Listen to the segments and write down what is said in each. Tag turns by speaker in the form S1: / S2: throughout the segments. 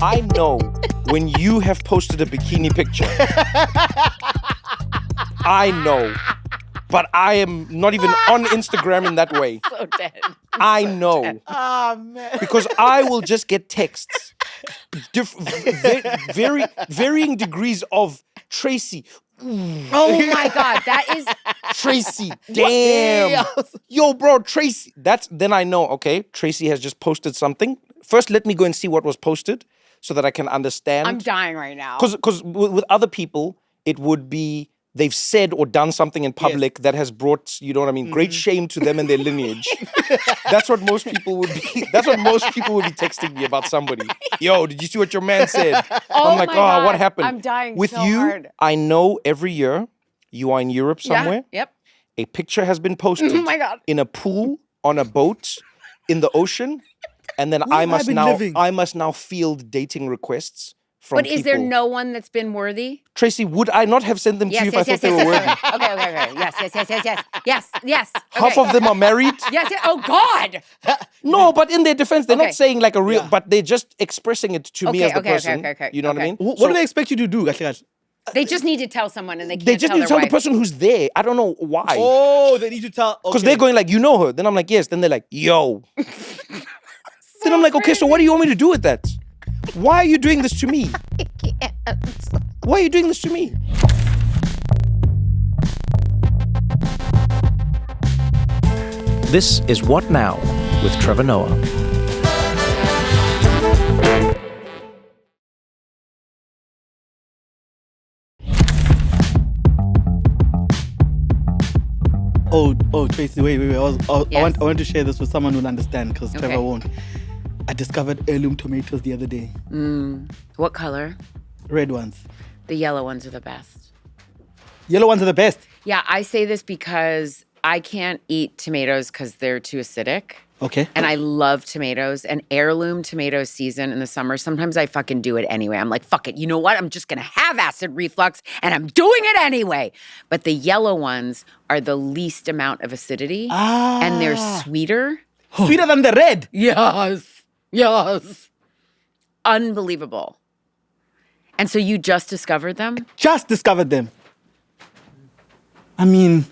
S1: I know when you have posted a bikini picture. I know. But I am not even on Instagram in that way.
S2: So dead.
S1: I know.
S3: Oh, man.
S1: Because I will just get texts. Varying degrees of Tracee.
S2: Oh my God, that is
S1: Tracee, damn. Yo, bro, Tracee. Then I know, okay, Tracee has just posted something. First, let me go and see what was posted so that I can understand.
S2: I'm dying right now.
S1: Because with other people, it would be they've said or done something in public that has brought, you know what I mean, great shame to them and their lineage. That's what most people would be. That's what most people would be texting me about somebody. Yo, did you see what your man said? I'm like,
S2: my God.
S1: what happened?
S2: I'm dying
S1: with
S2: so
S1: you,
S2: hard.
S1: I know every year you are in Europe somewhere.
S2: Yeah, yep.
S1: A picture has been posted
S2: Oh my God.
S1: in a pool, on a boat, in the ocean, and then I must now field dating requests from
S2: But
S1: people.
S2: is there no one that's been worthy?
S1: Tracee, would I not have sent them to you if I thought they were worthy?
S2: Okay. Yes.
S1: Half of them are married.
S2: Yes. Oh God.
S1: No, but in their defense, they're
S2: Okay.
S1: not saying like a real, but they're just expressing it to me as the person.
S2: Okay.
S1: You know what I mean?
S3: What do they expect you to do?
S2: They just need to tell someone, and they can't
S1: They just
S2: tell
S1: need
S2: their
S1: to tell the
S2: wife.
S1: person who's there. I don't know why.
S3: Oh, they need to tell.
S1: Because they're going like, you know her. Then I'm like, yes. Then they're like, yo. Then I'm like, okay, so what do you want me to do with that? Why are you doing this to me? Why are you doing this to me? This is What Now with Trevor Noah.
S3: Oh, Tracee, wait.
S2: Yes.
S3: I want to share this with someone who'll understand because
S2: Okay.
S3: Trevor won't. I discovered heirloom tomatoes the other day.
S2: What color?
S3: Red ones.
S2: The yellow ones are the best.
S3: Yellow ones are the best.
S2: Yeah, I say this because I can't eat tomatoes because they're too acidic.
S3: Okay.
S2: And I love tomatoes, and heirloom tomato season in the summer. Sometimes I fucking do it anyway. I'm like, fuck it. You know what? I'm just going to have acid reflux, and I'm doing it anyway. But the yellow ones are the least amount of acidity, and they're sweeter.
S3: Sweeter than the red.
S2: Yes. Unbelievable. And so you just discovered them?
S3: Just discovered them. I mean,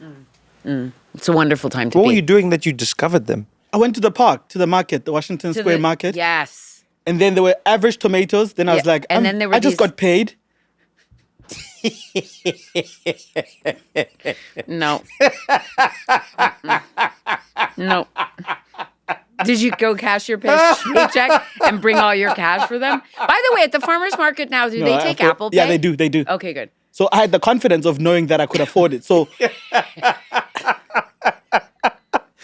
S2: It's a wonderful time to
S1: What
S2: be.
S1: were you doing that you discovered them?
S3: I went to the park, to the market, the Washington Square Market.
S2: Yes.
S3: And then there were average tomatoes. Then I was like,
S2: and then there were
S3: I just got paid.
S2: No. No. Did you go cash your paycheck and bring all your cash for them? By the way, at the farmer's market now, do they take Apple Pay?
S3: Yeah, they do.
S2: Okay, good.
S3: So I had the confidence of knowing that I could afford it. So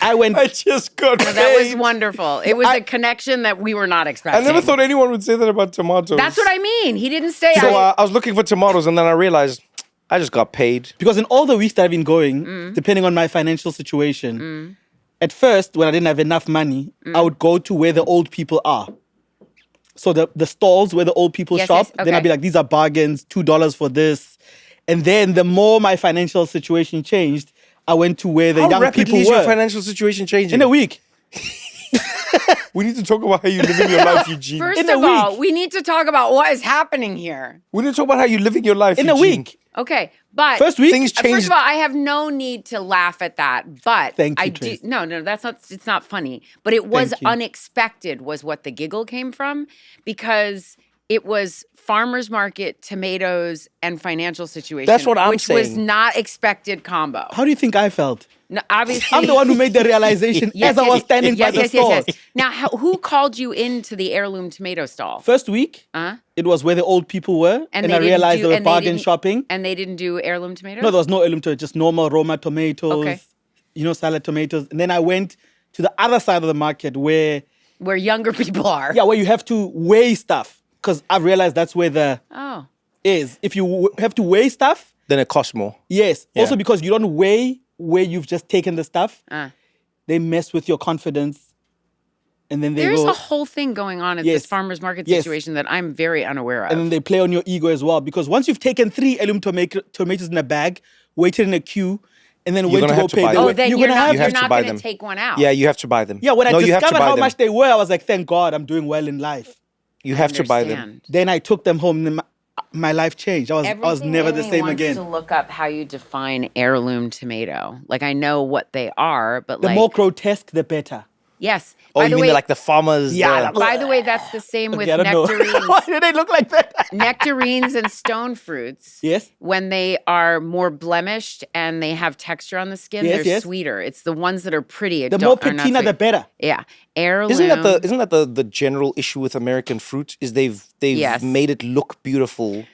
S3: I went.
S1: I just got paid.
S2: That was wonderful. It was a connection that we were not
S1: I
S2: expecting.
S1: never thought anyone would say that about tomatoes.
S2: That's what I mean. He didn't say.
S1: So I was looking for tomatoes, and then I realized I just got paid.
S3: Because in all the weeks that I've been going, depending on my financial situation, at first, when I didn't have enough money, I would go to where the old people are. So the stalls where the old people shop, then I'd be like, these are bargains, $2 for this. And then the more my financial situation changed, I went to where the young
S1: rapidly
S3: people
S1: is
S3: were.
S1: your financial situation changing?
S3: In a week.
S1: We need to talk about how you live in your life, Eugene.
S2: First
S3: in a
S2: of all,
S3: week.
S2: we need to talk about what is happening here.
S1: We need to talk about how you living your life,
S3: In a
S1: Eugene.
S3: week.
S2: Okay, but
S3: First week.
S1: Things changed.
S2: First of all, I have no need to laugh at that, but
S3: Thank you,
S2: I do.
S3: Trace.
S2: No, that's not. It's not funny, but it was
S3: Thank you.
S2: unexpected. Was what the giggle came from, because it was farmers market, tomatoes, and financial situation.
S1: That's what I'm
S2: which was
S1: saying.
S2: not expected combo.
S3: How do you think I felt?
S2: No, obviously,
S3: I'm the one who made the realization as I was standing by the store.
S2: Now, who called you into the heirloom tomato stall?
S3: First week, it was where the old people were.
S2: And
S3: And
S2: they
S3: I
S2: didn't
S3: realized
S2: do-
S3: they were
S2: and they
S3: bargain
S2: didn't-
S3: shopping.
S2: And they didn't do heirloom tomatoes?
S3: No, there was no heirloom tomatoes, just normal Roma tomatoes,
S2: Okay.
S3: Salad tomatoes. And then I went to the other side of the market where
S2: younger people are.
S3: where you have to weigh stuff. Because I've realized that's where the
S2: Oh.
S3: is. If you have to weigh stuff,
S1: Then it costs more.
S3: yes.
S1: Yeah.
S3: Also because you don't weigh where you've just taken the stuff, they mess with your confidence. And then they
S2: There's
S3: go,
S2: a whole thing going on at
S3: Yes.
S2: this farmer's market
S3: Yes.
S2: situation that I'm very unaware of.
S3: and then they play on your ego as well. Because once you've taken 3 heirloom tomatoes in a bag, waited in a queue, and then went
S1: gonna
S3: to go
S1: have to
S3: pay
S1: buy
S3: the
S1: them.
S2: oh, then
S3: you're
S2: you're
S3: gonna
S2: not,
S3: have
S1: You
S2: you're
S1: have to
S2: not
S1: buy
S2: going
S1: them.
S2: to take one out.
S1: Yeah, you have to buy them.
S3: Yeah, when
S1: No,
S3: I
S1: you have to
S3: discovered
S1: buy
S3: how
S1: them.
S3: much they were, I was like, thank God, I'm doing well in life.
S1: You have to buy them.
S2: understand.
S3: Then I took them home and my life changed. I was never the same
S2: wants
S3: again.
S2: to look up how you define heirloom tomato. Like I know what they are, but
S3: The
S2: like
S3: more grotesque, the better.
S2: yes.
S1: Oh,
S2: By
S1: you
S2: the
S1: mean
S2: way,
S1: they're like the farmers?
S3: Yeah,
S1: the-
S2: by the way, that's the same with
S3: Okay, I don't know.
S2: nectarines.
S3: Why do they look like that?
S2: Nectarines and stone fruits.
S3: Yes.
S2: When they are more blemished and they have texture on the skin,
S3: Yes,
S2: they're
S3: yes.
S2: sweeter. It's the ones that are pretty.
S3: The more patina, the better.
S2: Yeah. Heirloom.
S1: Isn't that the general issue with American fruit? Is they've
S2: Yes.
S1: made it look beautiful,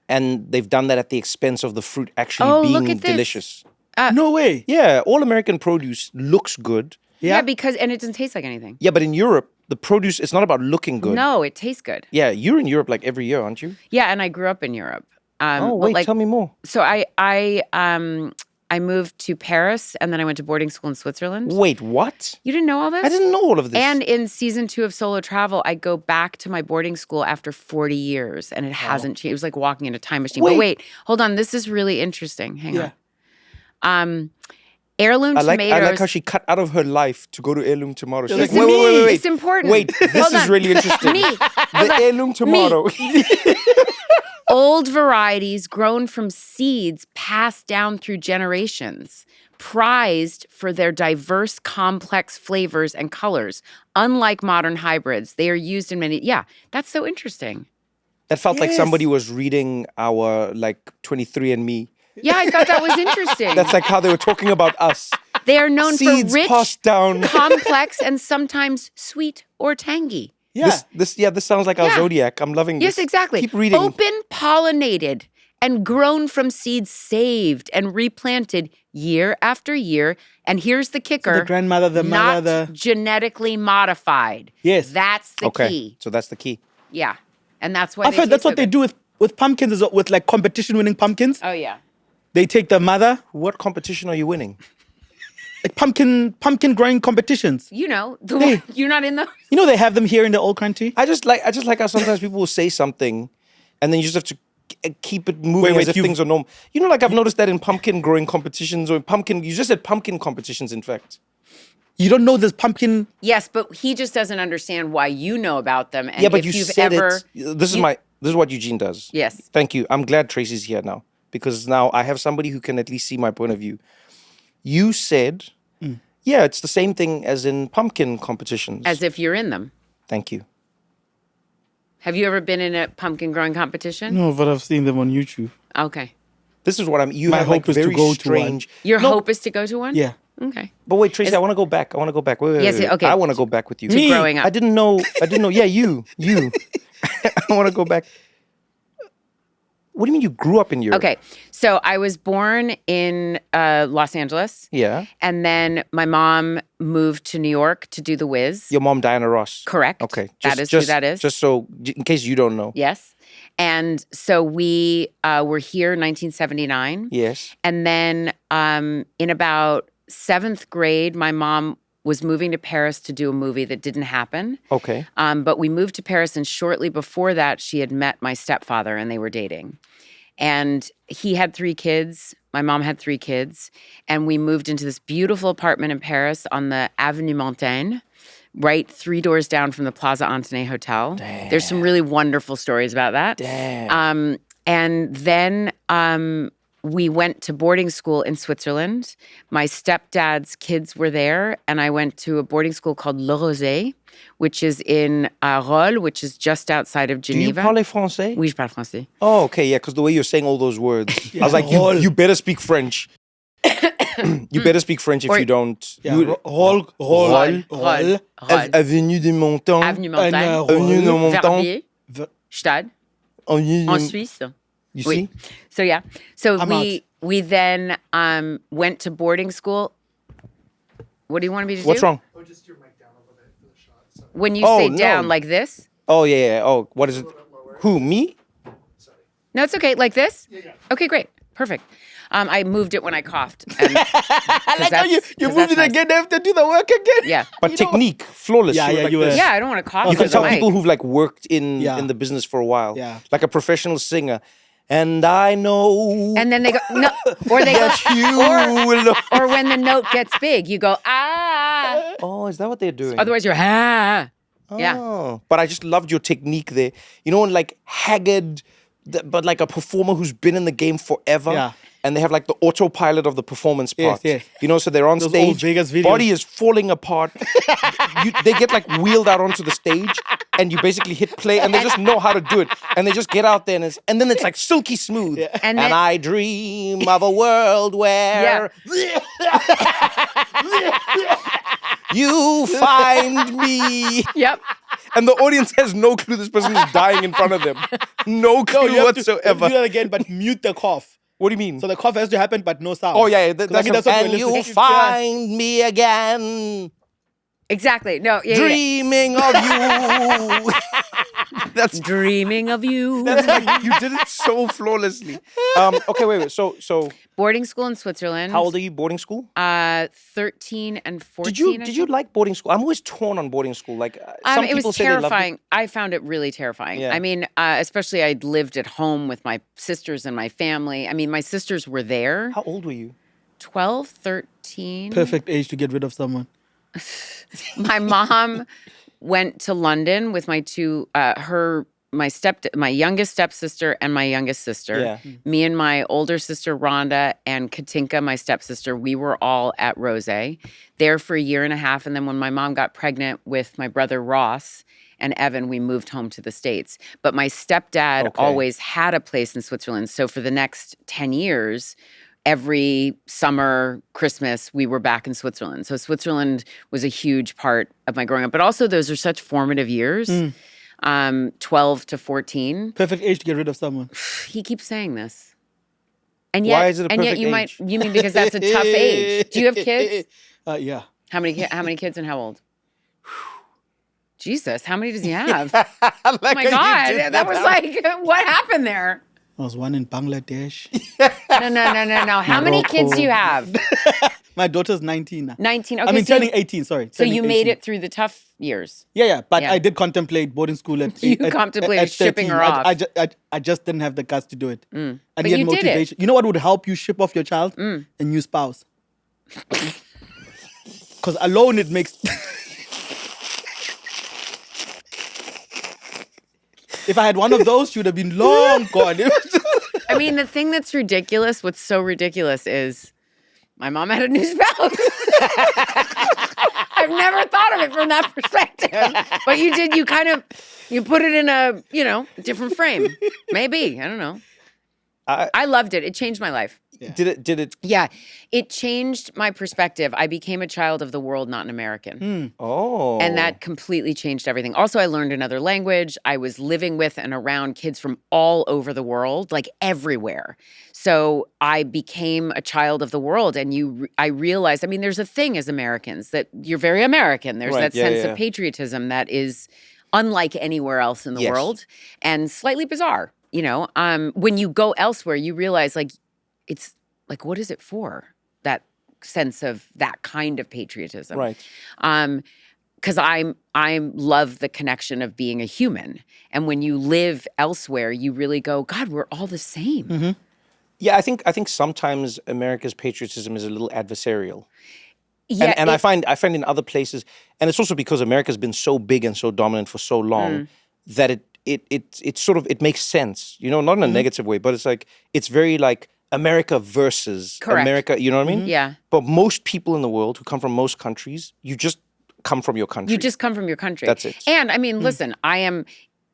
S1: and they've done that at the expense of the fruit actually
S2: Oh,
S1: being
S2: look at this.
S1: delicious.
S3: No way.
S1: Yeah, all American produce looks good.
S2: Yeah, because and it doesn't taste like anything.
S1: Yeah, but in Europe, the produce, it's not about looking good.
S2: No, it tastes good.
S1: Yeah, you're in Europe like every year, aren't you?
S2: Yeah, and I grew up in Europe.
S1: Oh,
S2: but,
S1: wait,
S2: like,
S1: tell me more.
S2: So I moved to Paris and then I went to boarding school in Switzerland.
S1: Wait, what?
S2: You didn't know all this?
S1: I didn't know all of this.
S2: And in season 2 of Solo Travel, I go back to my boarding school after 40 years and it hasn't changed. It was like walking in a time machine. But wait, hold on. This is really interesting. Hang on. Heirloom
S1: I like
S2: tomatoes.
S1: how she cut out of her life to go to Heirloom Tomato. She's
S2: It's
S1: like, wait.
S2: It's important.
S1: Wait, this
S2: Hold
S1: is
S2: on.
S1: really interesting. The Heirloom Tomato.
S2: Old varieties grown from seeds passed down through generations, prized for their diverse, complex flavors and colors. Unlike modern hybrids, they are used in many. Yeah, that's so interesting.
S1: That felt like somebody was reading our 23andMe.
S2: Yeah, I thought that was interesting.
S1: That's like how they were talking about us.
S2: They are known
S1: Seeds
S2: for rich,
S1: passed down.
S2: complex, and sometimes sweet or tangy.
S3: Yeah.
S1: This sounds like our
S2: Yeah.
S1: zodiac. I'm loving this.
S2: Yes, exactly.
S1: Keep reading.
S2: Open pollinated and grown from seeds saved and replanted year after year. And here's the kicker.
S3: The grandmother, the
S2: not
S3: mother, the...
S2: genetically modified.
S3: Yes.
S2: That's the
S1: Okay,
S2: key.
S1: so that's the key.
S2: Yeah. And that's why
S3: I've heard that's what they do with pumpkins, as well, with like competition-winning pumpkins.
S2: Oh, yeah.
S3: They take the mother,
S1: What competition are you winning?
S3: like pumpkin growing competitions.
S2: You know, the one, you're not in the.
S3: You know they have them here in the old country.
S1: I just like how sometimes people will say something, and then you just have to keep it moving
S3: Wait,
S1: as if things are normal. You know, like I've noticed that in pumpkin growing competitions or pumpkin. You just said pumpkin competitions. In fact,
S3: You don't know this pumpkin.
S2: Yes, but he just doesn't understand why you know about them. And
S1: yeah, but
S2: if
S1: you
S2: you've
S1: said
S2: ever,
S1: it. This is what Eugene does.
S2: Yes.
S1: Thank you. I'm glad Tracy's here now because now I have somebody who can at least see my point of view. You said, yeah, it's the same thing as in pumpkin competitions.
S2: As if you're in them.
S1: Thank you.
S2: Have you ever been in a pumpkin growing competition?
S3: No, but I've seen them on YouTube.
S2: Okay.
S1: This is what I'm. You
S3: My
S1: have
S3: hope is to
S1: very
S3: go to one.
S1: strange.
S2: Your hope is to go to one?
S3: Yeah.
S2: Okay.
S1: But wait, Tracy, I want to go back. Wait,
S2: Yes,
S1: wait.
S2: okay.
S1: I want to go back with you.
S2: To growing up.
S1: I didn't know. Yeah, you. I want to go back. What do you mean you grew up in Europe?
S2: Okay. So I was born in Los Angeles.
S1: Yeah.
S2: And then my mom moved to New York to do the Wiz.
S1: Your mom, Diana Ross.
S2: Correct.
S1: Okay.
S2: That is who that is.
S1: Just so, in case you don't know.
S2: Yes. And so we were here in 1979.
S1: Yes.
S2: And then in about 7th grade, my mom was moving to Paris to do a movie that didn't happen.
S1: Okay.
S2: But we moved to Paris, and shortly before that, she had met my stepfather, and they were dating. And he had 3 kids. My mom had 3 kids. And we moved into this beautiful apartment in Paris on the Avenue Montaigne, right 3 doors down from the Plaza Antony Hotel.
S1: Damn.
S2: There's some really wonderful stories about that.
S1: Damn.
S2: And then we went to boarding school in Switzerland. My stepdad's kids were there, and I went to a boarding school called Le Rosé, which is in Rolle, which is just outside of
S1: Do you
S2: Geneva.
S1: parle français?
S2: Oui, je parle français.
S1: Oh, okay. Yeah, because the way you're saying all those words, I was like,
S3: Roll.
S1: you better speak French. You better speak French if
S2: Or-
S1: you don't.
S3: Yeah.
S1: You-
S3: Roll.
S2: Rolle.
S1: Avenue de Montant.
S2: Avenue Montaigne.
S1: Avenue de Montant.
S2: Verbier.
S3: The-
S2: Stade.
S1: Avenue
S2: En
S1: de-
S2: Suisse.
S1: You
S2: Oui.
S1: see?
S2: So yeah. So
S3: I'm
S2: we then went to boarding school. What do you want me to do?
S1: What's wrong?
S4: Oh, just your mic down a little bit for the shot. Sorry.
S2: When you
S1: Oh,
S2: say
S1: no.
S2: down like this?
S1: Oh, yeah. Oh, what is it? Who, me?
S4: Sorry.
S2: No, it's okay. Like this?
S4: Yeah.
S2: Okay, great. Perfect. I moved it when I coughed. And,
S3: I like how you
S2: 'cause
S3: moved it
S2: that's nice.
S3: again. They have to do the work again.
S2: Yeah.
S1: But
S3: You know-
S1: technique, flawless.
S3: Yeah,
S1: She was
S3: yeah,
S1: like
S3: you were-
S1: this.
S2: Yeah, I don't want to cough.
S1: You
S2: into
S1: can tell
S2: the mic.
S1: people who've like worked in
S3: Yeah.
S1: the business for a while.
S3: Yeah.
S1: Like a professional singer. And I know
S2: And then they go, no. Or they go,
S1: that you will.
S2: or when the note gets big, you go, ah.
S1: Oh, is that what they're doing?
S2: Otherwise, you're, ah. Yeah.
S1: But I just loved your technique there. You know, and like haggard, but like a performer who's been in the game forever.
S3: Yeah.
S1: And they have like the autopilot of the performance part.
S3: Yes.
S1: You know, so they're on
S3: Those
S1: stage.
S3: old Vegas videos.
S1: Body is falling apart. They get like wheeled out onto the stage, and you basically hit play, and they just know how to do it, and they just get out there, and then it's like silky smooth.
S3: Yeah.
S2: And
S1: And
S2: then-
S1: I dream of a world where you find me.
S2: Yep.
S1: And the audience has no clue this person is dying in front of them. No clue
S3: You have to
S1: whatsoever.
S3: do that again, but mute the cough.
S1: What do you mean?
S3: So the cough has to happen, but no sound.
S1: Oh yeah,
S3: 'Cause
S1: that's
S3: what
S1: and
S3: we're
S1: you
S3: listening to.
S1: find me again,
S2: Exactly. No. Yeah.
S1: dreaming of you. That's
S2: Dreaming of you.
S1: like, you did it so flawlessly. Okay, wait. So
S2: Boarding school in Switzerland.
S1: how old are you? Boarding school?
S2: 13 and 14.
S1: Did you like boarding school? I'm always torn on boarding school. Like some
S2: It
S1: people
S2: was
S1: say they loved it.
S2: terrifying. I found it really terrifying.
S1: Yeah.
S2: I mean, especially I lived at home with my sisters and my family. I mean, my sisters were there.
S1: How old were you?
S2: 12, 13.
S3: Perfect age to get rid of someone.
S2: My mom went to London with my two, my youngest stepsister and my youngest sister.
S1: Yeah.
S2: Me and my older sister Rhonda and Katinka, my stepsister, we were all at Rose there for a year and a half. And then when my mom got pregnant with my brother Ross and Evan, we moved home to the States. But my stepdad
S1: Okay.
S2: always had a place in Switzerland. So for the next 10 years, every summer, Christmas, we were back in Switzerland. So Switzerland was a huge part of my growing up. But also those are such formative years, 12 to 14.
S3: Perfect age to get rid of someone.
S2: He keeps saying this. And yet,
S1: Why is it a
S2: and yet
S1: perfect
S2: you
S1: age?
S2: you mean because that's a tough age. Do you have kids?
S3: Yeah.
S2: How many kids and how old? Jesus, how many does he have?
S1: Like
S2: Oh my
S1: you
S2: God,
S1: did
S2: that was like, what happened there?
S3: I was one in Bangladesh.
S2: No. How many kids do you have?
S3: My daughter's 19 now.
S2: 19. Okay,
S3: I mean,
S2: so,
S3: turning 18, sorry.
S2: so
S3: turning
S2: you made
S3: 18.
S2: it through the tough years.
S3: Yeah, but
S2: Yeah.
S3: I did contemplate boarding school at
S2: You
S3: at-
S2: contemplated
S3: at
S2: shipping
S3: 13.
S2: her off.
S3: I just didn't have the guts to do it. I
S2: But
S3: needed
S2: you did it.
S3: motivation. You know what would help you ship off your child? A new spouse. Because alone it makes... If I had one of those, she would have been long gone. It was just-
S2: I mean, the thing that's ridiculous, what's so ridiculous is my mom had a new spouse. I've never thought of it from that perspective. But you did, you put it in a, different frame. Maybe, I don't know. I loved it. It changed my life.
S1: Did it?
S2: Yeah, it changed my perspective. I became a child of the world, not an American.
S1: Oh.
S2: And that completely changed everything. Also, I learned another language. I was living with and around kids from all over the world, like everywhere. So I became a child of the world. And I realized, I mean, there's a thing as Americans that you're very American. There's
S1: Right,
S2: that
S1: yeah,
S2: sense
S1: yeah.
S2: of patriotism that is unlike anywhere else in the
S1: Yes.
S2: world and slightly bizarre. When you go elsewhere, you realize like, it's like, what is it for? That sense of that kind of patriotism.
S1: Right.
S2: Because I love the connection of being a human. And when you live elsewhere, you really go, God, we're all the same.
S1: Yeah, I think sometimes America's patriotism is a little adversarial.
S2: Yeah,
S1: And I find in other places, and it's also because America's been so big and so dominant for so long that it sort of it makes sense, not in a negative way, but it's like it's very like America versus
S2: Correct.
S1: America, you know what I mean?
S2: Yeah.
S1: But most people in the world who come from most countries, you just come from your country.
S2: You just come from your country.
S1: That's it.
S2: And I mean, listen,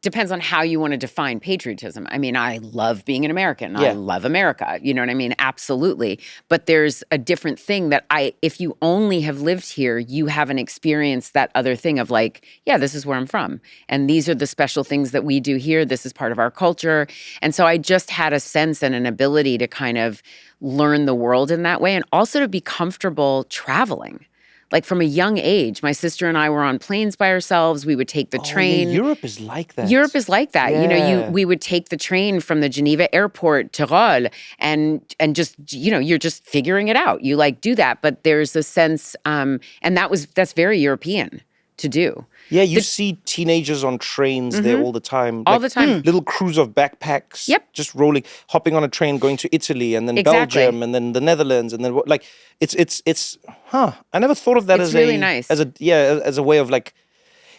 S2: depends on how you want to define patriotism. I mean, I love being an American. I
S1: Yeah.
S2: love America. You know what I mean? Absolutely. But there's a different thing that if you only have lived here, you haven't experienced that other thing of like, yeah, this is where I'm from. And these are the special things that we do here. This is part of our culture. And so I just had a sense and an ability to kind of learn the world in that way and also to be comfortable traveling. Like from a young age, my sister and I were on planes by ourselves. We would take the train.
S1: Yeah, Europe is like that.
S2: Europe is like that.
S1: Yeah.
S2: We would take the train from the Geneva airport to Rol and just, you're just figuring it out. You like do that. But there's a sense, and that's very European to do.
S1: Yeah, you see teenagers on trains there all the time.
S2: All the time.
S1: Little crews of backpacks.
S2: Yep.
S1: Just rolling, hopping on a train, going to Italy and then
S2: Exactly.
S1: Belgium and then the Netherlands and then it's I never thought of that
S2: It's
S1: as
S2: really nice.
S1: as a way of like,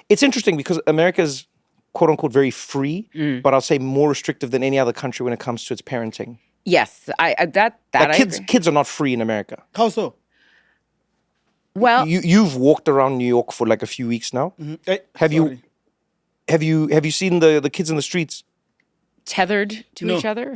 S1: It's interesting because America's quote unquote very free, but I'll say more restrictive than any other country when it comes to its parenting.
S2: Yes, that
S1: Like
S2: I
S1: kids,
S2: agree.
S1: kids are not free in America.
S3: How so?
S2: Well,
S1: You've walked around New York for like a few weeks now. Have you seen the kids in the streets?
S2: tethered to
S3: No.
S2: each other,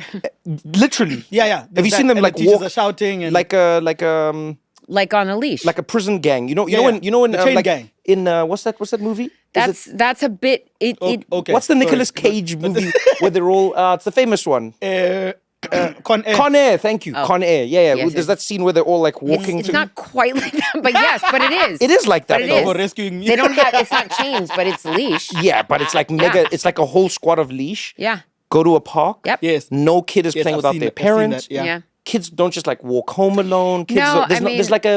S1: Literally.
S3: Yeah.
S1: Have you seen them
S3: and
S1: like
S3: the teachers
S1: walk
S3: are shouting and
S1: like a
S2: like on a leash.
S1: like a prison gang? You know
S3: Yeah,
S1: when
S3: the chain
S1: like
S3: gang.
S1: in what's that movie?
S2: That's a bit. It
S3: Okay.
S1: What's the
S3: sorry.
S1: Nicolas Cage movie where they're all? It's the famous one.
S3: Con Air.
S1: Con Air, thank you. Con Air, yeah.
S2: Yes,
S1: There's that scene where they're all like walking.
S2: It's not quite like that, but yes, but it is.
S1: It is like that
S2: But it
S1: though.
S2: is.
S3: For rescuing me.
S2: They don't have. It's not chains, but it's leash.
S1: Yeah, but it's like mega. It's like a whole squad of leash.
S2: Yeah.
S1: Go to a park.
S2: Yep.
S3: Yes.
S1: No kid is playing
S3: I've
S1: without
S3: seen
S1: their
S3: that, I've seen
S1: parents.
S3: that, yeah.
S2: Yeah.
S1: Kids don't just like walk home alone. Kids
S2: No,
S1: don't,
S2: I mean-
S1: there's like a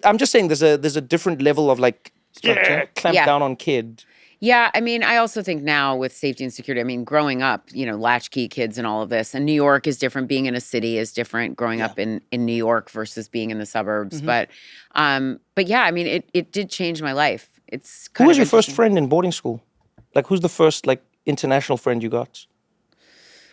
S1: I'm just saying there's a different level of like structure clamp
S2: Yeah.
S1: down on kid.
S2: Yeah, I mean, I also think now with safety and security, I mean, growing up, latchkey kids and all of this, and New York is different. Being in a city is different. Growing up in New York versus being in the suburbs, but yeah, I mean, it did change my life. It's kind
S1: Who was
S2: of
S1: your first
S2: interesting.
S1: friend in boarding school? Like who's the first like international friend you got?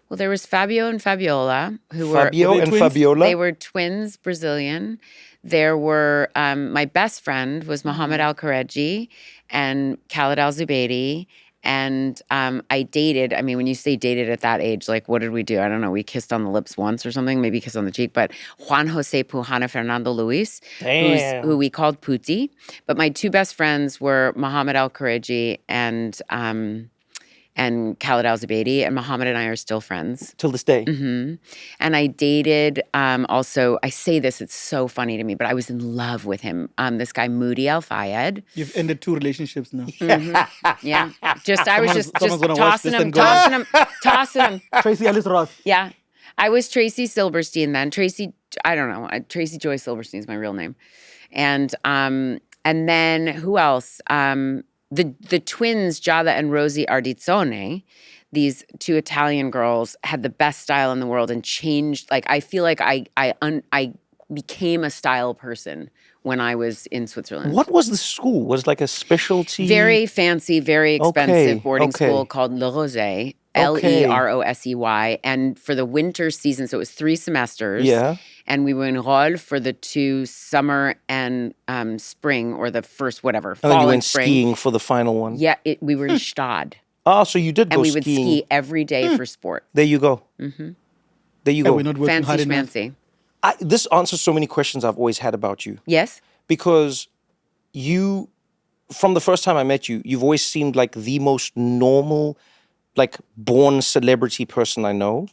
S2: Well, there was Fabio and Fabiola, who were
S1: Fabio
S3: Were they
S1: and
S3: twins?
S1: Fabiola.
S2: They were twins, Brazilian. There were my best friend was Mohammed Al Khareji and Khaled Al Zubaidi. And I dated. I mean, when you say dated at that age, like what did we do? I don't know. We kissed on the lips once or something, maybe kissed on the cheek. But Juan Jose Pujana Fernando Luis, who we called Puti. But my two best friends were Mohammed Al Khareji and Khaled Al Zubaidi, and Mohammed and I are still friends.
S1: Till this day.
S2: And I dated also, I say this, it's so funny to me, but I was in love with him. This guy, Moody Al Fayed.
S3: You've ended 2 relationships now.
S2: Yeah. I was just
S3: someone's gonna watch
S2: tossing
S3: this
S2: him,
S3: and go,
S2: tossing him.
S3: Tracee Ellis Ross.
S2: Yeah. I was Tracee Silverstein then. I don't know. Tracee Joy Silverstein is my real name. And then who else? The twins, Giada and Rosie Ardizzone, these two Italian girls, had the best style in the world and changed. Like I feel like I became a style person when I was in Switzerland.
S1: What was the school? Was it like a specialty?
S2: Very fancy, very expensive
S1: Okay,
S2: boarding
S1: okay.
S2: school called Le Rosey,
S1: Okay.
S2: Lerosey. And for the winter season, so it was 3 semesters.
S1: Yeah.
S2: And we were in Rolle for the 2 summer and spring, or the first whatever,
S1: And then
S2: fall
S1: you
S2: and
S1: went
S2: spring.
S1: skiing for the final one.
S2: Yeah, we were in Stad.
S1: Ah, so you did
S2: And
S1: go
S2: we would
S1: skiing.
S2: ski every day for sport.
S1: There you go. Mm-hmm. There you
S3: Yeah,
S1: go.
S3: we're not working hard
S2: Fancy
S3: enough.
S2: schmancy.
S1: This answers so many questions I've always had about you.
S2: Yes?
S1: Because you, from the first time I met you, you've always seemed like the most normal, like born celebrity person I know.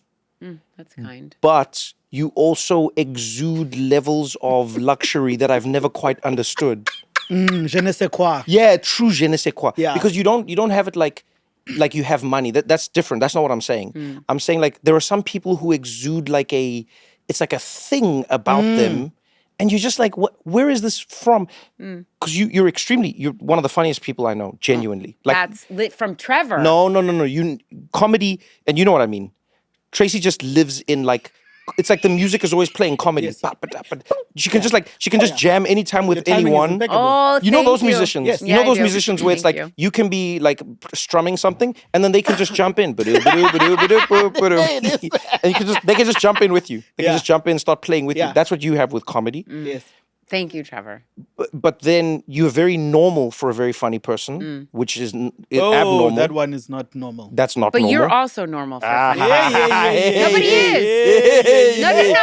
S2: That's kind.
S1: But you also exude levels of luxury that I've never quite understood.
S3: Je ne sais quoi.
S1: Yeah, true je ne sais quoi.
S3: Yeah.
S1: Because you don't have it like you have money. That's different. That's not what I'm saying. I'm saying like there are some people who exude like it's like a thing about them. And you're just like, where is this from? Because you're one of the funniest people I know, genuinely. Like,
S2: That's lit from Trevor.
S1: no. You comedy, and you know what I mean. Tracee just lives in like, it's like the music is always playing comedy.
S3: Yes.
S1: But she can just jam anytime with
S3: Your timing is
S1: anyone.
S3: impeccable.
S2: Oh,
S1: You know
S2: thank
S1: those
S2: you.
S1: musicians.
S3: Yes.
S1: You
S2: Yeah,
S1: know
S2: I
S1: those
S2: do.
S1: musicians where it's like
S2: Thank
S1: you can be like strumming something and then they can just jump in. And they can just jump in with you. They can
S3: Yeah.
S1: just jump in and start playing with you.
S3: Yeah.
S1: That's what you have with comedy.
S3: Yes.
S2: Thank you, Trevor.
S1: But then you're very normal for a very funny person, which is
S3: Oh,
S1: abnormal.
S3: that one is not normal.
S1: That's not
S2: But
S1: normal.
S2: you're also normal for a funny
S3: Yeah.
S2: Nobody is. No, you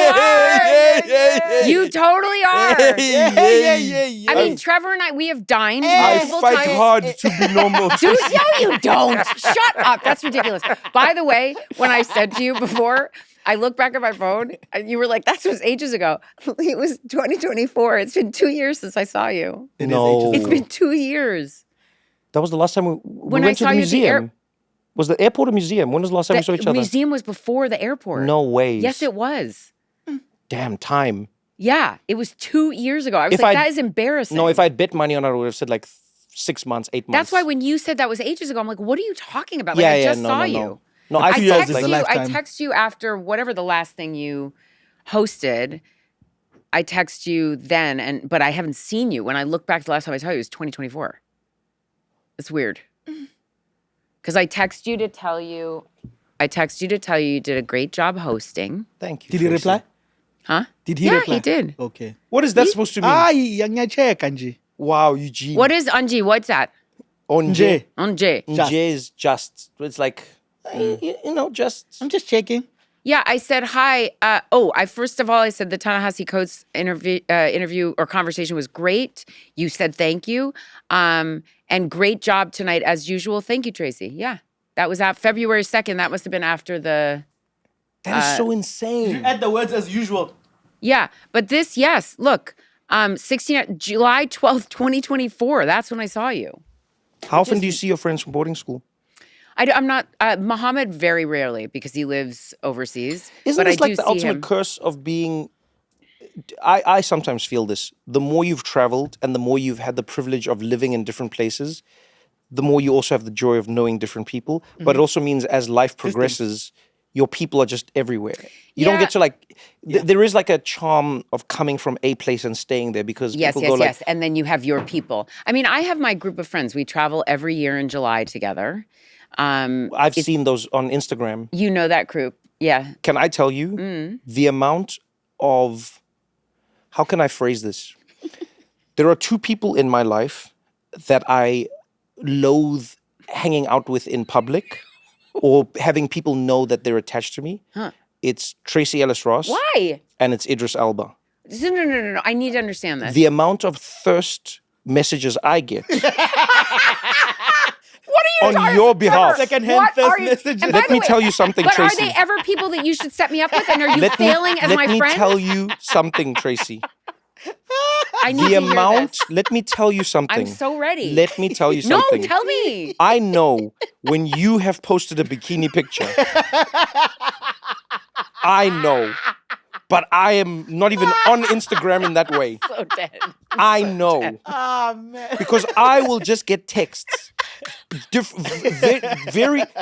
S2: are. You totally are. I mean, Trevor and we have dined
S1: I
S2: multiple
S1: fight
S2: times.
S1: hard to be normal.
S2: Dude, no, you don't. Shut up. That's ridiculous. By the way, when I said to you before, I look back at my phone and you were like, that was ages ago. It was 2024. It's been 2 years since I saw you.
S1: No.
S2: It's been 2 years.
S1: That was the last time we
S2: When
S1: went
S2: I
S1: to
S2: saw
S1: the
S2: you at the
S1: museum. Was the airport a museum? When was the last time we saw each
S2: The
S1: other?
S2: museum was before the airport.
S1: No way.
S2: Yes, it was.
S1: Damn time.
S2: Yeah, it was 2 years ago. I was
S1: If
S2: like,
S1: I'd-
S2: that is embarrassing.
S1: No, if I'd bet money on it, I would have said like 6 months, 8 months.
S2: That's why when you said that was ages ago, I'm like, what are you talking about? Like,
S1: Yeah,
S2: I
S1: yeah,
S2: just
S1: no,
S2: saw
S1: no,
S2: you.
S1: no. No, I
S2: I
S1: feel
S3: years
S2: text
S3: is a
S2: you. I
S3: lifetime.
S2: text you after whatever the last thing you hosted. I text you then, but I haven't seen you. When I look back, the last time I saw you was 2024. It's weird. Because I text you to tell you you did a great job hosting.
S1: Thank you.
S3: Did he
S1: Tracee.
S3: reply?
S2: Huh?
S3: Did he
S2: Yeah,
S3: reply?
S2: he did.
S3: Okay.
S1: What is that supposed to mean?
S3: Ay, check, Anji.
S1: Wow, Eugene.
S2: What is Anji? What's that?
S1: Onje?
S2: Anje.
S3: Just.
S1: Onje is just. It's like, just.
S3: I'm just checking.
S2: Yeah, I said hi. I first of all, I said the Ta-Nehisi Coates interview or conversation was great. You said thank you, and great job tonight as usual. Thank you, Tracee. Yeah, that was at February 2nd. That must have been after the.
S1: That is so insane.
S3: Add the words as usual.
S2: Yeah, but this, yes. Look, July 12th, 2024. That's when I saw you.
S1: How often do you see your friends from boarding school?
S2: I'm not Muhammad very rarely because he lives overseas.
S1: Isn't
S2: but
S1: this
S2: I
S1: like
S2: do
S1: the
S2: see
S1: ultimate
S2: him.
S1: curse of being? I sometimes feel this. The more you've traveled and the more you've had the privilege of living in different places, the more you also have the joy of knowing different people. But it also means as life progresses, your people are just everywhere. You don't get to like. There is like a charm of coming from a place and staying there because people go like.
S2: Yes. And then you have your people. I mean, I have my group of friends. We travel every year in July together.
S1: I've seen those on Instagram.
S2: You know that group. Yeah.
S1: Can I tell you the amount of, how can I phrase this? There are two people in my life that I loathe hanging out with in public or having people know that they're attached to me.
S2: Huh.
S1: It's Tracee Ellis Ross.
S2: Why?
S1: And it's Idris Elba.
S2: No. I need to understand this.
S1: The amount of thirst messages I get
S2: What are you
S1: on
S2: talking
S1: your
S2: about?
S1: behalf.
S3: Second-hand
S2: What
S3: first
S2: are you-
S3: messages.
S2: and by
S1: Let
S2: the
S1: me
S2: way,
S1: tell you something,
S2: but
S1: Tracee.
S2: are they ever people that you should set me up with? And are you failing as my
S1: let
S2: friend?
S1: me tell you something, Tracee.
S2: I need
S1: The
S2: to hear
S1: amount,
S2: this.
S1: let me tell you something.
S2: I'm so ready.
S1: Let me tell you
S2: No,
S1: something.
S2: tell me.
S1: I know when you have posted a bikini picture. I know. But I am not even on Instagram in that way.
S2: So dead.
S1: I know.
S3: Ah, man.
S1: Because I will just get texts.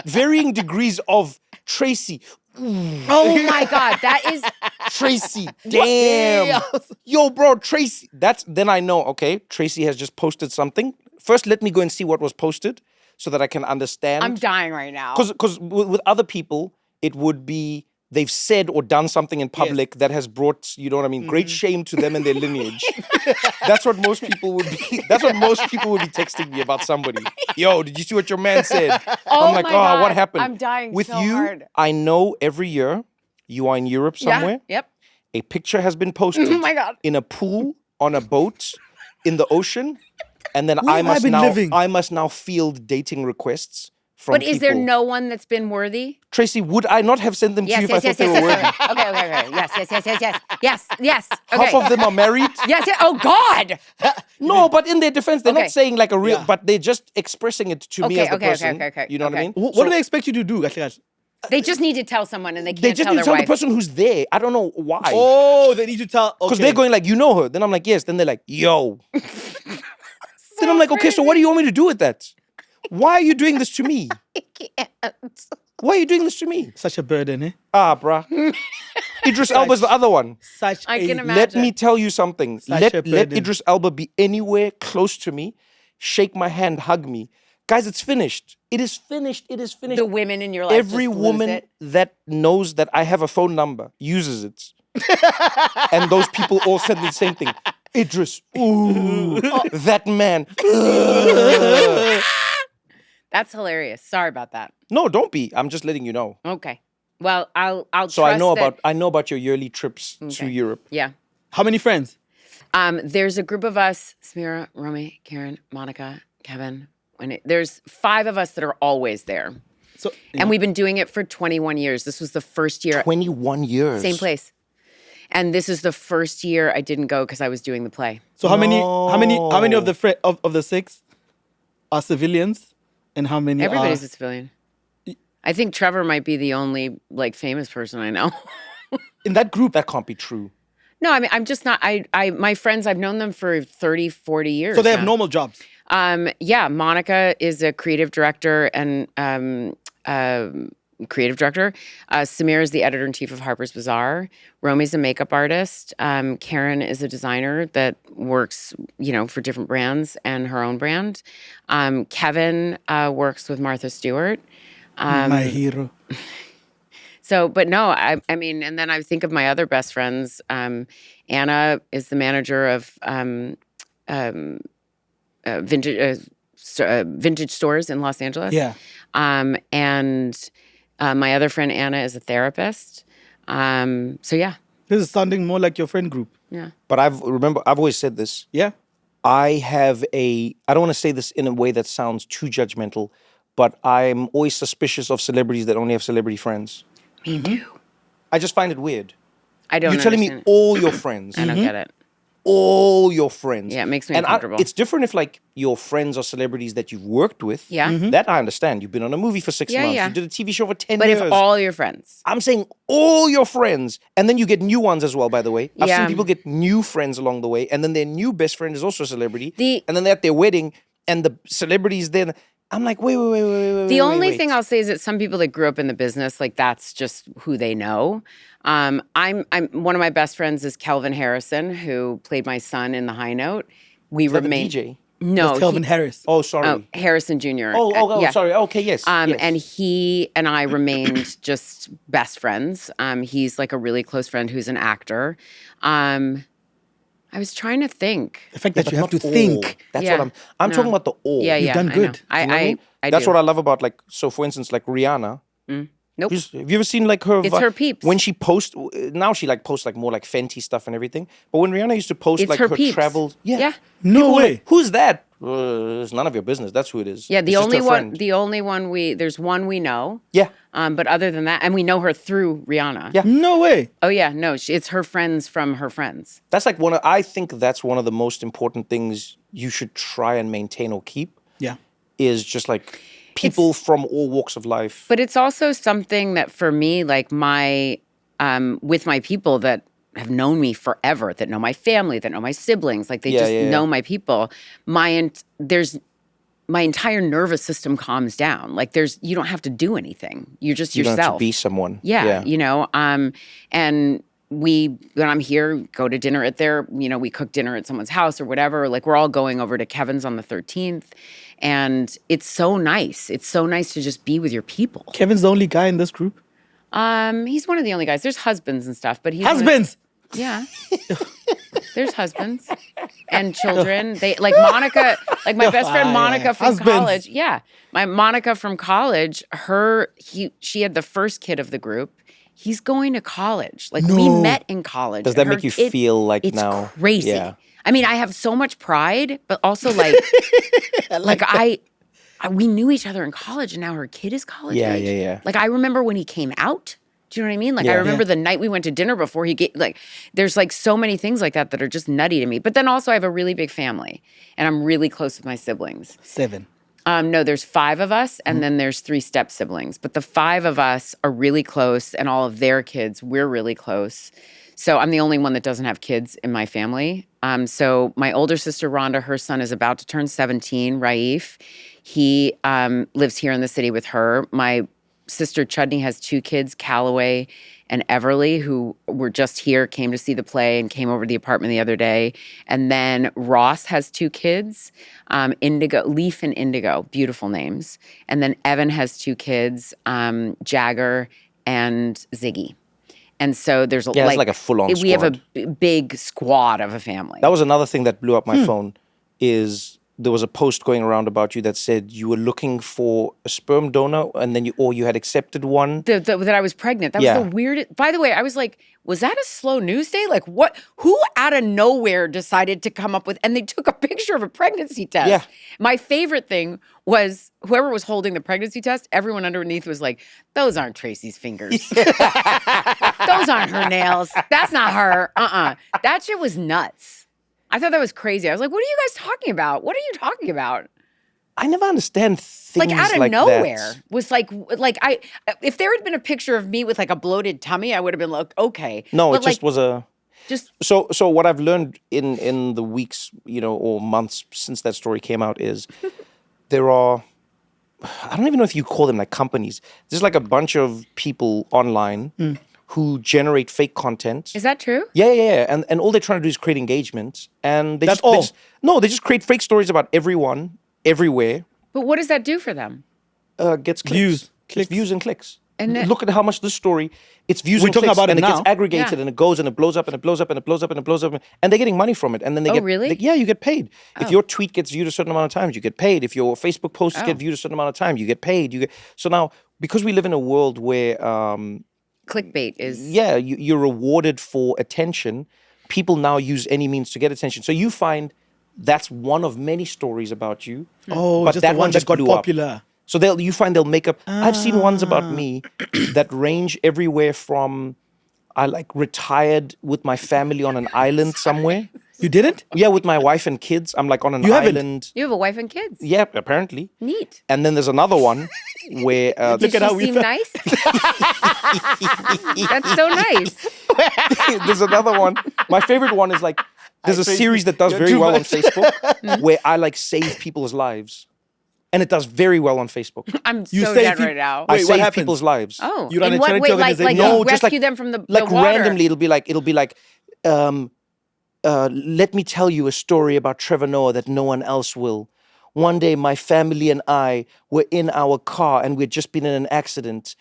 S1: Varying degrees of Tracee.
S2: Oh my God, that is
S1: Tracee. Damn. Yo, bro, Tracee. Then I know, okay, Tracee has just posted something. First, let me go and see what was posted so that I can understand.
S2: I'm dying right now.
S1: Because with other people, it would be they've said or done something in public that has brought, great shame to them and their lineage. That's what most people would be. That's what most people would be texting me about somebody. Yo, did you see what your man said? I'm like,
S2: my God.
S1: what happened?
S2: I'm dying
S1: with
S2: so
S1: you,
S2: hard.
S1: I know every year you are in Europe somewhere.
S2: Yeah, yep.
S1: A picture has been posted
S2: Oh my God.
S1: in a pool, on a boat, in the ocean, and then
S3: Where have I been living?
S1: I must now field dating requests from
S2: But is there
S1: people.
S2: no one that's been worthy?
S1: Tracee, would I not have sent them to you if I thought they were worthy?
S2: Okay. Yes. Okay.
S1: Half of them are married.
S2: Yes. Oh God.
S1: No, but in their defense, they're
S2: Okay.
S1: not saying like a real,
S3: Yeah.
S1: but they're just expressing it to me as the person.
S2: Okay.
S1: You know what I mean?
S3: What do they expect you to do? Gash?
S2: They just need to tell someone, and they
S1: They
S2: can't
S1: just
S2: tell
S1: need
S2: their
S1: to tell
S2: wife.
S1: the person who's there. I don't know why.
S3: Oh, they need to tell.
S1: Because
S3: Okay.
S1: they're going like, you know her. Then I'm like, yes. Then they're like, yo. Then I'm like, okay, so what do you want me to do with that? Why are you doing this to me? Why are you doing this to me?
S3: Such a burden, eh?
S1: Ah, bruh. Idris Elba's the other one.
S3: Such
S2: I
S3: a
S2: can imagine.
S1: Let me tell you something.
S3: Such
S1: Let
S3: a burden.
S1: Idris Elba be anywhere close to me, shake my hand, hug me. Guys, it's finished. It is finished. It is finished.
S2: The women in your life.
S1: Every
S2: just lose
S1: woman
S2: it.
S1: that knows that I have a phone number uses it. And those people all said the same thing. Idris, ooh, that man.
S2: That's hilarious. Sorry about that.
S1: No, don't be. I'm just letting you know.
S2: Okay. Well, I'll.
S1: So
S2: trust
S1: I know about your yearly trips to
S2: Okay.
S1: Europe.
S2: Yeah.
S3: How many friends?
S2: There's a group of us: Smira, Romy, Karen, Monica, Kevin. There's 5 of us that are always there,
S3: So,
S2: and we've been doing it for 21 years. This was the first year.
S1: 21 years.
S2: Same place. And this is the first year I didn't go because I was doing the play.
S3: So how many of the of the 6 are civilians, and how many
S2: Everybody's
S3: are?
S2: a civilian. I think Trevor might be the only famous person I know.
S3: In that group?
S1: That can't be true.
S2: No, I mean I'm just not. My friends, I've known them for 30, 40 years.
S3: So they have
S2: now.
S3: normal jobs.
S2: Yeah, Monica is a creative director, and creative director. Samir is the editor-in-chief of Harper's Bazaar. Romy's a makeup artist. Karen is a designer that works, for different brands and her own brand. Kevin works with Martha Stewart.
S3: My hero.
S2: So, but no, I mean, and then I think of my other best friends. Anna is the manager of vintage stores in Los Angeles.
S3: Yeah.
S2: And my other friend Anna is a therapist. So yeah.
S3: This is sounding more like your friend group.
S2: Yeah.
S1: But I've always said this.
S3: Yeah.
S1: I don't want to say this in a way that sounds too judgmental, but I'm always suspicious of celebrities that only have celebrity friends.
S2: Me too.
S1: I just find it weird.
S2: I don't
S1: You're telling me
S2: understand.
S1: all your friends.
S2: I don't get it.
S1: All your friends.
S2: Yeah, it makes me uncomfortable.
S1: It's different if like your friends are celebrities that you've worked with.
S2: Yeah.
S1: That I understand. You've been on a movie for 6 months.
S2: Yeah.
S1: You did a TV show for 10
S2: But
S1: years.
S2: if all your friends.
S1: I'm saying all your friends. And then you get new ones as well, by the way. I've
S2: Yeah.
S1: seen people get new friends along the way. And then their new best friend is also a celebrity.
S2: The-
S1: and then they're at their wedding and the celebrities then. I'm like, wait.
S2: The only thing I'll say is that some people that grew up in the business, like that's just who they know. I'm one of my best friends is Kelvin Harrison, who played my son in The High Note. We
S1: Is that the
S2: remain
S1: DJ?
S2: No,
S3: That's Kelvin Harris.
S1: Oh, sorry.
S2: Harrison Jr.
S1: Oh, sorry. Okay, yes. Yes.
S2: And he and I remained just best friends. He's like a really close friend who's an actor. I was trying to think.
S3: The fact
S1: Yeah,
S3: that
S1: but
S3: you have
S1: not
S3: to
S1: all.
S3: think.
S1: That's
S2: Yeah.
S1: what I'm
S2: No.
S1: talking about the all.
S2: Yeah,
S3: You've done
S2: I
S3: good.
S2: know. I
S1: You know what I mean?
S2: I
S1: That's
S2: do.
S1: what I love about, like, so for instance, like Rihanna.
S2: Nope.
S1: Have you ever seen like her?
S2: It's her peeps.
S1: When she posts, now she like posts like more like Fenty stuff and everything. But when Rihanna used to post
S2: It's
S1: like
S2: her
S1: her
S2: peeps.
S1: travels,
S2: Yeah.
S3: No
S1: people were
S3: way.
S1: like, who's that? It's none of your business. That's who it is.
S2: Yeah, the
S1: It's just
S2: only
S1: her
S2: one.
S1: friend.
S2: The only one there's one we know.
S1: Yeah,
S2: But other than that, and we know her through Rihanna.
S1: Yeah.
S3: No way.
S2: Oh yeah, no, it's her friends from her friends.
S1: that's like I think that's one of the most important things you should try and maintain or keep.
S3: Yeah.
S1: Is just like people from all walks of life.
S2: But it's also something that for me, like with my people that have known me forever, that know my family, that know my siblings, like they
S1: Yeah,
S2: just
S1: yeah, yeah.
S2: know my people. My entire nervous system calms down. Like you don't have to do anything. You're just
S1: you
S2: yourself.
S1: don't have to be someone.
S2: Yeah, and when I'm here, go to dinner at we cook dinner at someone's house or whatever. Like we're all going over to Kevin's on the 13th. And it's so nice. It's so nice to just be with your people.
S3: Kevin's the only guy in this group.
S2: He's one of the only guys. There's husbands and stuff, but he's
S3: Husbands.
S2: yeah. There's husbands and children. They like Monica, like my best friend Monica from
S3: Husbands.
S2: college. Yeah. My Monica from college, she had the first kid of the group. He's going to college. Like we
S3: No.
S2: met in college.
S1: Does that
S2: Her
S1: make you
S2: kid-
S1: feel like
S2: it's
S1: now?
S2: crazy.
S1: Yeah.
S2: I mean, I have so much pride, but also like, we knew each other in college, and now her kid is college
S1: Yeah,
S2: age.
S1: yeah, yeah.
S2: Like I remember when he came out. Do you know what I mean? Like I
S1: Yeah.
S2: remember the night we went to dinner before he get like. There's like so many things like that are just nutty to me. But then also I have a really big family, and I'm really close with my siblings.
S3: 7.
S2: No, there's 5 of us, and then there's 3 step siblings. But the 5 of us are really close, and all of their kids, we're really close. So I'm the only one that doesn't have kids in my family. So my older sister Rhonda, her son is about to turn 17, Raif. He lives here in the city with her. My sister Chudney has 2 kids, Callaway and Everly, who were just here, came to see the play and came over to the apartment the other day. And then Ross has 2 kids, Indigo, Leaf and Indigo, beautiful names. And then Evan has 2 kids, Jagger and Ziggy. And so there's
S1: Yeah, it's like a full-on
S2: we have a
S1: squad.
S2: big squad of a family.
S1: That was another thing that blew up my phone. Is there was a post going around about you that said you were looking for a sperm donor, and then you had accepted one.
S2: That I was pregnant. That
S1: Yeah.
S2: was the weirdest. By the way, I was like, was that a slow news day? Like, what? Who out of nowhere decided to come up with? And they took a picture of a pregnancy test.
S1: Yeah.
S2: My favorite thing was whoever was holding the pregnancy test. Everyone underneath was like, "Those aren't Tracee's fingers. Those aren't her nails. That's not her. That shit was nuts." I thought that was crazy. I was like, what are you guys talking about? What are you talking about?
S1: I never understand things
S2: Like out of
S1: like
S2: nowhere
S1: that.
S2: was like if there had been a picture of me with like a bloated tummy, I would have been like, okay.
S1: No,
S2: But
S1: it just
S2: like,
S1: was a.
S2: just
S1: So what I've learned in the weeks, or months since that story came out is there are I don't even know if you call them like companies. There's like a bunch of people online who generate fake content.
S2: Is that true?
S1: Yeah. And all they're trying to do is create engagement. And
S3: That's all?
S1: They just create fake stories about everyone, everywhere.
S2: But what does that do for them?
S1: Gets clicks.
S3: Views.
S1: Clicks. Views and clicks.
S2: And
S1: look at how much this story, it's views
S3: We're
S1: and
S3: talking
S1: clicks,
S3: about it
S1: and it
S3: now.
S1: gets aggregated
S2: Yeah.
S1: and it goes and it blows up and it blows up and it blows up and it blows up and they're getting money from it. And then they get
S2: really?
S1: you get paid. If your tweet gets viewed a certain amount of times, you get paid. If your Facebook posts get
S2: Oh.
S1: viewed a certain amount of time, you get paid. So now, because we live in a world where
S2: Clickbait is.
S1: you're rewarded for attention, people now use any means to get attention. So you find that's one of many stories about you.
S3: Oh,
S1: but
S3: just
S1: that
S3: the one
S1: just
S3: that got
S1: blew up.
S3: popular.
S1: So you find they'll make up. I've seen ones about me that range everywhere from I like retired with my family on an island somewhere.
S3: You didn't?
S1: Yeah, with my wife and kids. I'm like on an
S3: You haven't?
S1: island.
S2: You have a wife and kids.
S1: Yeah, apparently.
S2: Neat.
S1: And then there's another one where
S2: Does
S3: at how
S2: she
S3: we
S2: seem
S3: felt.
S2: nice? That's so nice.
S1: there's another one. My favorite one is like there's a
S3: Tracy,
S1: series that does
S3: you're
S1: very
S3: too
S1: well on
S3: much.
S1: Facebook where I like save people's lives. And it does very well on Facebook.
S2: I'm
S3: You
S2: so
S3: say
S2: dead
S3: peop-
S2: right now.
S1: I
S3: Wait, what
S1: save
S3: happens?
S1: people's lives.
S2: Oh,
S3: You run
S2: in
S3: a
S2: what
S3: charity
S2: way? Like
S3: organization?
S2: you
S1: No, just
S2: rescue
S1: like-
S2: them from the
S1: Like
S2: water.
S1: randomly, it'll be like, let me tell you a story about Trevor Noah that no one else will. One day, my family and I were in our car and we'd just been in an accident.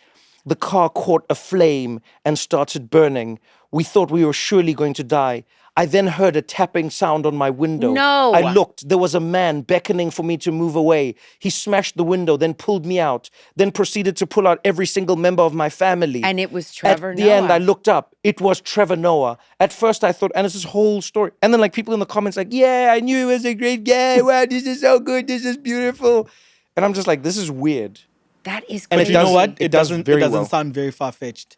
S1: The car caught a flame and started burning. We thought we were surely going to die. I then heard a tapping sound on my window.
S2: No.
S1: I looked. There was a man beckoning for me to move away. He smashed the window, then pulled me out, then proceeded to pull out every single member of my family.
S2: And it was Trevor
S1: At the end,
S2: Noah.
S1: I looked up. It was Trevor Noah. At first, I thought, and it's this whole story. And then, like, people in the comments, like, yeah, I knew he was a great guy. Wow, this is so good. This is beautiful. And I'm just like, this is weird.
S2: That is
S1: And
S3: But
S2: crazy.
S3: you know
S1: does-
S3: what?
S1: it
S3: It
S1: does
S3: doesn't
S1: very
S3: it doesn't
S1: well.
S3: sound very far-fetched.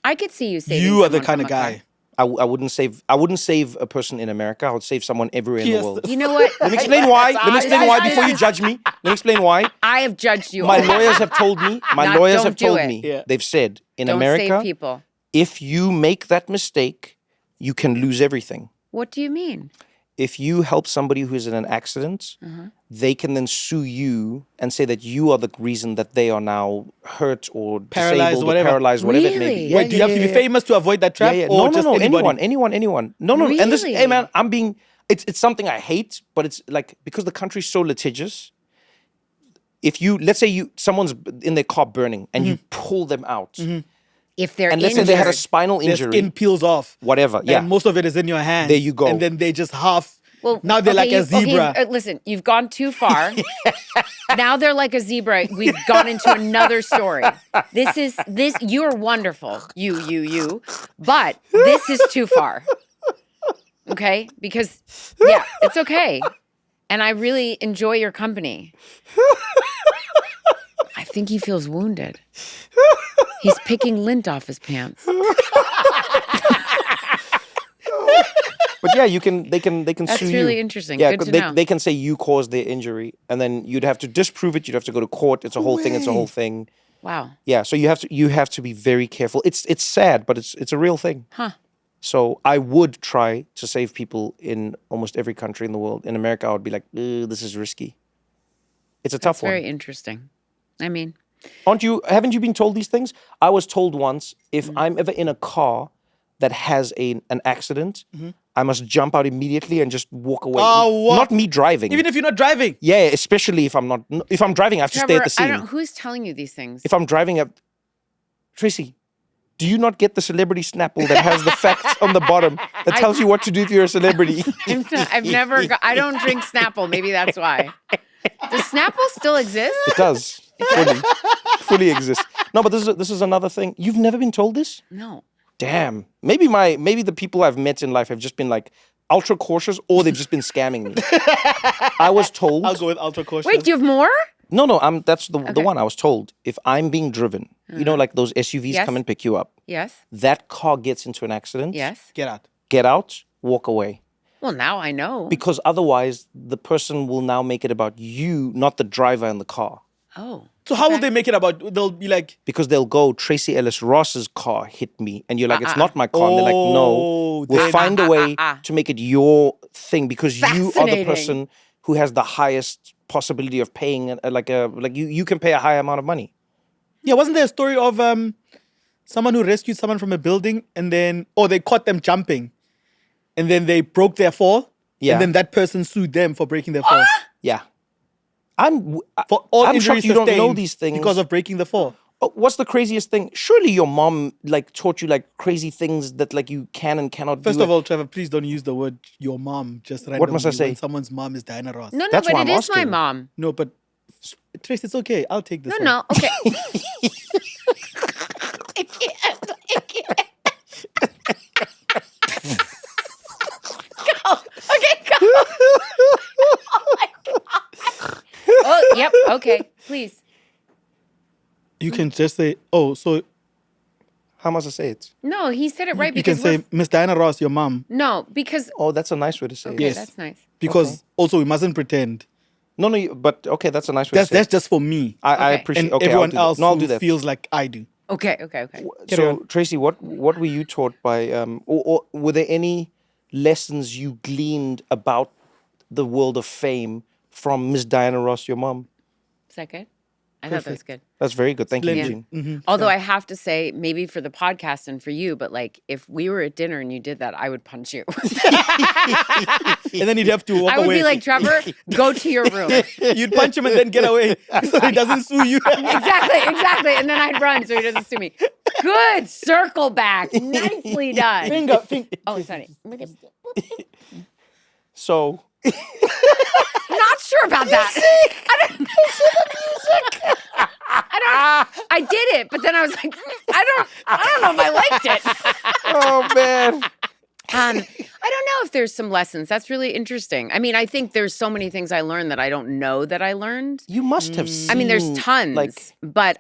S2: I could see you saving
S3: You are the
S2: someone
S3: kind
S2: from
S3: of
S2: a car.
S3: guy.
S1: I wouldn't save a person in America. I would save someone everywhere in
S3: Yes.
S1: the world.
S2: You know what?
S1: Let me explain why. Let me explain why before you judge me. Let me explain why.
S2: I have judged you.
S1: My
S2: already.
S1: lawyers have told me.
S2: Don't do it.
S1: Me.
S3: Yeah.
S1: They've said in
S2: Don't
S1: America,
S2: save people.
S1: if you make that mistake, you can lose everything.
S2: What do you mean?
S1: If you help somebody who's in an accident, they can then sue you and say that you are the reason that they are now hurt or
S3: Paralyzed,
S1: disabled
S3: whatever.
S1: or paralyzed, whatever it may be.
S2: Really?
S3: Wait, do you have to be famous to avoid that trap?
S1: Yeah.
S3: Or
S1: No,
S3: just anybody?
S1: anyone. No. And this, hey
S2: Really?
S1: man, it's something I hate, but it's like, because the country's so litigious, if let's say someone's in their car burning and you pull them out,
S2: If they're
S1: and let's say
S2: injured,
S1: they had a spinal
S3: Their
S1: injury,
S3: skin peels off.
S1: whatever, yeah.
S3: And most of it is in your hand.
S1: There you go.
S3: And then they just half.
S2: well,
S3: now they're like a zebra.
S2: Listen, you've gone too far. Now they're like a zebra. We've gone into another story. You're wonderful. You. But this is too far. Okay? Because, yeah, it's okay. And I really enjoy your company. I think he feels wounded. He's picking lint off his pants.
S1: But yeah, they can
S2: That's
S1: sue you.
S2: really interesting.
S1: Yeah,
S2: Good to
S1: they,
S2: know.
S1: they can say you caused their injury, and then you'd have to disprove it. You'd have to go to court. It's a whole thing. It's a whole thing.
S2: Wow.
S1: Yeah, so you have to be very careful. It's sad, but it's a real thing.
S2: Huh.
S1: So I would try to save people in almost every country in the world. In America, I would be like, this is risky. It's a tough
S2: That's
S1: one.
S2: very interesting. I mean,
S1: Haven't you been told these things? I was told once, if
S2: Mm-hmm.
S1: I'm ever in a car that has an accident, I must jump out immediately and just walk away.
S3: Oh, what?
S1: Not me driving.
S3: Even if you're not driving.
S1: Yeah, especially if I'm driving, I have to stay at the scene.
S2: who's telling you these things?
S1: If I'm driving up, Tracee, do you not get the celebrity Snapple that has the facts on the bottom that tells you what to do if you're a celebrity?
S2: I've never. I don't drink Snapple. Maybe that's why. Does Snapple still exist?
S1: It does. Fully exists. No, but this is another thing. You've never been told this?
S2: No.
S1: Damn. Maybe the people I've met in life have just been like ultra cautious, or they've just been scamming me. I was told.
S3: I'll go with ultra cautious.
S2: Wait, do you have more?
S1: No. That's the
S2: Okay.
S1: one I was told. If I'm being driven, you know, like those SUVs
S2: Yes.
S1: come and pick you up.
S2: Yes.
S1: That car gets into an accident.
S2: Yes.
S3: Get out.
S1: Get out. Walk away.
S2: Well, now I know.
S1: Because otherwise, the person will now make it about you, not the driver in the car.
S2: Oh.
S3: So how will
S2: Okay.
S3: they make it about? They'll be like,
S1: Because they'll go, Tracee Ellis Ross's car hit me. And you're like, it's not my car. And they're like, no,
S3: Oh,
S1: we'll
S3: then-
S1: find a way to make it your thing because you are the
S2: Fascinating.
S1: person who has the highest possibility of paying like you can pay a high amount of money.
S3: Yeah, wasn't there a story of someone who rescued someone from a building and then, they caught them jumping and then they broke their fall?
S1: Yeah.
S3: And then that person sued them for breaking their fall.
S1: Yeah.
S3: For all
S1: I'm
S3: injuries
S1: shocked you don't know
S3: sustained
S1: these things.
S3: because of breaking the fall.
S1: Oh, what's the craziest thing? Surely your mom like taught you like crazy things that like you can and cannot do.
S3: First of all, Trevor, please don't use the word your mom just randomly.
S1: What must I say?
S3: When someone's mom is Diana Ross.
S2: No,
S1: That's
S2: but
S1: why
S2: it
S1: I'm
S2: is my
S1: asking.
S2: mom.
S3: No, but Trace, it's okay. I'll take this one.
S2: No, okay. Go. Okay, go. Oh my God. Oh, yep. Okay, please.
S3: You can just say, so
S1: How must I say it?
S2: No, he said it right
S3: you can
S2: because
S3: say, Miss Diana Ross, your mom.
S2: no, because
S1: Oh, that's a nice way to say
S2: okay,
S1: it.
S3: Yes.
S2: that's nice.
S3: Because also we mustn't pretend.
S1: No, but okay, that's a nice way
S3: That's
S1: to say
S3: that's
S1: it.
S3: just for me.
S1: I
S2: Okay.
S1: appreciate.
S3: And
S1: Okay,
S3: everyone
S1: I'll do
S3: else
S1: that. No, I'll
S3: who
S1: do that.
S3: feels like I do.
S2: Okay.
S3: Carry
S1: So,
S3: on.
S1: Tracee, what were you taught by, or were there any lessons you gleaned about the world of fame from Miss Diana Ross, your mom?
S2: Is that good? I thought that was good.
S1: That's very good. Thank you,
S3: Splendid.
S1: Eugene.
S2: Although I have to say, maybe for the podcast and for you, but like if we were at dinner and you did that, I would punch you.
S3: And then you'd have to walk
S2: I would
S3: away.
S2: be like, Trevor, go to your room.
S3: You'd punch him and then get away so he doesn't sue you.
S2: Exactly. And then I'd run so he doesn't sue me. Good. Circle back. Nicely done.
S3: Finger.
S2: Oh, sorry.
S1: So,
S2: Not sure about that. I did it, but then I was like, I don't know if I liked it.
S1: oh man.
S2: I don't know if there's some lessons. That's really interesting. I mean, I think there's so many things I learned that I don't know that I learned.
S1: You must have seen.
S2: I mean, there's tons,
S1: Like,
S2: but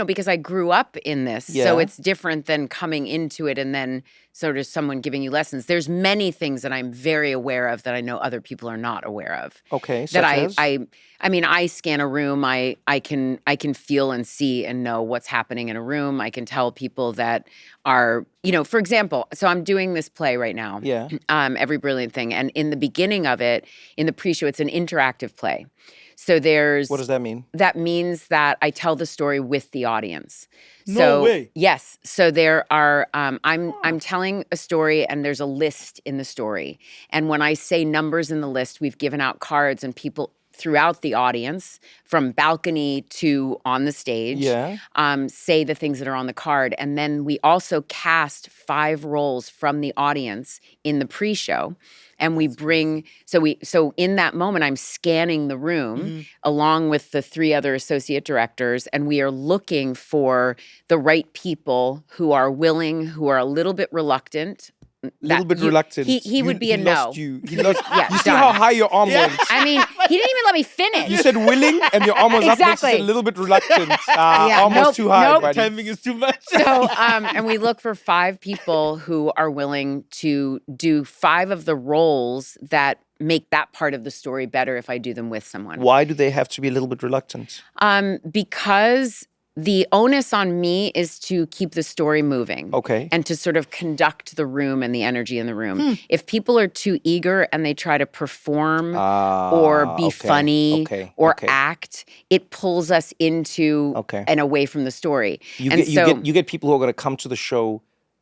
S2: because I grew up in this, so
S1: Yeah.
S2: it's different than coming into it and then sort of someone giving you lessons. There's many things that I'm very aware of that I know other people are not aware of.
S1: okay,
S2: That
S1: such as?
S2: I mean, I scan a room. I can feel and see and know what's happening in a room. I can tell people that are, for example, so I'm doing this play right now.
S1: Yeah.
S2: Every Brilliant Thing. And in the beginning of it, in the pre-show, it's an interactive play. So there's
S1: What does that mean?
S2: that means that I tell the story with the audience.
S3: No way.
S2: Yes. So there are I'm telling a story and there's a list in the story. And when I say numbers in the list, we've given out cards and people throughout the audience, from balcony to on the stage,
S1: Yeah.
S2: say the things that are on the card. And then we also cast 5 roles from the audience in the pre-show. And we bring, so in that moment, I'm scanning the room along with the 3 other associate directors, and we are looking for the right people who are willing, who are a little bit reluctant.
S1: Reluctant.
S2: He would be a no.
S1: Lost you. He lost,
S2: Yeah,
S1: you see
S2: done.
S1: how high your arm went?
S2: I mean, he didn't even let me finish.
S1: You said willing and your arm was up next. You
S2: Exactly.
S1: said a little bit reluctant.
S2: Yeah,
S1: Almost
S2: nope,
S1: too high,
S2: nope.
S1: buddy.
S3: Timing is too much.
S2: So, and we look for 5 people who are willing to do 5 of the roles that make that part of the story better if I do them with someone.
S1: Why do they have to be a little bit reluctant?
S2: Because the onus on me is to keep the story moving.
S1: Okay.
S2: And to sort of conduct the room and the energy in the room. If people are too eager and they try to perform or be funny or act, it pulls us into and away from the story.
S1: You
S2: And
S1: get people who are going to come to the show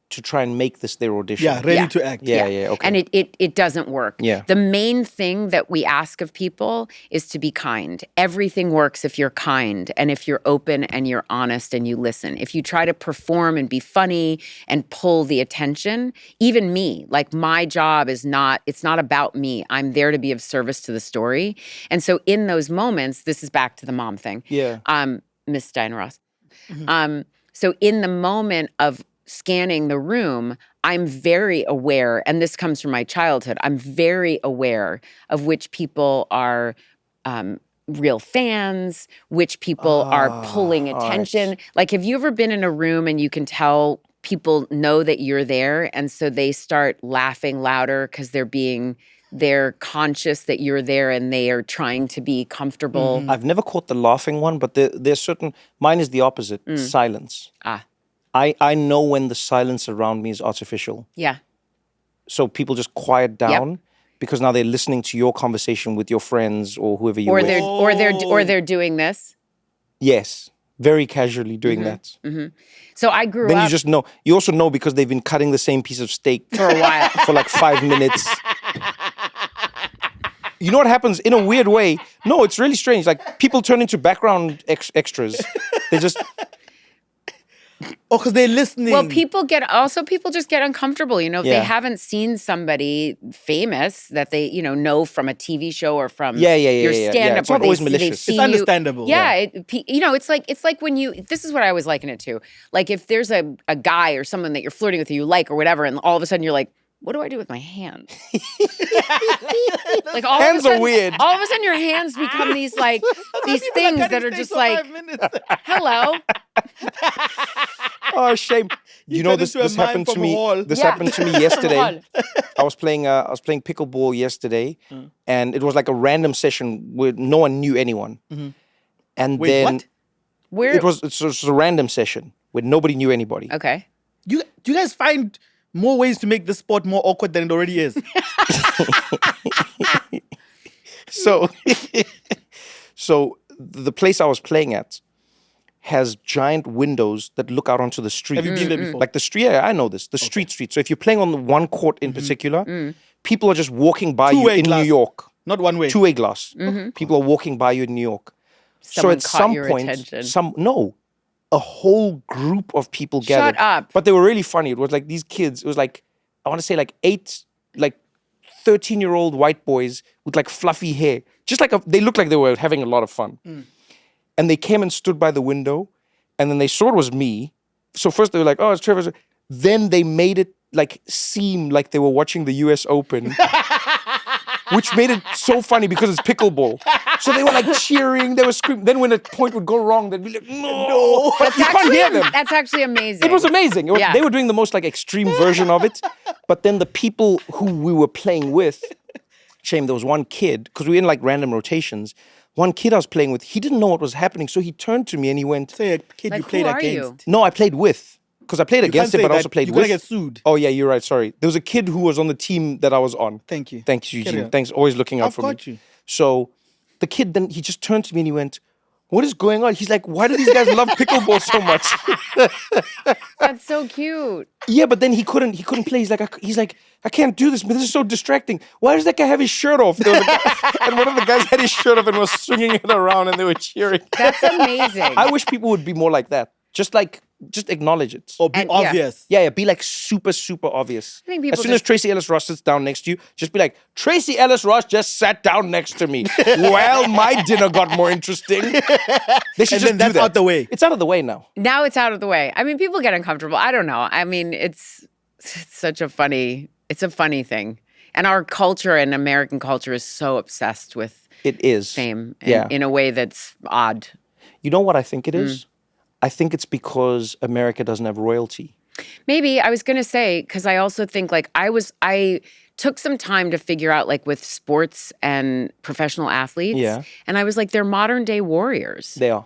S1: to try and make this their audition.
S3: Yeah, ready to act.
S1: Yeah, okay.
S2: And it doesn't work.
S1: Yeah.
S2: The main thing that we ask of people is to be kind. Everything works if you're kind and if you're open and you're honest and you listen. If you try to perform and be funny and pull the attention, even me, like my job it's not about me. I'm there to be of service to the story. And so in those moments, this is back to the mom thing.
S1: Yeah.
S2: Miss Diana Ross. So in the moment of scanning the room, I'm very aware, and this comes from my childhood, I'm very aware of which people are real fans, which people are pulling attention.
S1: Right.
S2: Like, have you ever been in a room and you can tell people know that you're there, and so they start laughing louder because they're conscious that you're there and they are trying to be comfortable?
S1: I've never caught the laughing one, but there's certain, mine is the opposite, silence. I know when the silence around me is artificial.
S2: Yeah.
S1: So people just quiet down because now they're listening to your conversation with your friends or whoever you're
S2: Or
S1: with.
S2: they're doing this.
S1: Yes, very casually doing that.
S2: So I grew
S1: Then
S2: up
S1: you just know. You also know because they've been cutting the same piece of steak
S2: for a while.
S1: for like 5 minutes. You know what happens in a weird way? No, it's really strange. Like people turn into background extras. They just
S3: because they're listening.
S2: Well, people just get uncomfortable, you know, if
S1: Yeah.
S2: they haven't seen somebody famous that they, you know from a TV show or from
S1: Yeah,
S2: your
S1: yeah.
S2: stand-up.
S1: It's not
S2: or
S1: always
S2: they've
S1: malicious.
S2: seen
S3: It's understandable.
S2: Yeah, you know, it's like when this is what I always liken it to. Like if there's a guy or someone that you're flirting with or you like or whatever, and all of a sudden you're like, what do I do with my hands? Like all
S1: Hands
S2: of a sudden,
S1: are weird.
S2: All of a sudden your hands become these like these things that are just like, hello.
S1: oh shame. You know
S3: turn
S1: this
S3: into a mime
S1: happened to
S3: from a
S1: me.
S3: wall.
S1: This
S2: Yeah.
S1: happened to me yesterday. I was playing pickleball yesterday, and it was like a random session where no one knew anyone. And
S3: Wait,
S1: then
S3: what?
S2: Where
S1: it was a random session where nobody knew anybody.
S2: Okay.
S3: Do you guys find more ways to make this sport more awkward than it already is?
S1: So, so the place I was playing at has giant windows that look out onto the street.
S3: Have you been there before?
S1: Like the street, yeah, I know this. The street. So if you're playing on the one court in particular, people are just walking by you
S3: Two-way
S1: in
S3: glass.
S1: New York.
S3: Not one way.
S1: Two-way glass. People are walking by you in New York.
S2: Someone
S1: so at
S2: caught
S1: some
S2: your
S1: point,
S2: attention.
S1: a whole group of people gathered.
S2: Shut up.
S1: But they were really funny. It was like these kids. It was like, I want to say like 13-year-old white boys with like fluffy hair. Just like they looked like they were having a lot of fun. And they came and stood by the window, and then they saw it was me. So first they were like, oh, it's Trevor. Then they made it like seem like they were watching the US Open. Which made it so funny because it's pickleball. So they were like cheering, they were screaming. Then when a point would go wrong, they'd be like, no. But you can't hear them.
S2: That's actually amazing.
S1: It was amazing.
S2: Yeah.
S1: They were doing the most like extreme version of it. But then the people who we were playing with, shame, there was one kid, because we were in like random rotations. One kid I was playing with, he didn't know what was happening. So he turned to me and he went,
S3: Say a kid
S2: Like,
S3: you played
S2: who are
S3: against.
S2: you?
S1: no, I played with. Because I played
S3: You
S1: against
S3: can't
S1: it,
S3: say
S1: but I also
S3: that.
S1: played
S3: You're
S1: with.
S3: gonna get sued.
S1: Oh yeah, you're right. Sorry. There was a kid who was on the team that I was on.
S3: Thank you.
S1: Thanks, Eugene.
S3: Carry on.
S1: Thanks, always looking out
S3: I've
S1: for me.
S3: got you.
S1: So the kid then, he just turned to me and he went, what is going on? He's like, why do these guys love pickleball so much?
S2: That's so cute.
S1: Yeah, but then he couldn't play. He's like, I can't do this, but this is so distracting. Why does that guy have his shirt off? There was a guy, and one of the guys had his shirt off and was swinging it around and they were cheering.
S2: That's amazing.
S1: I wish people would be more like that. Just acknowledge it.
S3: Or be
S2: And, yeah.
S3: obvious.
S1: Yeah, be like super, super obvious.
S2: I think people
S1: as soon as Tracee Ellis Ross sits down next to you, just be like, Tracee Ellis Ross just sat down next to me. Well, my dinner got more interesting. They should
S3: And
S1: just
S3: then
S1: do
S3: that's
S1: that.
S3: out the way.
S1: It's out of the way now.
S2: Now it's out of the way. I mean, people get uncomfortable. I don't know. I mean, it's a funny thing. And our culture and American culture is so obsessed with
S1: It is.
S2: fame
S1: Yeah.
S2: in a way that's odd.
S1: You know what I think it is? I think it's because America doesn't have royalty.
S2: Maybe I was going to say, because I also think like I took some time to figure out like with sports and professional athletes.
S1: Yeah.
S2: And I was like, they're modern day warriors.
S1: They are.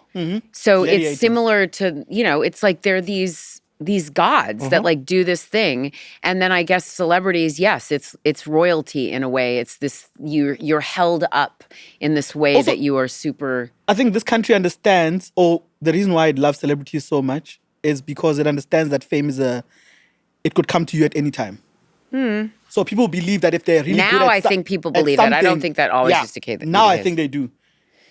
S2: So
S3: Gladiators.
S2: it's similar to, it's like they're these gods that like do this thing. And then I guess celebrities, yes, it's royalty in a way. It's this, you're held up in this way
S3: Also-
S2: that you are super.
S3: I think this country understands, or the reason why it loves celebrities so much is because it understands that fame it could come to you at any time. So people believe that if they're really good
S2: Now
S3: at
S2: I think people believe it. I don't think that always used to be the
S3: Now I
S2: case.
S3: think they do.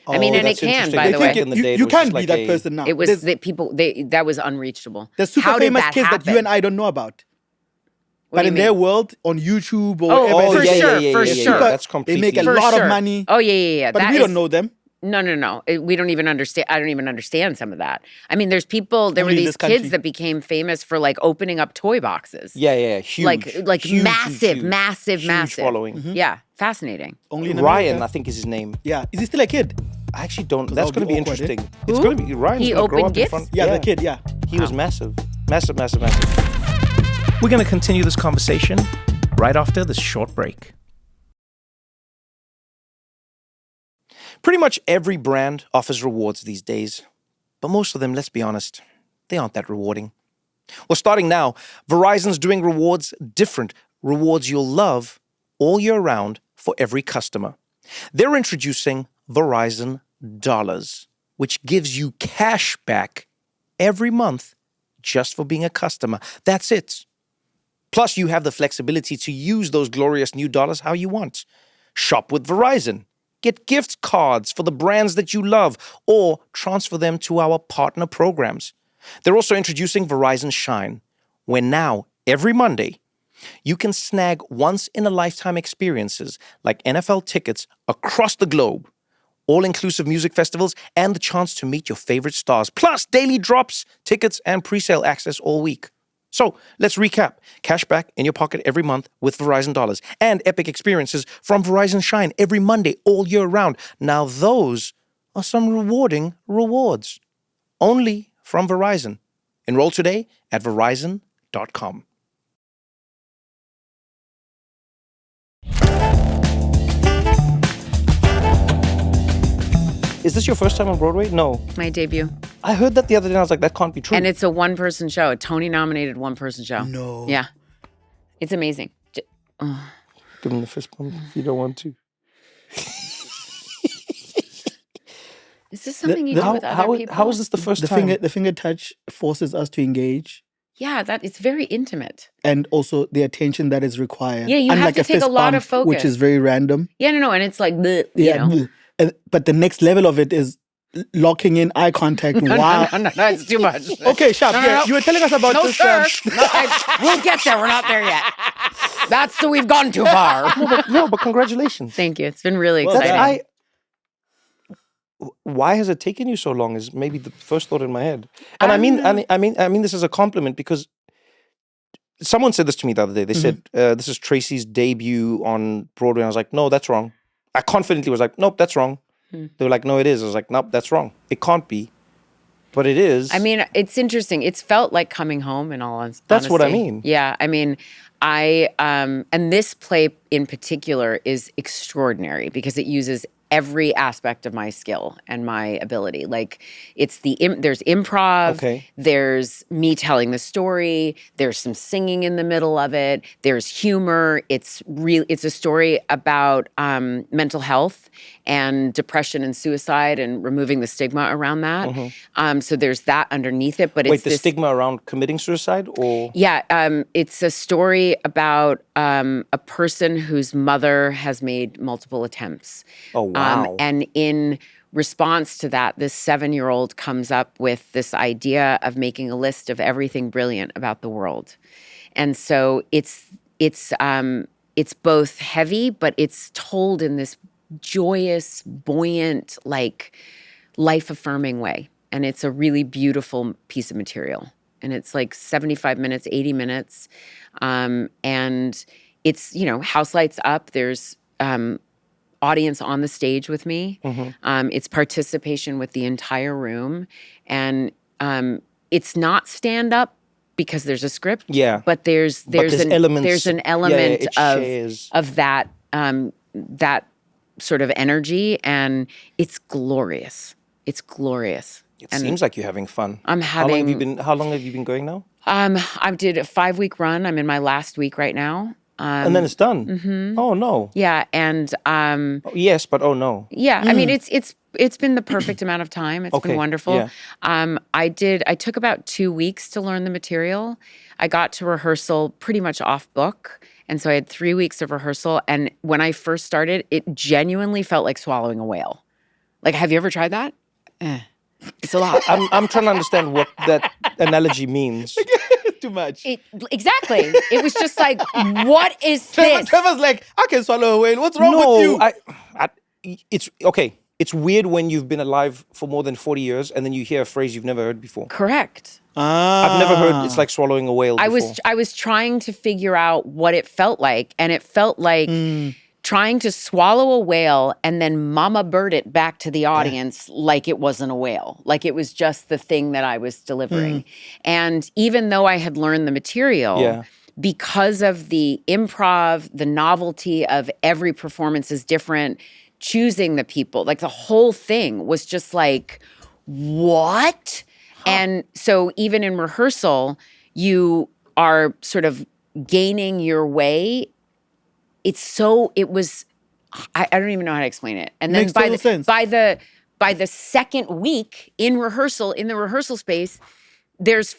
S2: I mean,
S1: Oh,
S2: and it
S1: that's
S2: can,
S1: interesting.
S2: by
S1: They
S2: the
S1: think
S2: way.
S1: in the day it
S3: You
S1: was
S3: can't
S1: just
S3: be
S1: like
S3: that
S1: a-
S3: person now.
S2: It was
S3: There's-
S2: that people, that was unreachable.
S3: There's super
S2: How did
S3: famous
S2: that
S3: kids
S2: happen?
S3: that you and I don't know about.
S2: What
S3: But
S2: do
S3: in
S2: you
S3: their
S2: mean?
S3: world, on YouTube or
S2: Oh,
S3: whatever,
S2: for
S1: yeah,
S2: sure,
S1: yeah,
S2: for
S1: yeah, yeah,
S2: sure.
S1: yeah. That's
S3: they
S1: completely.
S3: make a
S2: For
S3: lot
S2: sure.
S3: of money.
S2: Oh, yeah.
S3: But
S2: That
S3: we
S2: is-
S3: don't know them.
S2: No. We don't even understand. I don't even understand some of that. I mean, there were
S3: Only in
S2: these
S3: this country.
S2: kids that became famous for like opening up toy boxes.
S1: Yeah, huge.
S2: Like
S1: Huge,
S2: massive,
S1: huge.
S2: massive,
S1: Huge
S2: massive.
S1: following.
S2: Yeah, fascinating.
S3: Only in
S1: Ryan,
S3: America.
S1: I think is his name.
S3: Yeah. Is he still a kid?
S1: I actually don't.
S3: that
S1: That's
S3: would
S1: going to
S3: be
S1: be
S3: awkward, eh?
S1: interesting. It's
S2: Who?
S1: going to be Ryan's
S2: He
S1: going to grow
S2: opened
S1: up in
S2: gifts?
S1: front.
S3: Yeah, the kid, yeah.
S1: He was massive. Massive. We're going to continue this conversation right after this short break. Pretty much every brand offers rewards these days, but most of them, let's be honest, they aren't that rewarding. Well, starting now, Verizon's doing rewards different. Rewards you'll love all year round for every customer. They're introducing Verizon Dollars, which gives you cash back every month just for being a customer. That's it. Plus, you have the flexibility to use those glorious new dollars how you want. Shop with Verizon. Get gift cards for the brands that you love or transfer them to our partner programs. They're also introducing Verizon Shine, where now, every Monday, you can snag once-in-a-lifetime experiences like NFL tickets across the globe, all-inclusive music festivals, and the chance to meet your favorite stars, plus daily drops, tickets, and pre-sale access all week. So let's recap. Cashback in your pocket every month with Verizon Dollars and epic experiences from Verizon Shine every Monday all year round. Now those are some rewarding rewards. Only from Verizon. Enroll today at Verizon.com. Is this your first time on Broadway? No.
S2: My debut.
S1: I heard that the other day and I was like, that can't be true.
S2: And it's a one-person show, a Tony-nominated one-person show.
S3: No.
S2: Yeah. It's amazing.
S1: Give him the fist bump if you don't want to.
S2: Is this something you do with other people?
S1: How is this the first time?
S3: The finger touch forces us to engage.
S2: Yeah, it's very intimate.
S3: And also the attention that is required.
S2: Yeah, you have to take a lot of focus.
S3: Which is very random.
S2: Yeah, no, and it's like, bleh, you know.
S3: But the next level of it is locking in eye contact. Wow.
S2: No, it's too much.
S3: Okay, Sharp,
S2: No.
S3: you were telling us about
S2: No,
S3: this.
S2: sir. We'll get there. We're not there yet. We've gone too far.
S1: But congratulations.
S2: Thank you. It's been really
S3: Well,
S2: exciting.
S1: Why has it taken you so long is maybe the first thought in my head. And I mean this is a compliment because someone said this to me the other day. They said, this is Tracee's debut on Broadway. And I was like, no, that's wrong. I confidently was like, nope, that's wrong. They were like, no, it is. I was like, nope, that's wrong. It can't be. But it is.
S2: I mean, it's interesting. It's felt like coming home in all honesty.
S1: That's what I mean.
S2: Yeah, I mean, and this play in particular is extraordinary because it uses every aspect of my skill and my ability. Like there's improv, there's me telling the story, there's some singing in the middle of it, there's humor. It's a story about mental health and depression and suicide and removing the stigma around that. So there's that underneath it, but
S1: the stigma around committing suicide or?
S2: Yeah, it's a story about a person whose mother has made multiple attempts.
S1: Oh, wow.
S2: And in response to that, this 7-year-old comes up with this idea of making a list of everything brilliant about the world. And so it's both heavy, but it's told in this joyous, buoyant, like life-affirming way. And it's a really beautiful piece of material. And it's like 75 minutes, 80 minutes. And it's, house lights up. There's audience on the stage with me. It's participation with the entire room. And it's not stand-up because there's a script.
S1: Yeah.
S2: But there's an element of that sort of energy. And it's glorious. It's glorious.
S1: It seems like you're having fun.
S2: I'm having.
S1: How long have you been going now?
S2: I did a 5-week run. I'm in my last week right now.
S1: And then it's done. Oh no.
S2: Yeah, and
S1: yes, but oh no.
S2: Yeah, I mean it's been the perfect amount of time. It's been wonderful.
S1: Yeah.
S2: I took about 2 weeks to learn the material. I got to rehearsal pretty much off book. And so I had 3 weeks of rehearsal. And when I first started, it genuinely felt like swallowing a whale. Like, have you ever tried that? It's a lot.
S1: I'm trying to understand what that analogy means.
S3: Too much.
S2: Exactly. It was just like, what is this?
S3: Trevor's like, I can swallow a whale. What's wrong with you?
S1: It's okay. It's weird when you've been alive for more than 40 years and then you hear a phrase you've never heard before.
S2: Correct.
S1: I've never heard it's like swallowing a whale before.
S2: I was trying to figure out what it felt like, and it felt like trying to swallow a whale and then mama bird it back to the audience like it wasn't a whale. Like it was just the thing that I was delivering. And even though I had learned the material, because of the improv, the novelty of every performance is different, choosing the people, like the whole thing was just like, what? And so even in rehearsal, you are sort of gaining your way. It was I don't even know how to explain it. And then
S3: Makes total sense.
S2: by the second week in rehearsal, in the rehearsal space, there's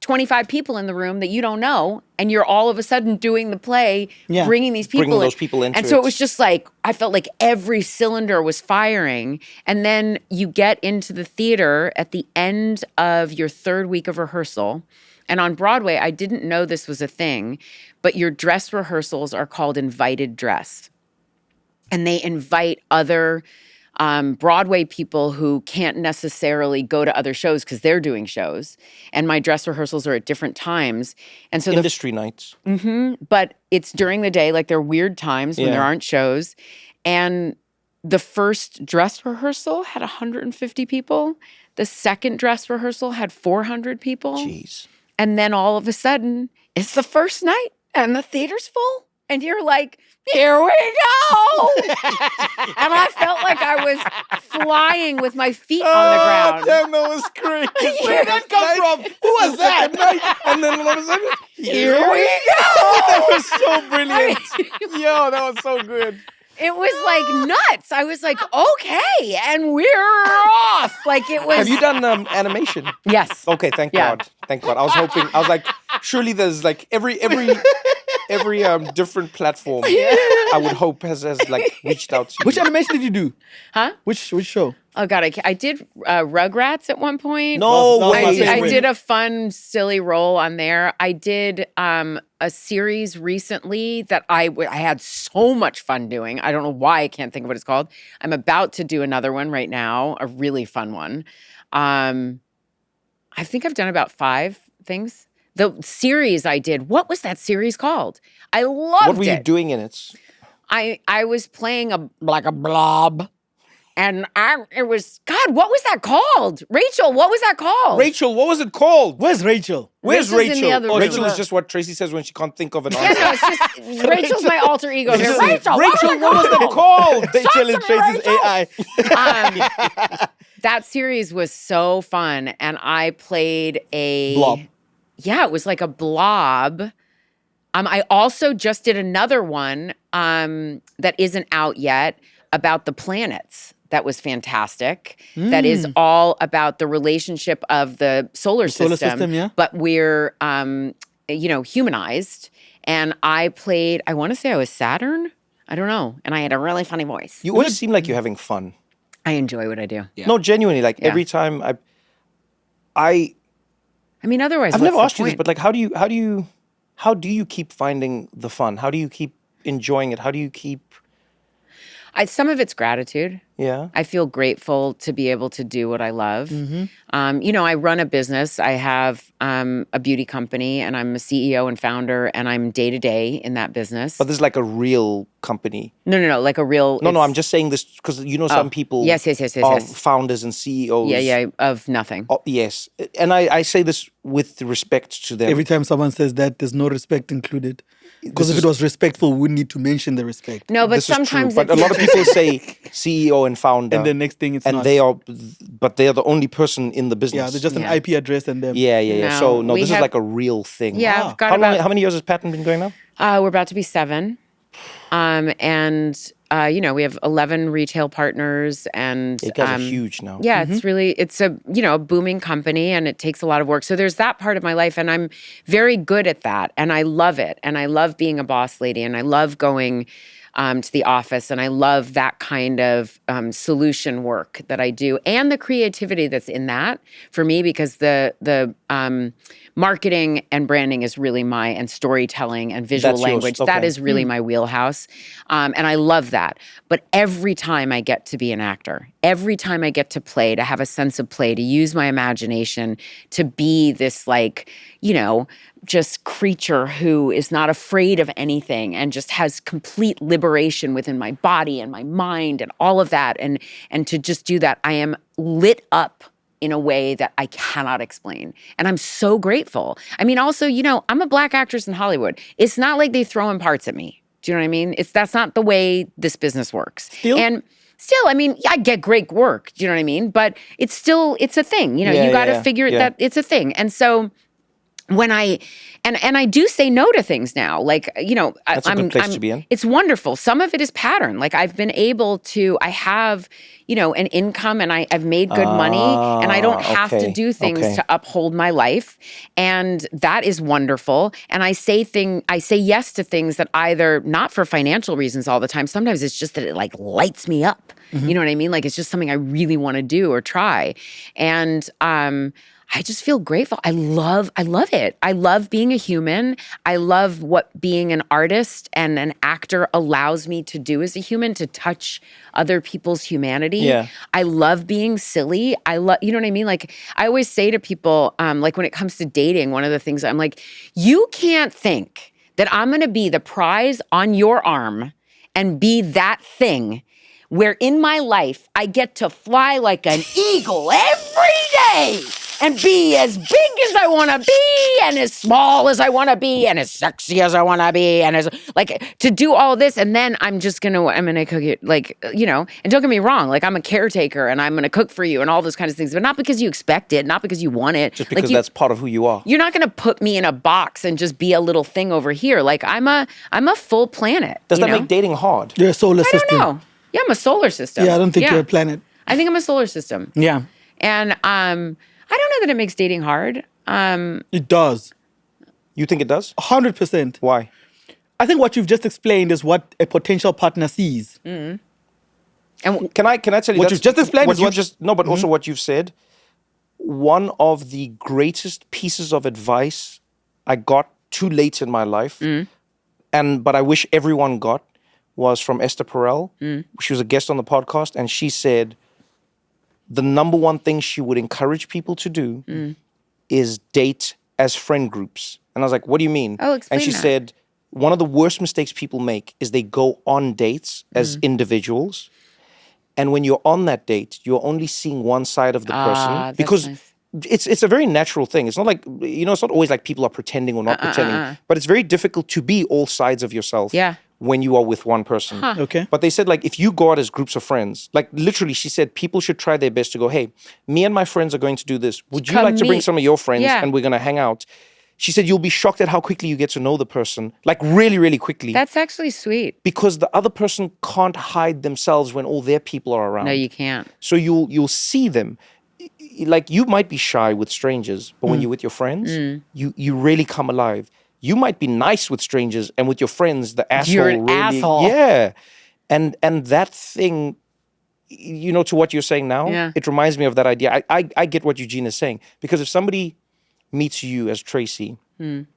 S2: 25 people in the room that you don't know, and you're all of a sudden doing the play, bringing these people
S1: Bringing
S2: in.
S1: those people into
S2: and so
S1: it.
S2: it was just like, I felt like every cylinder was firing. And then you get into the theater at the end of your third week of rehearsal. And on Broadway, I didn't know this was a thing, but your dress rehearsals are called invited dress. And they invite other Broadway people who can't necessarily go to other shows because they're doing shows. And my dress rehearsals are at different times. And so
S1: Industry nights.
S2: but it's during the day, like they're weird times when there aren't shows. And the first dress rehearsal had 150 people. The second dress rehearsal had 400 people.
S1: Jeez.
S2: And then all of a sudden, it's the first night and the theater's full. And you're like, here we go. And I felt like I was flying with my feet on the ground.
S1: Damn, that was great.
S3: Where did that come from? Who was that?
S1: And then all of a sudden,
S2: Here we go.
S1: that was so brilliant. Yo, that was so good.
S2: It was like nuts. I was like, okay, and we're off. Like it was.
S1: Have you done animation?
S2: Yes.
S1: Okay, thank
S2: Yeah.
S1: God. Thank God. I was hoping. I was like, surely there's like every different platform. I would hope has like reached out to you.
S3: Which animation did you do?
S2: Huh?
S3: Which show?
S2: Oh God, I did Rugrats at one point.
S1: No
S3: That was my
S1: way.
S2: I
S3: favorite.
S2: did a fun, silly role on there. I did a series recently that I had so much fun doing. I don't know why I can't think of what it's called. I'm about to do another one right now, a really fun one. I think I've done about 5 things. The series I did, what was that series called? I loved it.
S1: What were you doing in it?
S2: I was playing a blob. And it was, God, what was that called? Rachel, what was that called?
S1: Rachel, what was it called?
S3: Where's Rachel?
S1: Where's
S2: Rachel's in the
S1: Rachel?
S2: other
S1: Oh,
S2: room.
S1: Rachel is just what Tracee says when she can't think of an
S2: Yeah,
S1: answer.
S2: no, it's just, Rachel's my alter ego. Here. Rachel,
S1: Rachel, what was that called?
S3: Rachel and Tracy's AI.
S2: That series was so fun. And I played a...
S3: Blob.
S2: Yeah, it was like a blob. I also just did another one that isn't out yet about the planets. That was fantastic. That is all about the relationship of the solar system.
S3: Yeah.
S2: But we're, humanized. And I played, I want to say I was Saturn. I don't know. And I had a really funny voice.
S1: You always seem like you're having fun.
S2: I enjoy what I do.
S3: Yeah.
S1: No, genuinely, like
S2: Yeah.
S1: every time I
S2: I mean, otherwise,
S1: I've
S2: what's
S1: never
S2: the
S1: asked you this,
S2: point?
S1: but like, how do you keep finding the fun? How do you keep enjoying it? How do you keep?
S2: Some of it's gratitude.
S1: Yeah.
S2: I feel grateful to be able to do what I love.
S3: Mm-hmm.
S2: I run a business. I have a beauty company, and I'm a CEO and founder, and I'm day to day in that business.
S1: But this is like a real company.
S2: No, like a real.
S1: No,
S2: it's-
S1: I'm just saying this because some people
S2: Yes.
S1: are founders and CEOs.
S2: Yeah, of nothing.
S1: Oh, yes. And I say this with respect to them.
S3: Every time someone says that, there's no respect included. Because if it was respectful, we wouldn't need to mention the respect.
S2: No, but
S1: This is true,
S2: sometimes
S1: but a lot of people say CEO and founder.
S3: And the next thing it's
S1: and
S3: not.
S1: they are the only person in the business.
S3: Yeah, they're just an
S2: Yeah.
S3: IP address and them.
S1: Yeah.
S2: No,
S1: So
S2: we
S1: this is
S2: have-
S1: like a real thing.
S2: Yeah,
S3: Wow.
S2: I've got about.
S1: How many years has Patton been going now?
S2: We're about to be 7. We have 11 retail partners, and
S1: You guys are huge now.
S2: yeah, it's a booming company, and it takes a lot of work. So there's that part of my life, and I'm very good at that, and I love it, and I love being a boss lady, and I love going to the office, and I love that kind of solution work that I do, and the creativity that's in that for me, because the marketing and branding is really and storytelling and visual
S1: That's yours,
S2: language. That
S1: okay.
S2: is really my wheelhouse. And I love that. But every time I get to be an actor, every time I get to play, to have a sense of play, to use my imagination, to be this just creature who is not afraid of anything and just has complete liberation within my body and my mind and all of that. And to just do that, I am lit up in a way that I cannot explain. And I'm so grateful. I mean, also, I'm a Black actress in Hollywood. It's not like they throw in parts at me. Do you know what I mean? That's not the way this business works. And still, I mean, I get great work. Do you know what I mean? But it's a thing. You got to figure that it's a thing. And so when I do say no to things now, like, you know,
S1: That's a good place to be in.
S2: It's wonderful. Some of it is pattern. Like I have, you know, an income and I've made good money and I don't have to do things to uphold my life. And that is wonderful. And I say yes to things that either not for financial reasons all the time. Sometimes it's just that it like lights me up. You know what I mean? Like it's just something I really want to do or try. And, I just feel grateful. I love it. I love being a human. I love what being an artist and an actor allows me to do as a human, to touch other people's humanity.
S1: Yeah.
S2: I love being silly. You know what I mean? Like I always say to people, like when it comes to dating, one of the things I'm like, you can't think that I'm going to be the prize on your arm and be that thing where in my life I get to fly like an eagle every day and be as big as I want to be and as small as I want to be and as sexy as I want to be and as like to do all this. And then I'm going to cook it, like, you know, and don't get me wrong, like I'm a caretaker and I'm going to cook for you and all those kinds of things, but not because you expect it, not because you want it.
S1: Just because that's part of who you are.
S2: You're not going to put me in a box and just be a little thing over here. Like I'm a full planet.
S1: Does that make dating hard?
S3: You're a solar system.
S2: I don't know. Yeah, I'm a solar system.
S3: Yeah, I don't think you're a planet.
S2: I think I'm a solar system.
S3: Yeah.
S2: And I don't know that it makes dating hard.
S3: It does.
S1: You think it does?
S3: 100%.
S1: Why?
S3: I think what you've just explained is what a potential partner sees.
S2: And
S1: Can I tell you
S3: What you've just explained
S1: what
S3: is
S1: you
S3: what-
S1: just no, but also what you've said. One of the greatest pieces of advice I got too late in my life, but I wish everyone got, was from Esther Perel. She was a guest on the podcast, and she said the number one thing she would encourage people to do is date as friend groups. And I was like, what do you mean?
S2: Oh, explain
S1: And she
S2: that.
S1: said, one of the worst mistakes people make is they go on dates as individuals. And when you're on that date, you're only seeing one side of the person.
S2: that's
S1: Because
S2: nice.
S1: it's a very natural thing. It's not like, you know, it's not always like people are pretending or not pretending. But it's very difficult to be all sides of yourself when you are with one person.
S3: Okay.
S1: But they said, like, if you go out as groups of friends, like literally, she said, people should try their best to go, hey, me and my friends are going to do this. Would you
S2: Come
S1: like to bring
S2: meet.
S1: some of your friends
S2: Yeah.
S1: and we're going to hang out? She said, you'll be shocked at how quickly you get to know the person, like really, really quickly.
S2: That's actually sweet.
S1: Because the other person can't hide themselves when all their people are around.
S2: No, you can't.
S1: So you'll see them. Like you might be shy with strangers, but when you're with your friends, you really come alive. You might be nice with strangers, and with your friends, the asshole
S2: You're an
S1: really,
S2: asshole.
S1: yeah. And that thing, you know, to what you're saying now,
S2: Yeah.
S1: it reminds me of that idea. I get what Eugene is saying, because if somebody meets you as Tracee in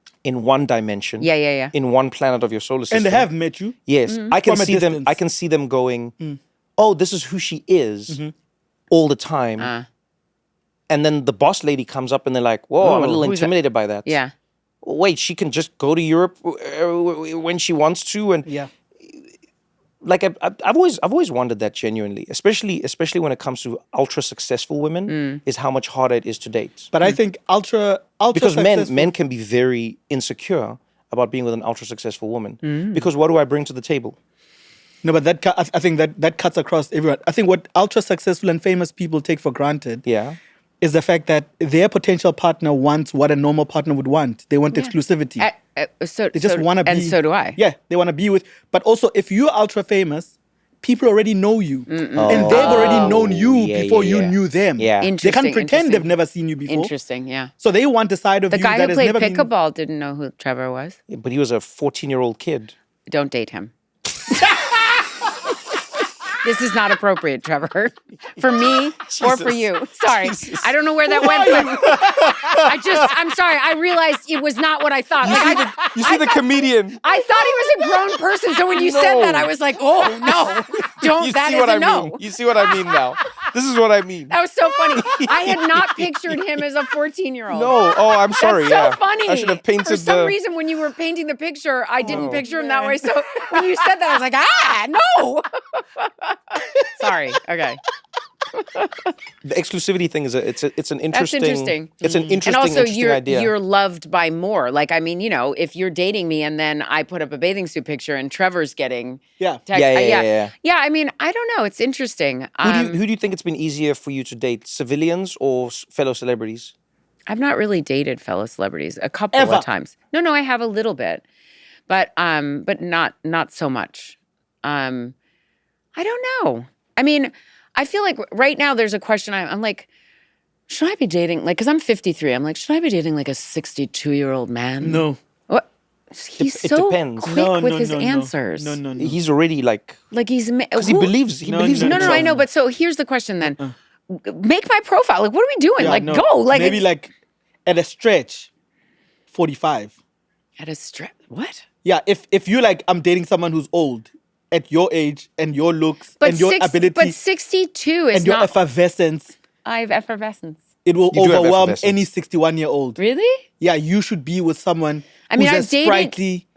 S1: one dimension,
S2: Yeah.
S1: in one planet of your solar system,
S3: And they have met you.
S1: yes, I can
S3: From a
S1: see them.
S3: distance.
S1: I can see them going, "Oh, this is who she is," all the time. And then the boss lady comes up, and they're like, "Whoa, I'm a little
S2: who's that?"
S1: intimidated by that."
S2: Yeah.
S1: Wait, she can just go to Europe when she wants to, and
S3: Yeah.
S1: like I've always wondered that genuinely, especially when it comes to ultra successful women, is how much harder it is to date.
S3: But I think ultra
S1: Because
S3: successful-
S1: men can be very insecure about being with an ultra successful woman. Because what do I bring to the table?
S3: No, but I think that cuts across everyone. I think what ultra successful and famous people take for granted
S1: Yeah.
S3: is the fact that their potential partner wants what a normal partner would want. They want exclusivity. They just want to be.
S2: And so do I.
S3: Yeah, they want to be with. But also, if you're ultra famous, people already know you, and they've already known you
S1: yeah,
S3: before
S1: yeah,
S3: you
S1: yeah.
S3: knew them.
S1: Yeah.
S3: They
S2: Interesting,
S3: can't pretend they've
S2: interesting.
S3: never seen you before.
S2: Interesting, yeah.
S3: So they want a side of
S2: The
S3: you
S2: guy
S3: that
S2: who
S3: has
S2: played
S3: never been.
S2: pickleball didn't know who Trevor was.
S1: But he was a 14-year-old kid.
S2: Don't date him. This is not appropriate, Trevor. For me or for you. Sorry. I don't know where that went, but I'm sorry. I realized it was not what I thought. Like,
S1: You see the comedian.
S2: I thought he was a grown person. So when you said that, I was like, oh, no. Don't.
S1: You
S2: That
S1: see
S2: is
S1: what
S2: a
S1: I
S2: no.
S1: mean? You see what I mean now? This is what I mean.
S2: That was so funny. I had not pictured him as a 14-year-old.
S1: No. Oh, I'm sorry.
S2: That's so
S1: yeah.
S2: funny.
S1: I should have painted
S2: For some
S1: the.
S2: reason, when you were painting the picture, I didn't picture him that way. So when you said that, I was like, no. Sorry. Okay.
S1: The exclusivity thing is it's an interesting.
S2: That's interesting.
S1: It's an interesting,
S2: And also,
S1: interesting idea.
S2: you're loved by more. Like, I mean, you know, if you're dating me and then I put up a bathing suit picture and Trevor's getting
S3: Yeah.
S2: text,
S1: Yeah.
S2: Yeah, I mean, I don't know. It's interesting.
S1: Who do you think it's been easier for you to date, civilians or fellow celebrities?
S2: I've not really dated fellow celebrities. A couple
S3: Ever?
S2: of times. No, I have a little bit, but not so much. I don't know. I mean, I feel like right now there's a question. I'm like, should I be dating because I'm 53? I'm like, should I be dating like a 62-year-old man?
S3: No.
S2: What? He's
S1: It
S2: so
S1: depends.
S2: quick with his answers.
S3: No.
S1: He's already like
S2: he's
S1: because he believes in
S2: No,
S1: himself.
S2: I know. But so here's the question then. Make my profile. Like, what are we doing?
S3: Yeah,
S2: Go.
S3: maybe at a stretch, 45.
S2: At a stretch. What?
S3: Yeah, if you I'm dating someone who's old at your age and your looks and your ability
S2: But 62 is
S3: and your
S2: not.
S3: effervescence,
S2: I have effervescence.
S3: it will
S1: You do have
S3: overwhelm
S1: effervescence.
S3: any 61-year-old.
S2: Really?
S3: Yeah, you should be with someone
S2: I mean,
S3: who's
S2: I've
S3: as
S2: dated-
S3: sprightly.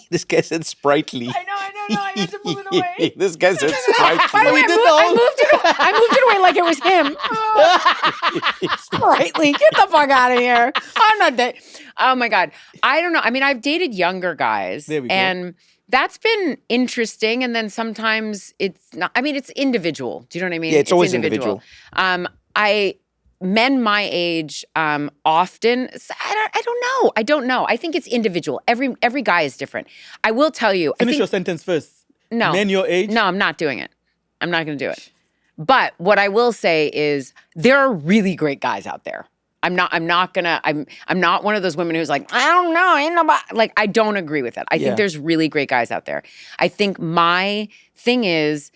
S1: This guy said sprightly.
S2: I know. I had to move it away.
S1: This guy said
S2: By
S1: sprightly.
S2: the way,
S3: we did the whole-
S2: I moved it away like it was him. Sprightly, get the fuck out of here. I'm not dating. Oh my God. I don't know. I mean, I've dated younger guys.
S3: There we go.
S2: And that's been interesting. And then sometimes it's not. I mean, it's individual. Do you know what I mean?
S1: Yeah, it's always individual.
S2: Men my age often. I don't know. I think it's individual. Every guy is different. I will tell you.
S3: Finish your sentence first.
S2: No.
S3: Men your age?
S2: No, I'm not doing it. I'm not going to do it. But what I will say is there are really great guys out there. I'm not one of those women who's like, I don't know, ain't nobody. I don't agree with that. I
S1: Yeah.
S2: think there's really great guys out there. I think my thing is,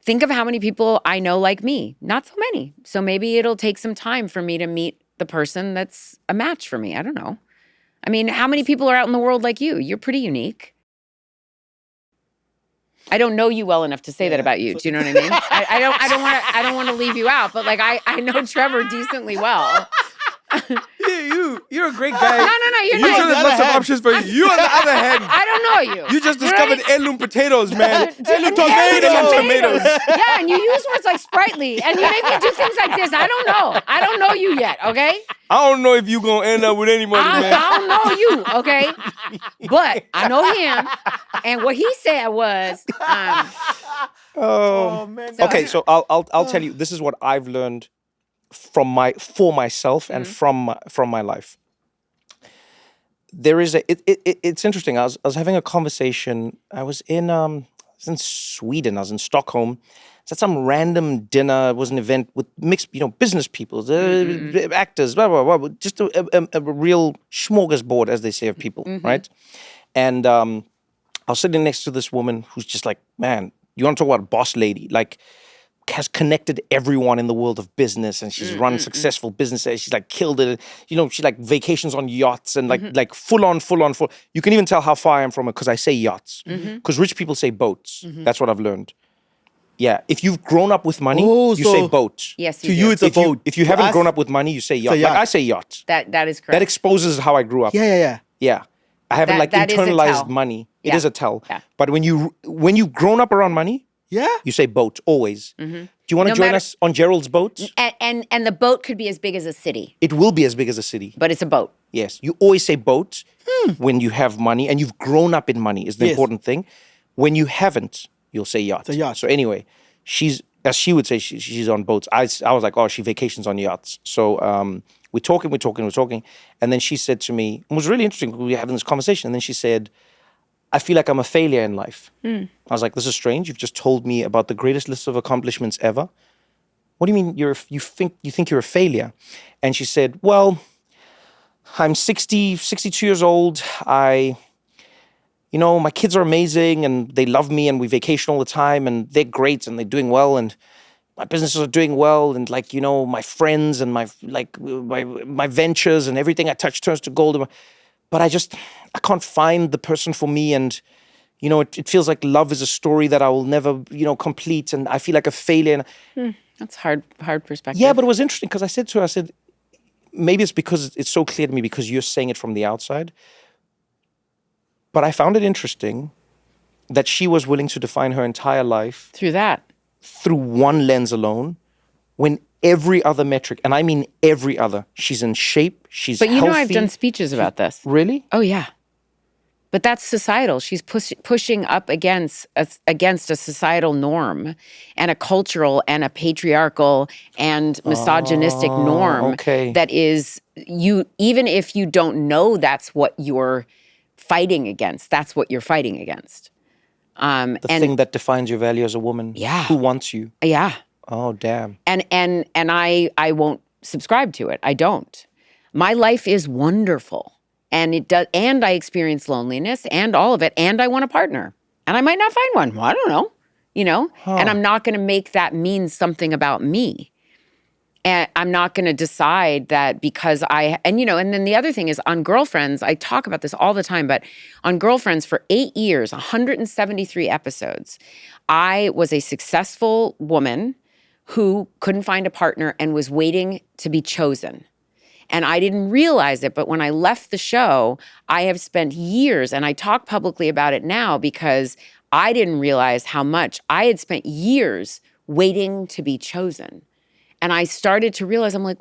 S2: think of how many people I know like me. Not so many. So maybe it'll take some time for me to meet the person that's a match for me. I don't know. I mean, how many people are out in the world like you? You're pretty unique. I don't know you well enough to say that about you. Do you know what I mean? I don't want to leave you out, but I know Trevor decently well.
S1: Yeah, you're a great guy.
S2: No, you're
S1: You sure
S2: not.
S1: there's lots of options for you. You on the other hand,
S2: I don't know you.
S1: you just
S2: You know what I
S1: discovered
S2: mean?
S1: heirloom potatoes, man.
S2: Heirloom
S1: tomatoes.
S2: Yeah, and you use words like sprightly, and you make me do things like this. I don't know. I don't know you yet, okay?
S1: I don't know if you gonna end up with anybody, man.
S2: I don't know you, okay? But I know him, and what he said was,
S1: Oh
S3: man.
S1: okay, so I'll tell you. This is what I've learned for myself and from my life. There is it's interesting. I was having a conversation. I was in Sweden. I was in Stockholm. It's at some random dinner. It was an event with mixed, business people, actors, blah blah blah. Just a real smorgasbord, as they say, of people, right? And I was sitting next to this woman who's just like, man, you want to talk about a boss lady, has connected everyone in the world of business, and she's run successful businesses. She's killed it. She vacations on yachts and like full on. You can even tell how far I am from her because I say yachts. Because rich people say boats. That's what I've learned. Yeah, if you've grown up with money, you
S3: so-
S1: say boat.
S2: yes,
S3: To you, it's a boat.
S1: If you
S3: To
S1: haven't
S3: us,
S1: grown up with money, you say yacht.
S3: it's a yacht.
S1: Like I say yacht.
S2: that is correct.
S1: That exposes how I grew up.
S3: Yeah.
S1: Yeah. I haven't
S2: That is a
S1: internalized
S2: tell.
S1: money. It
S2: Yeah.
S1: is a tell.
S2: Yeah.
S1: But when you've grown up around money,
S3: Yeah.
S1: you say boat always. Do you want to
S2: No
S1: join
S2: matter-
S1: us on Gerald's boat?
S2: and the boat could be as big as a city,
S1: It will be as big as a city.
S2: but it's a boat.
S1: Yes. You always say boat when you have money and you've grown up in money is the
S3: Yes.
S1: important thing. When you haven't, you'll say yacht.
S3: It's a yacht.
S1: So anyway, as she would say, she's on boats. I was like, oh, she vacations on yachts. So we're talking. And then she said to me, it was really interesting. We were having this conversation. And then she said, I feel like I'm a failure in life. I was like, this is strange. You've just told me about the greatest list of accomplishments ever. What do you mean you think you're a failure? And she said, well, I'm 62 years old. My kids are amazing and they love me and we vacation all the time and they're great and they're doing well and my businesses are doing well and my friends and my ventures and everything I touch turns to gold. But I can't find the person for me and it feels like love is a story that I will never complete and I feel like a failure.
S2: That's hard perspective.
S1: Yeah, but it was interesting because I said to her, maybe it's because it's so clear to me because you're saying it from the outside. But I found it interesting that she was willing to define her entire life
S2: through that.
S1: through one lens alone, when every other metric, and I mean every other, she's in shape, she's
S2: But
S1: healthy.
S2: I've done speeches about this.
S1: Really?
S2: Oh yeah. But that's societal. She's pushing up against a societal norm and a cultural and a patriarchal and misogynistic norm
S1: okay.
S2: that is even if you don't know that's what you're fighting against, that's what you're fighting against.
S1: The thing that defines your value as a woman.
S2: Yeah.
S1: Who wants you?
S2: Yeah.
S1: Oh, damn.
S2: And I won't subscribe to it. I don't. My life is wonderful. And it does, and I experience loneliness and all of it, and I want a partner. And I might not find one. Well, I don't know. And I'm not going to make that mean something about me. And I'm not going to decide that because and then the other thing is on Girlfriends, I talk about this all the time, but on Girlfriends for 8 years, 173 episodes, I was a successful woman who couldn't find a partner and was waiting to be chosen. And I didn't realize it, but when I left the show, I have spent years, and I talk publicly about it now because I didn't realize how much I had spent years waiting to be chosen. And I started to realize, I'm like,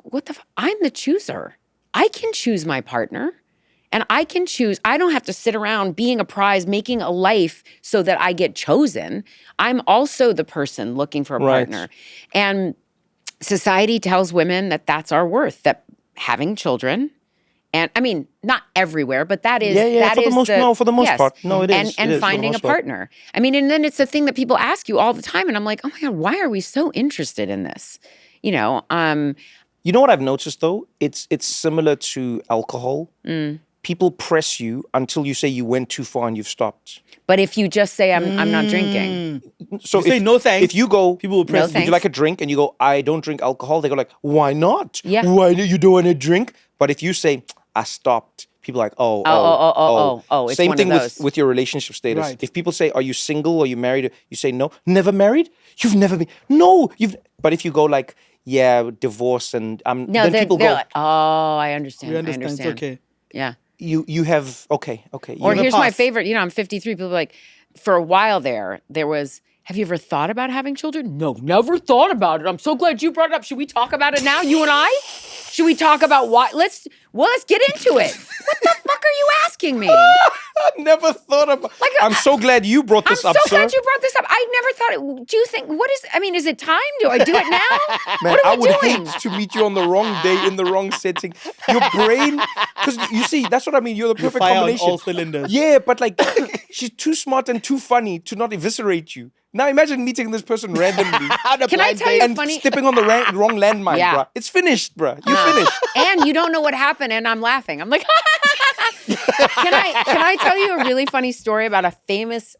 S2: I'm the chooser. I can choose my partner. And I can choose, I don't have to sit around being a prize, making a life so that I get chosen. I'm also the person looking for a partner. And society tells women that that's our worth, that having children, and I mean, not everywhere, but that is
S1: for the most part. No, it is.
S2: And finding a partner. I mean, and then it's a thing that people ask you all the time, and I'm like, oh my God, why are we so interested in this? You know
S1: what I've noticed though? It's similar to alcohol. People press you until you say you went too far and you've stopped.
S2: But if you just say I'm not drinking,
S3: so if you say no thanks,
S1: if you go,
S3: people will press.
S2: No
S1: would you like a drink? And you go, I don't drink alcohol. They go like, why not?
S2: Yeah.
S1: Why you don't want to drink? But if you say I stopped, people are like, oh.
S2: It's
S1: Same
S2: one
S1: thing
S2: of those.
S1: with your relationship status.
S3: Right.
S1: If people say, are you single or you married? You say no. Never married? You've never been. No, you've. But if you go like, yeah, divorce and then people go,
S2: like, oh, I understand.
S3: We understand.
S2: I understand.
S3: It's okay.
S2: Yeah.
S1: You have okay.
S2: Or
S1: You
S2: here's
S3: pass.
S2: my favorite. I'm 53. People are like, for a while there was, have you ever thought about having children? No, never thought about it. I'm so glad you brought it up. Should we talk about it now, you and I? Should we talk about why? Let's get into it. What the fuck are you asking me?
S1: I never thought about. I'm so glad you brought this up,
S2: I'm so
S1: sir.
S2: glad you brought this up. I never thought it. Do you think, is it time? Do I do it now?
S1: Man,
S2: what are
S1: I
S2: we
S1: would
S2: doing?
S1: hate to meet you on the wrong day in the wrong setting. Your brain, because you see, that's what I mean. You're the perfect
S3: Fire on
S1: combination.
S3: all cylinders.
S1: Yeah, but like, she's too smart and too funny to not eviscerate you. Now imagine meeting this person randomly.
S2: Can I tell you
S1: and
S2: funny?
S1: stepping on the wrong landmine,
S2: Yeah.
S1: bruh. It's finished, bruh. You finished.
S2: And you don't know what happened, and I'm laughing. I'm like, can I tell you a really funny story about a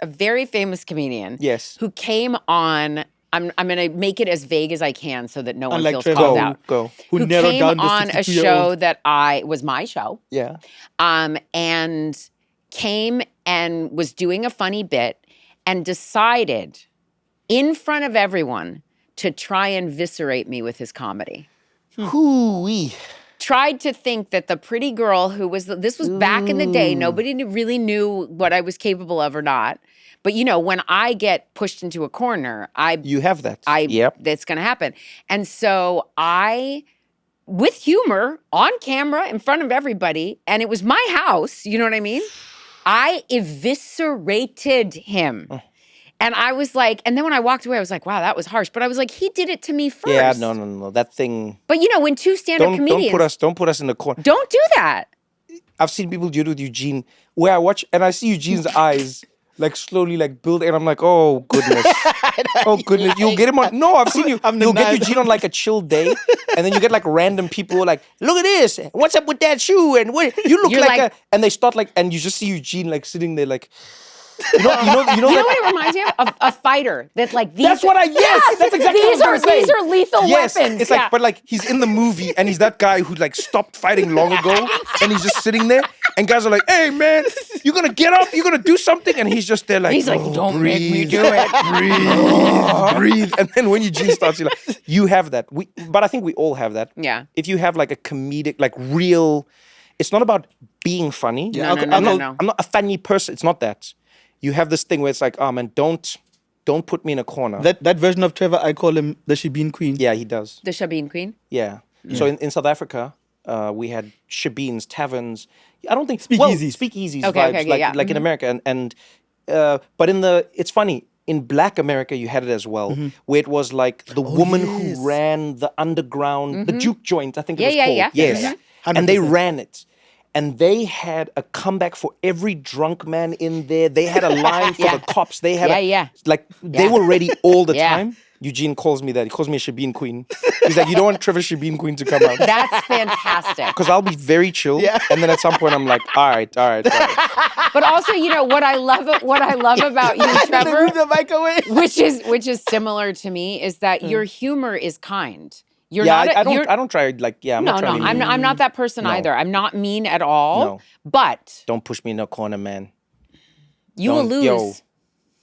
S2: very famous comedian?
S1: Yes.
S2: Who came on. I'm going to make it as vague as I can so that no one
S3: Unlike
S2: feels
S3: Trevor.
S2: called out.
S1: Go.
S3: Who narrowed
S2: came
S3: down the
S2: on a
S3: 62-year-old.
S2: show that was my show.
S1: Yeah.
S2: And came and was doing a funny bit and decided in front of everyone to try and eviscerate me with his comedy.
S1: Hoo-wee.
S2: Tried to think that the pretty girl who was, this was back in the day, nobody really knew what I was capable of or not. But when I get pushed into a corner,
S1: You have that.
S2: Yep. That's going to happen. And so with humor, on camera, in front of everybody, and it was my house, you know what I mean? I eviscerated him. And I was like, and then when I walked away, I was like, wow, that was harsh. But I was like, he did it to me first.
S1: Yeah, no. That thing.
S2: But when two stand-up comedians.
S1: Don't put us in the corner.
S2: Don't do that.
S1: I've seen people do it with Eugene, where I watch and I see Eugene's eyes like slowly like build, and I'm like, oh goodness, oh goodness, you'll get him on. No, I've seen you. You'll get Eugene on like a chill day, and then you get like random people who are like, look at this, what's up with that shoe, and what you look like a, and they start like, and you just see Eugene like sitting there like. You know
S2: what it reminds me of? A fighter that like these.
S1: That's what yes, that's exactly what I was gonna say.
S2: These are lethal weapons.
S1: It's like, but like he's in the movie and he's that guy who like stopped fighting long ago and he's just sitting there and guys are like, hey man, you're gonna get up, you're gonna do something, and he's just there like,
S2: he's like, don't make me do
S1: it. Breathe. And then when Eugene starts, you're like, you have that. But I think we all have that.
S2: Yeah.
S1: If you have like a comedic, like real, it's not about being funny.
S2: No.
S1: I'm not a funny person. It's not that. You have this thing where it's like, oh man, don't put me in a corner.
S3: That version of Trevor, I call him the Shebeen Queen.
S1: Yeah, he does.
S2: The Shebeen Queen?
S1: Yeah. So in South Africa, We had shebeens, taverns. I don't think
S3: Speakeasies.
S1: Speakeasies
S2: Okay,
S1: vibes,
S2: okay, yeah.
S1: like in America, but it's funny. In Black America, you had it as well, where it was like the woman
S3: yes.
S1: who ran the underground, the juke joint, I think it was
S2: Yeah,
S1: called.
S2: yeah.
S1: Yes.
S3: Mhm.
S1: And they
S3: 100%.
S1: ran it. And they had a comeback for every drunk man in there. They had a line for the cops. They had they were ready all the
S2: Yeah.
S1: time. Eugene calls me that. He calls me a shebeen queen. He's like, you don't want Trevor shebeen queen to come out.
S2: That's fantastic.
S1: Because I'll be very chill.
S3: Yeah.
S1: And then at some point I'm like, all right.
S2: But also, what I love about you, Trevor,
S3: Move the mic away.
S2: which is similar to me, is that your humor is kind. You're
S1: Yeah,
S2: not.
S1: I don't try like, I'm
S2: No,
S1: not trying to be
S2: I'm
S1: mean.
S2: not that person
S1: No.
S2: either. I'm not mean at all.
S1: No.
S2: But
S1: Don't push me in a corner, man.
S2: you will lose.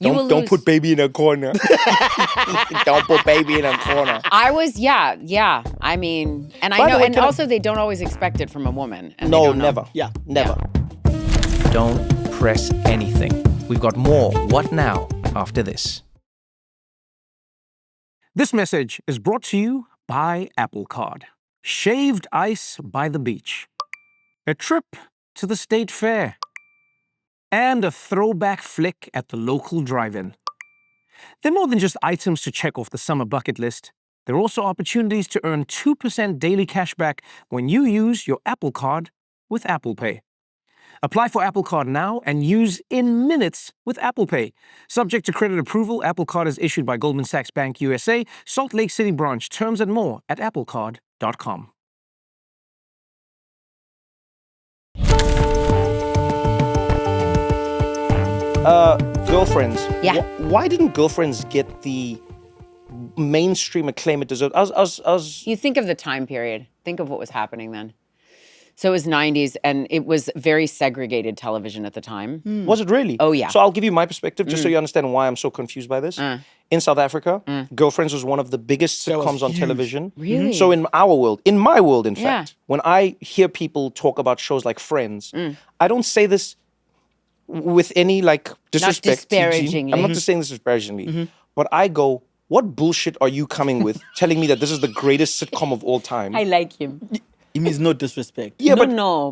S1: Yo, don't put baby in a corner. Don't put baby in a corner.
S2: I was, yeah. I mean, and I
S1: By the
S2: know,
S1: way,
S2: and
S1: can I-
S2: also they don't always expect it from a woman. And they
S1: No,
S2: don't know.
S1: never.
S3: Yeah.
S1: Never. Don't press anything. We've got more What Now after this.
S5: This message is brought to you by Apple Card. Shaved ice by the beach. A trip to the state fair. And a throwback flick at the local drive-in. They're more than just items to check off the summer bucket list. They're also opportunities to earn 2% daily cash back when you use your Apple Card with Apple Pay. Apply for Apple Card now and use in minutes with Apple Pay. Subject to credit approval, Apple Card is issued by Goldman Sachs Bank USA, Salt Lake City branch. Terms and more at applecard.com.
S1: Girlfriends.
S2: Yeah.
S1: Why didn't Girlfriends get the mainstream acclaim it deserved? I was
S2: You think of the time period. Think of what was happening then. So it was 90s, and it was very segregated television at the time.
S1: Was it really?
S2: Oh, yeah.
S1: So I'll give you my perspective just so you understand why I'm so confused by this. In South Africa, Girlfriends was one of the biggest
S3: That was
S1: sitcoms on
S3: huge.
S1: television.
S2: Really?
S1: So in my world, in
S2: Yeah.
S1: fact, when I hear people talk about shows like Friends, I don't say this with any like disrespect. to Eugene.
S2: disparagingly.
S1: I'm not just saying this disparagingly, but I go, what bullshit are you coming with telling me that this is the greatest sitcom of all time?
S2: I like him.
S3: It means no disrespect.
S1: Yeah, but
S2: No,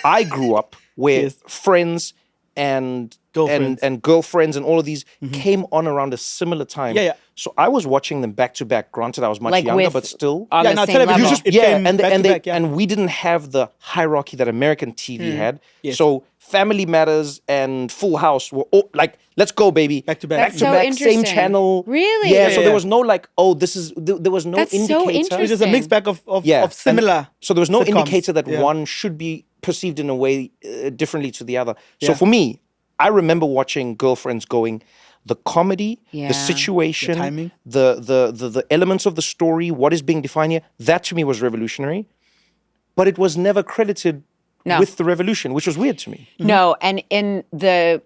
S1: I grew up where
S3: Yes.
S1: Friends and
S3: Girlfriends.
S1: and Girlfriends and all of these came on around a similar time.
S3: Yeah.
S1: So I was watching them back to back. Granted, I was much
S2: Like
S1: younger,
S2: with-
S1: but still.
S2: on
S3: Yeah,
S2: the
S3: now
S2: same
S3: television
S2: level.
S3: just- it came
S1: and
S3: back to
S1: and,
S3: back, yeah.
S1: and we didn't have the hierarchy that American TV had.
S3: Yes.
S1: So Family Matters and Full House were all, like, let's go, baby.
S3: Back to back.
S2: That's so
S1: same
S2: interesting.
S1: channel.
S2: Really?
S1: Yeah. So
S3: Yeah.
S1: there was no like, there was no
S2: That's so
S1: indicator.
S2: interesting.
S3: It's just a mixed bag of
S1: Yeah.
S3: similar.
S1: And so there was no
S3: sitcoms.
S1: indicator that
S3: Yeah.
S1: one should be perceived in a way differently to the other. So
S3: Yeah.
S1: for me, I remember watching Girlfriends going, the comedy,
S2: Yeah.
S1: the situation,
S3: The timing.
S1: the elements of the story, what is being defined here, that to me was revolutionary. But it was never credited
S2: No.
S1: with the revolution, which was weird to me.
S2: No, and in the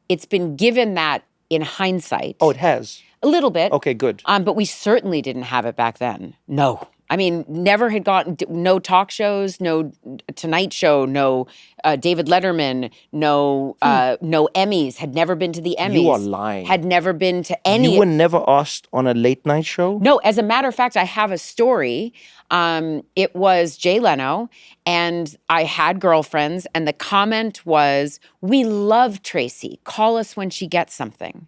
S2: it's been given that in hindsight.
S1: Oh, it has.
S2: A little bit.
S1: Okay, good.
S2: But we certainly didn't have it back then. No. I mean, never had gotten no talk shows, no Tonight Show, no David Letterman, no no Emmys. Had never been to the Emmys.
S1: You are lying.
S2: Had never been to any.
S1: You were never asked on a late night show?
S2: No, as a matter of fact, I have a story. It was Jay Leno, and I had girlfriends, and the comment was, "We love Tracee. Call us when she gets something."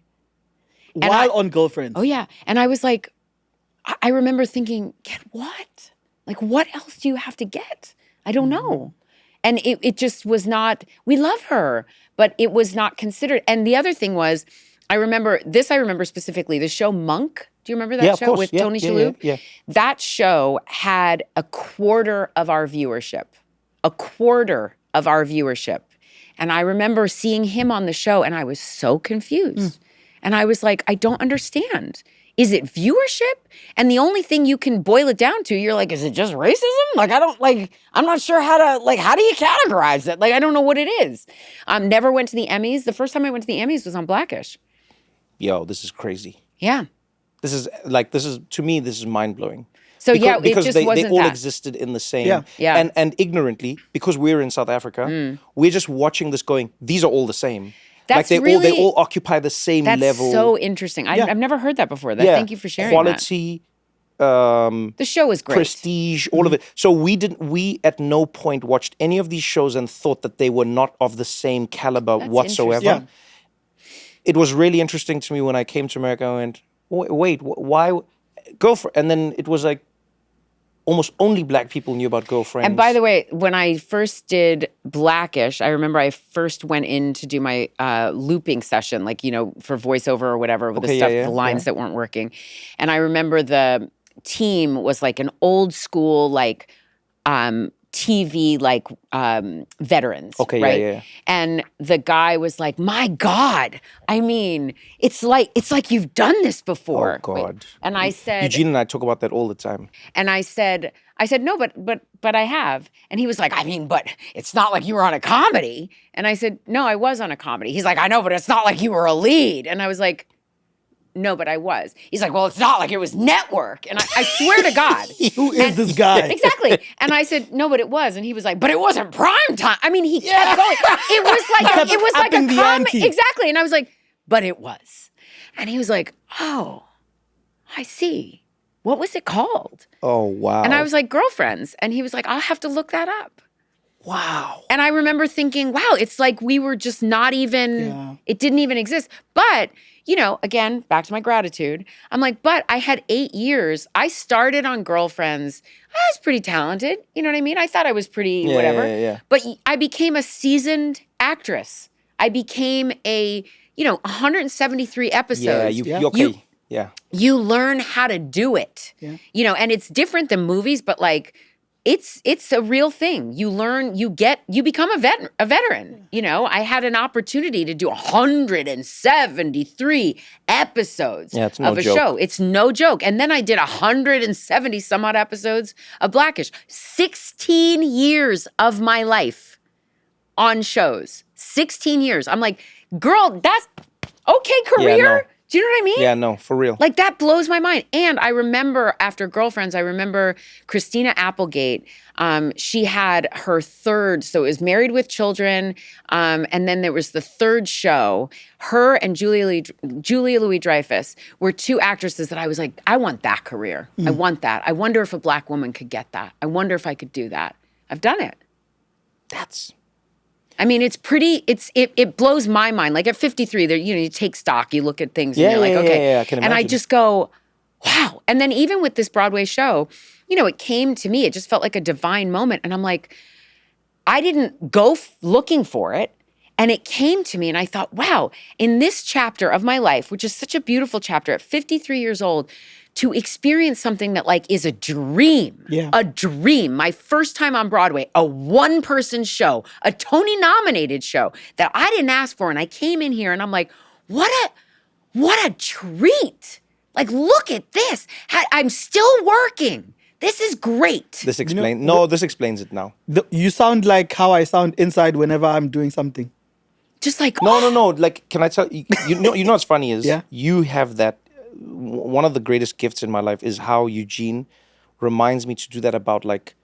S2: And
S3: While on Girlfriends.
S2: Oh yeah, and I was like, I remember thinking, get what? Like, what else do you have to get? I don't know. And it just was not, we love her, but it was not considered. And the other thing was, I remember specifically, the show Monk. Do you remember that
S1: Yeah, of
S2: show
S1: course.
S2: with
S1: Yeah,
S2: Tony
S1: yeah,
S2: Shalhoub?
S1: yeah.
S2: That show had a quarter of our viewership. A quarter of our viewership. And I remember seeing him on the show, and I was so confused. And I was like, I don't understand. Is it viewership? And the only thing you can boil it down to, you're like, is it just racism? Like, I'm not sure how do you categorize it? Like, I don't know what it is. Never went to the Emmys. The first time I went to the Emmys was on Blackish.
S1: Yo, this is crazy.
S2: Yeah.
S1: This is to me, this is mind blowing.
S2: So
S1: because,
S2: yeah, it
S1: because
S2: just
S1: they
S2: wasn't
S1: all
S2: that.
S1: existed in the same.
S3: Yeah.
S2: Yeah.
S1: And ignorantly, because we're in South Africa, we're just watching this going, these are all the same.
S2: That's
S1: like they
S2: really-
S1: all occupy the same
S2: That's
S1: level.
S2: so interesting.
S1: Yeah.
S2: I've never heard that before.
S1: Yeah.
S2: Thank you for sharing
S1: Quality,
S2: The show was great.
S1: Prestige, all of it. So we at no point watched any of these shows and thought that they were not of the same caliber
S2: That's
S1: whatsoever.
S3: interesting.
S1: It was really interesting to me when I came to America. I went, wait, why? Girlfriend. And then it was like almost only black people knew about Girlfriends.
S2: And by the way, when I first did Blackish, I remember I first went in to do my looping session, like, for voiceover or whatever, with the lines that weren't working. And I remember the team was like an old school, like, TV, like, veterans, right?
S1: Yeah.
S2: And the guy was like, my God, I mean, it's like you've done this before.
S1: Oh, God.
S2: And I said...
S1: Eugene and I talk about that all the time.
S2: And I said, no, but I have. And he was like, I mean, but it's not like you were on a comedy. And I said, no, I was on a comedy. He's like, I know, but it's not like you were a lead. And I was like, no, but I was. He's like, well, it's not like it was network. And I swear to God.
S3: Who is this guy?
S2: Exactly. And I said, no, but it was. And he was like, but it wasn't prime time. I mean, he kept going. It was like a comedy. Exactly. And I was like, but it was. And he was like, oh, I see. What was it called?
S1: Oh, wow.
S2: And I was like, Girlfriends. And he was like, I'll have to look that up.
S1: Wow.
S2: And I remember thinking, wow, it's like we were just not even, it didn't even exist. But, again, back to my gratitude. I'm like, but I had 8 years. I started on Girlfriends. I was pretty talented. You know what I mean? I thought I was pretty whatever.
S1: Yeah.
S2: But I became a seasoned actress. I became 173 episodes.
S1: Yeah, you okay.
S2: You learn how to do it. Yeah. And it's different than movies, but like, it's a real thing. You learn, you become a veteran. I had an opportunity to do 173 episodes of a show. It's no joke. And then I did 170 some odd episodes of Blackish. 16 years of my life on shows. 16 years. I'm like, girl, that's okay career.
S1: Yeah, no.
S2: Do you know what I mean?
S1: Yeah, no, for real.
S2: Like, that blows my mind. And I remember after Girlfriends, I remember Christina Applegate. She had her third, so it was Married with Children. And then there was the third show. Her and Julia Louis-Dreyfus were two actresses that I was like, I want that career. I want that. I wonder if a black woman could get that. I wonder if I could do that. I've done it. I mean, it's pretty, it blows my mind. Like at 53, there, you take stock, you look at things and you're like, okay.
S1: Yeah, I can imagine.
S2: And I just go, wow. And then even with this Broadway show, it came to me, it just felt like a divine moment. And I'm like, I didn't go looking for it. And it came to me and I thought, wow, in this chapter of my life, which is such a beautiful chapter at 53 years old, to experience something that like is a dream, a dream. My first time on Broadway, a one-person show, a Tony-nominated show that I didn't ask for. And I came in here and I'm like, what a treat. Like, look at this. I'm still working. This is great.
S1: This explains, this explains it now.
S3: You sound like how I sound inside whenever I'm doing something.
S2: Just like,
S1: No. Like, can I tell you, you know what's funny is you have that. One of the greatest gifts in my life is how Eugene reminds me to do that about like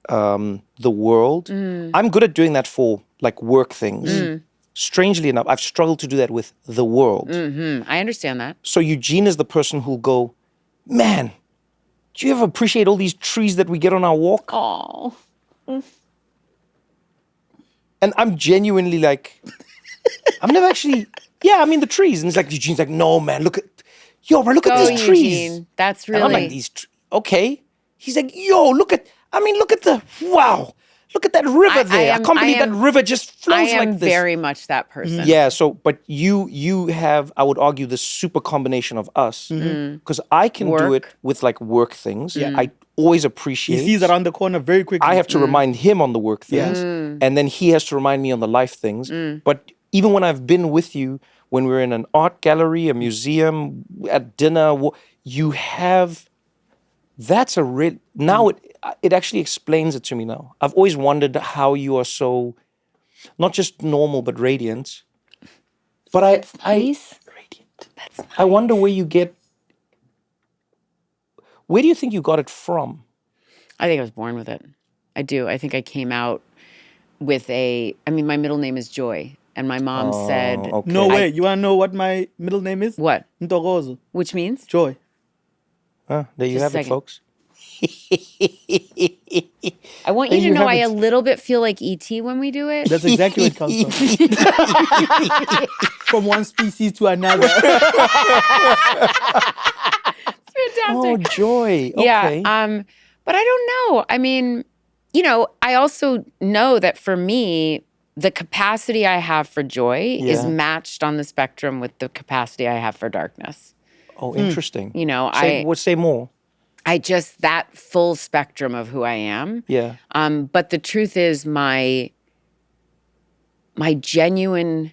S1: the world. I'm good at doing that for like work things. Strangely enough, I've struggled to do that with the world.
S2: I understand that.
S1: So Eugene is the person who'll go, man, do you ever appreciate all these trees that we get on our walk?
S2: Oh.
S1: And I'm genuinely like, I've never actually, the trees. And it's like, Eugene's like, no, man, look at these trees.
S2: Eugene. That's really.
S1: And I'm like, okay. He's like, look at the, wow. Look at that river there. I can't believe that river just flows like this.
S2: I am very much that person.
S1: Yeah, so, but you have, I would argue, this super combination of us. Because I can do it with like work things. I always appreciate.
S3: He sees around the corner very quickly.
S1: I have to remind him on the work things. And then he has to remind me on the life things. But even when I've been with you, when we're in an art gallery, a museum, at dinner, you have, that's a real, now it actually explains it to me now. I've always wondered how you are so, not just normal, but radiant. But radiant.
S2: That's nice.
S1: I wonder where you get, where do you think you got it from?
S2: I think I was born with it. I do. I think I came out with my middle name is Joy. And my mom said...
S1: Okay.
S3: No way. You want to know what my middle name is?
S2: What?
S3: Ntokozo.
S2: Which means?
S3: Joy.
S1: There you
S2: Just
S1: have
S2: a
S1: it,
S2: second.
S1: folks.
S2: I want
S1: There
S2: you to
S1: you
S2: know
S1: have
S2: I
S1: it.
S2: a little bit feel like E.T. when we do it.
S3: That's exactly where it comes from. From one species to another.
S2: Fantastic.
S1: Oh, joy.
S2: Yeah.
S1: Okay.
S2: But I don't know. I mean, I also know that for me, the capacity I have for joy is
S1: Yeah.
S2: matched on the spectrum with the capacity I have for darkness.
S1: Oh, interesting.
S2: I
S1: Say more.
S2: just that full spectrum of who I am.
S1: Yeah.
S2: But the truth is my genuine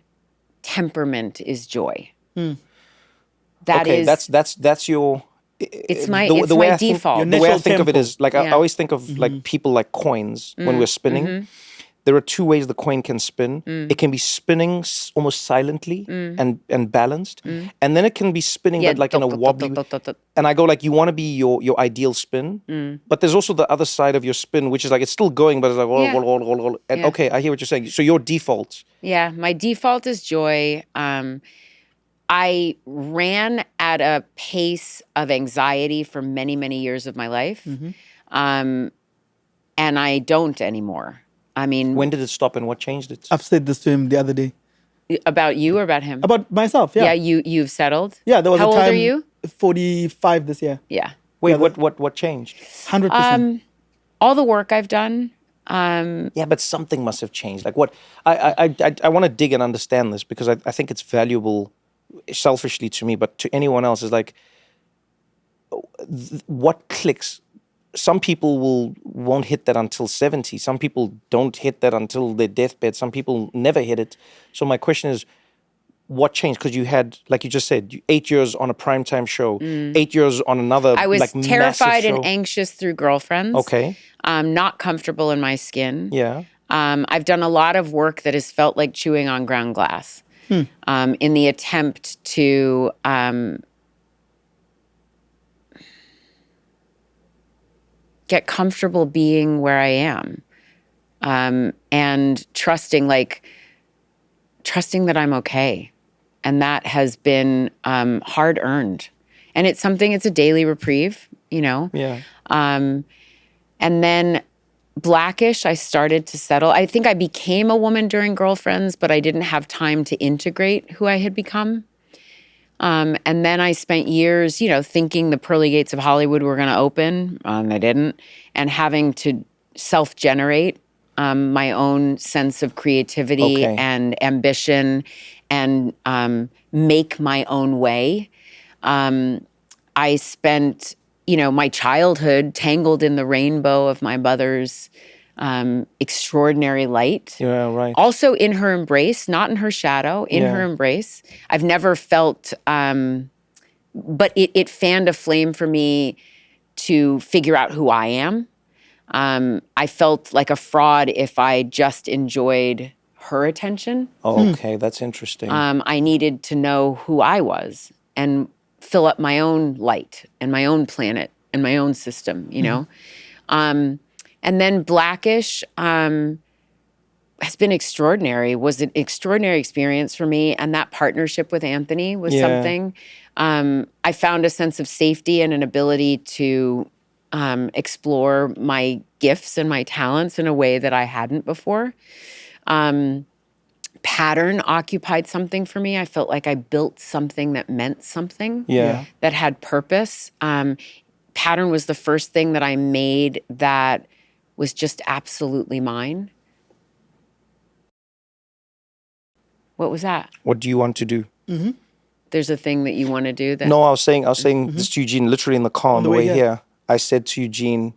S2: temperament is joy. That
S1: Okay,
S2: is
S1: that's your.
S2: it's my
S1: the way I
S2: default.
S1: Think, the way I
S3: natural
S1: think of it
S3: tempo.
S1: is like I
S2: Yeah.
S1: always think of like people like coins when we're spinning. There are two ways the coin can spin. It can be spinning almost silently and balanced, and then it can be spinning but like in a wobbly. And I go like, you want to be your ideal spin, but there's also the other side of your spin, which is like it's still going, but it's like
S2: Yeah.
S1: and
S2: Yeah.
S1: okay, I hear what you're saying. So your default.
S2: Yeah, my default is joy. I ran at a pace of anxiety for many, many years of my life. And I don't anymore. I mean,
S1: When did it stop and what changed it?
S3: I've said this to him the other day.
S2: about you or about him?
S3: About myself, yeah.
S2: Yeah, you've settled?
S3: Yeah, there was
S2: How
S3: a time.
S2: old are you?
S3: 45 this year.
S2: Yeah.
S1: Wait,
S3: Yeah,
S1: what changed?
S3: 100%.
S2: All the work I've done.
S1: Yeah, but something must have changed. Like what? I want to dig and understand this because I think it's valuable, selfishly to me, but to anyone else is like, what clicks? Some people won't hit that until 70. Some people don't hit that until their deathbed. Some people never hit it. So my question is, what changed? Because you had, like you just said, 8 years on a primetime show, 8 years on another.
S2: I was
S1: like,
S2: terrified
S1: massive
S2: and
S1: show.
S2: anxious through Girlfriends.
S1: Okay.
S2: Not comfortable in my skin.
S1: Yeah.
S2: I've done a lot of work that has felt like chewing on ground glass in the attempt to get comfortable being where I am and trusting that I'm okay. And that has been hard earned. And it's a daily reprieve,
S1: Yeah.
S2: And then Blackish, I started to settle. I think I became a woman during Girlfriends, but I didn't have time to integrate who I had become. And then I spent years, thinking the pearly gates of Hollywood were going to open, and they didn't, and having to self-generate my own sense of creativity
S1: Okay.
S2: and ambition and make my own way. I spent my childhood tangled in the rainbow of my mother's extraordinary light.
S1: Yeah, right.
S2: Also in her embrace, not in her shadow, in her embrace. I've never felt, but it fanned a flame for me to figure out who I am. I felt like a fraud if I just enjoyed her attention.
S1: Oh, okay, that's interesting.
S2: I needed to know who I was and fill up my own light and my own planet and my own system, And then Blackish has been extraordinary, was an extraordinary experience for me. And that partnership with Anthony was something. I found a sense of safety and an ability to explore my gifts and my talents in a way that I hadn't before. Pattern occupied something for me. I felt like I built something that meant something, that had purpose. Pattern was the first thing that I made that was just absolutely mine. What was that?
S1: What do you want to do?
S2: There's a thing that you want to do that.
S1: No, I was saying this to Eugene literally in the car on the way here. I said to Eugene,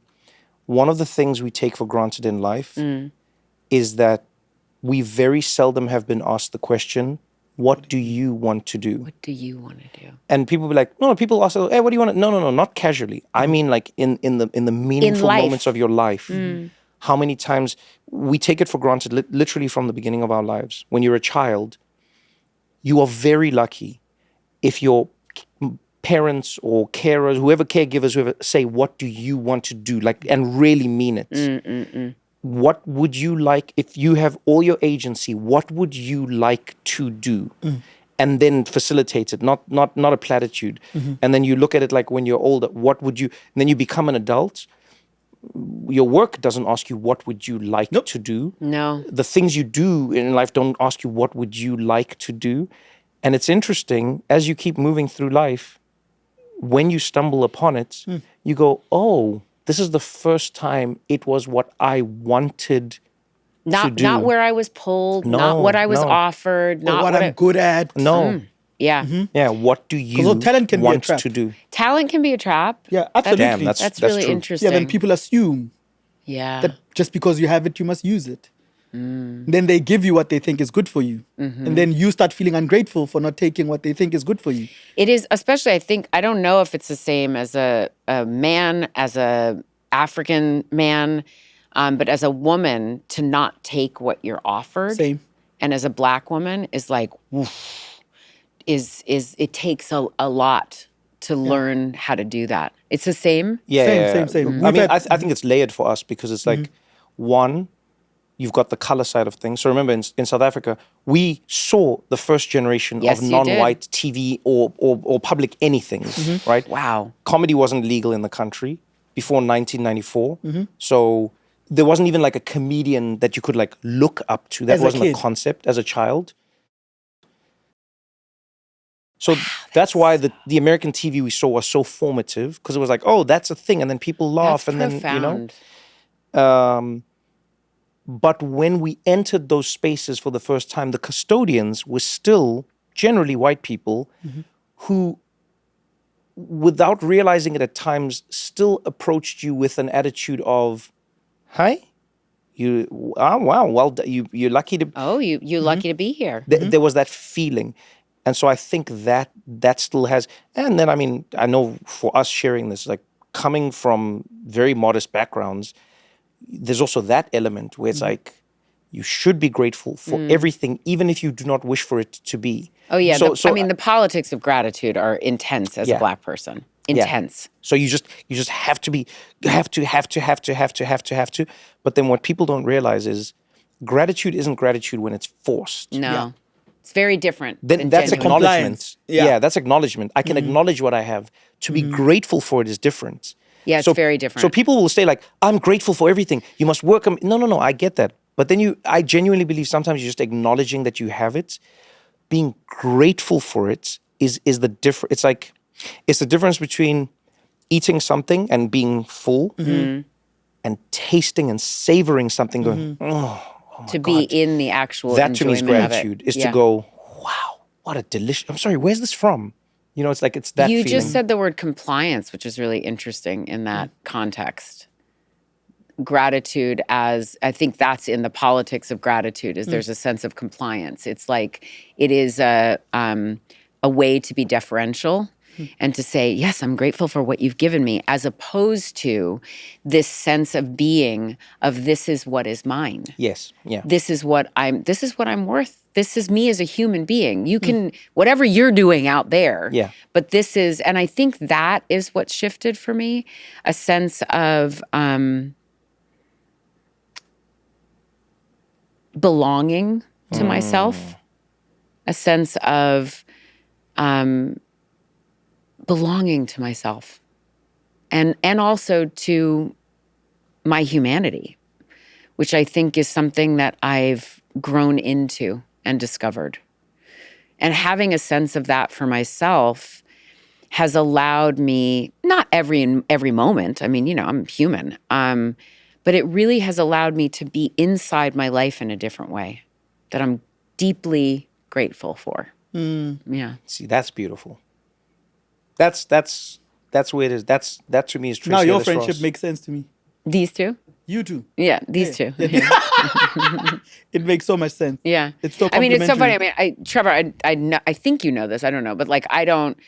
S1: one of the things we take for granted in life is that we very seldom have been asked the question, what do you want to do?
S2: What do you want to do?
S1: And people be like, no, people ask, hey, what do you want to? No, not casually. I mean like in the meaningful
S2: life.
S1: moments of your life. How many times we take it for granted literally from the beginning of our lives. When you're a child, you are very lucky if your parents or carers, caregivers, say, what do you want to do? Like, and really mean it. What would you like, if you have all your agency, what would you like to do? and then facilitate it, not a platitude. And then you look at it like when you're older, what would you, and then you become an adult. Your work doesn't ask you what would you like to do.
S2: No.
S1: The things you do in life don't ask you what would you like to do. And it's interesting, as you keep moving through life, when you stumble upon it, you go, oh, this is the first time it was what I wanted to do.
S2: Not where I was pulled, not what I was offered, not
S3: what I'm good at.
S1: No.
S2: Yeah.
S1: Yeah, what do you
S3: talent can be a
S1: want
S3: trap.
S1: to do?
S2: Talent can be a trap.
S3: Yeah, absolutely.
S1: Damn,
S2: That's really
S1: true.
S2: interesting.
S3: Yeah, then people assume
S2: Yeah.
S3: that just because you have it, you must use it. Then they give you what they think is good for you. And then you start feeling ungrateful for not taking what they think is good for you.
S2: It is, especially, I think, I don't know if it's the same as a man, as a African man, but as a woman, to not take what you're offered.
S3: Same.
S2: And as a Black woman is like, woof, is it takes a lot to learn how to do that. It's the same.
S1: Yeah,
S3: Same.
S1: I mean, I think it's layered for us because it's like, one, you've got the color side of things. So remember, in South Africa, we saw the first generation
S2: Yes,
S1: of
S2: you
S1: non-white TV or public anythings, right?
S2: Wow.
S1: Comedy wasn't legal in the country before 1994. So there wasn't even like a comedian that you could like look up to. That
S3: As a
S1: wasn't a
S3: kid.
S1: concept as a child. So that's why the American TV we saw was so formative, because it was like, oh, that's a thing. And then people laugh
S2: That's
S1: and
S2: profound.
S1: then, but when we entered those spaces for the first time, the custodians were still generally white people who, without realizing it at times, still approached you with an attitude of, hi, wow, well, you're lucky to,
S2: Oh, you're lucky to be here.
S1: there was that feeling. And so I think that still has, and then, I mean, I know for us sharing this, like coming from very modest backgrounds, there's also that element where it's like, you should be grateful for everything, even if you do not wish for it to be.
S2: Oh, yeah.
S1: So,
S2: I mean, the politics of gratitude are intense as a
S1: Yeah.
S2: Black person. Intense.
S1: So you just have to be, have to. But then what people don't realize is gratitude isn't gratitude when it's forced.
S2: No.
S3: Yeah.
S2: It's very different.
S1: Then
S2: than
S1: that's
S2: genuine.
S1: acknowledgement.
S3: Compliance. Yeah.
S1: That's acknowledgement. I can acknowledge what I have. To be grateful for it is different.
S2: Yeah, it's very different.
S1: So people will say like, I'm grateful for everything. You must work. No, I get that. But then I genuinely believe sometimes you're just acknowledging that you have it. Being grateful for it is the difference. It's like, it's the difference between eating something and being full and tasting and savoring something going,
S2: to be in the actual
S1: that to me is
S2: enjoyment of it.
S1: gratitude, is
S2: Yeah.
S1: to go, wow, what a delicious, I'm sorry, where's this from? You know, it's like, it's that
S2: You
S1: feeling.
S2: just said the word compliance, which is really interesting in that context. Gratitude, as I think that's in the politics of gratitude, is there's a sense of compliance. It's like it is a way to be deferential and to say, yes, I'm grateful for what you've given me, as opposed to this sense of being of this is what is mine.
S1: Yes, yeah.
S2: This is what I'm worth. This is me as a human being. You can, whatever you're doing out there.
S1: Yeah.
S2: But this is, and I think that is what shifted for me, a sense of belonging to myself, a sense of belonging to myself, and also to my humanity, which I think is something that I've grown into and discovered. And having a sense of that for myself has allowed me, not every moment, I mean, you know, I'm human, but it really has allowed me to be inside my life in a different way that I'm deeply grateful for. Yeah.
S1: See, that's beautiful. That's where it is. That to me is Tracee
S3: Now your
S1: Ellis
S3: friendship
S1: Ross.
S3: makes sense to me.
S2: These two?
S3: You too.
S2: Yeah, these two.
S3: It makes so much sense.
S2: Yeah.
S3: It's so
S2: I mean, it's so funny. I
S3: complimentary.
S2: mean, Trevor, I know, I think you know this. I don't know. But like, I don't,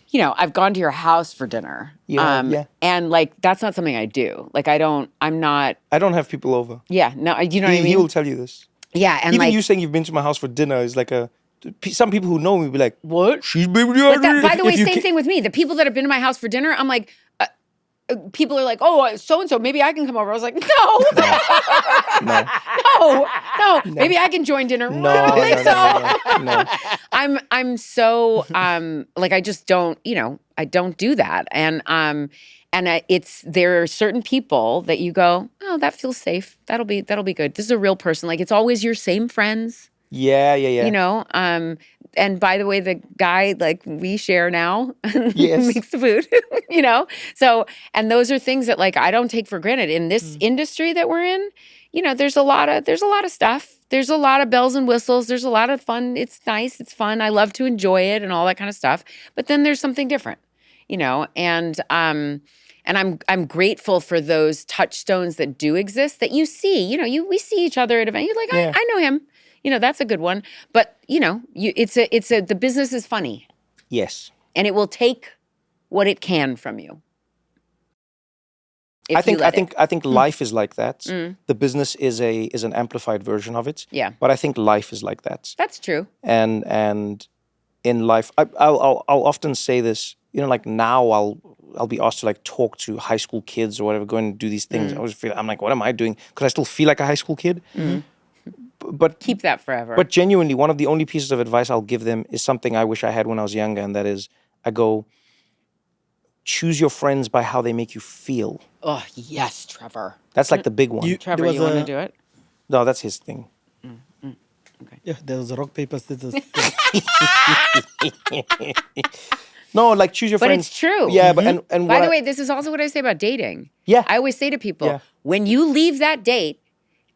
S2: you know, I've gone to your house for dinner.
S1: Yeah.
S2: And like, that's not something I do. Like, I'm not,
S1: I don't have people over.
S2: yeah, no, you know what I
S1: He
S2: mean?
S1: will tell you this.
S2: Yeah. And
S1: Even
S2: like,
S1: you saying you've been to my house for dinner is like some people who know me will be like,
S2: what?
S1: she's been
S2: But that, by the way,
S3: if you
S2: same
S3: ca-
S2: thing with me. The people that have been to my house for dinner, I'm like, people are like, oh, so-and-so, maybe I can come over. I was like, no. Maybe I can join dinner.
S1: No,
S2: I don't think so.
S1: no.
S2: I'm so, like, I just don't, I don't do that. And there are certain people that you go, oh, that feels safe. That'll be good. This is a real person. Like, it's always your same friends.
S1: Yeah.
S2: And by the way, the guy, like, we share now
S1: Yes.
S2: makes the food, So, and those are things that, like, I don't take for granted in this industry that we're in. There's a lot of stuff. There's a lot of bells and whistles. There's a lot of fun. It's nice. It's fun. I love to enjoy it and all that kind of stuff. But then there's something different, and I'm grateful for those touchstones that do exist that you see. We see each other at events. You're like, I know him. That's a good one. But the business is funny.
S1: Yes.
S2: And it will take what it can from you.
S1: I think life is like that. The business is an amplified version of it.
S2: Yeah.
S1: But I think life is like that.
S2: That's true.
S1: And in life, I'll often say this. Like now I'll be asked to like talk to high school kids or whatever, go and do these things. I always feel I'm like, what am I doing? Because I still feel like a high school kid. But
S2: keep that forever.
S1: But genuinely, one of the only pieces of advice I'll give them is something I wish I had when I was younger, and that is, I go, choose your friends by how they make you feel.
S2: Oh, yes, Trevor.
S1: That's like the big one.
S2: Trevor, you want to do it?
S1: No, that's his thing.
S2: Okay.
S3: Yeah, there was a rock, paper, scissors.
S1: No, like choose your
S2: But
S1: friends.
S2: it's true.
S1: Yeah, but and
S2: by the way, this is also what I say about dating.
S1: Yeah.
S2: I always say to people, when you leave that date,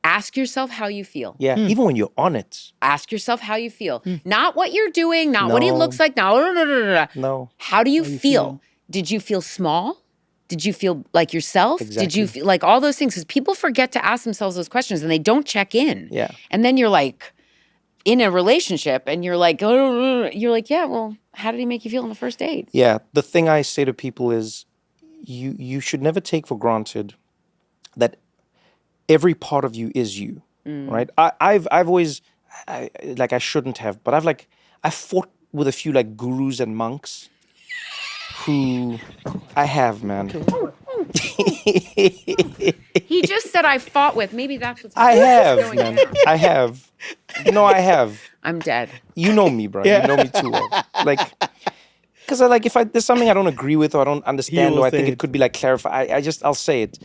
S2: ask yourself how you feel.
S1: Yeah, even when you're on it.
S2: Ask yourself how you feel. Not what you're doing, not what he looks like.
S1: No.
S2: How do you feel? Did you feel small? Did you feel like yourself?
S1: Exactly.
S2: Did you feel like all those things? Because people forget to ask themselves those questions and they don't check in.
S1: Yeah.
S2: And then you're like in a relationship and you're like, yeah, well, how did he make you feel on the first date?
S1: Yeah. The thing I say to people is you should never take for granted that every part of you is you, right? I've always, I shouldn't have, but I've fought with a few like gurus and monks who I have, man.
S2: He just said I fought with. Maybe that's what's
S1: I have,
S2: going
S1: man.
S2: down.
S1: I have. I have.
S2: I'm dead.
S1: You know me, bro. You know me too well. Like, because if there's something I don't agree with or I don't understand or I think it could be like clarified, I'll say it.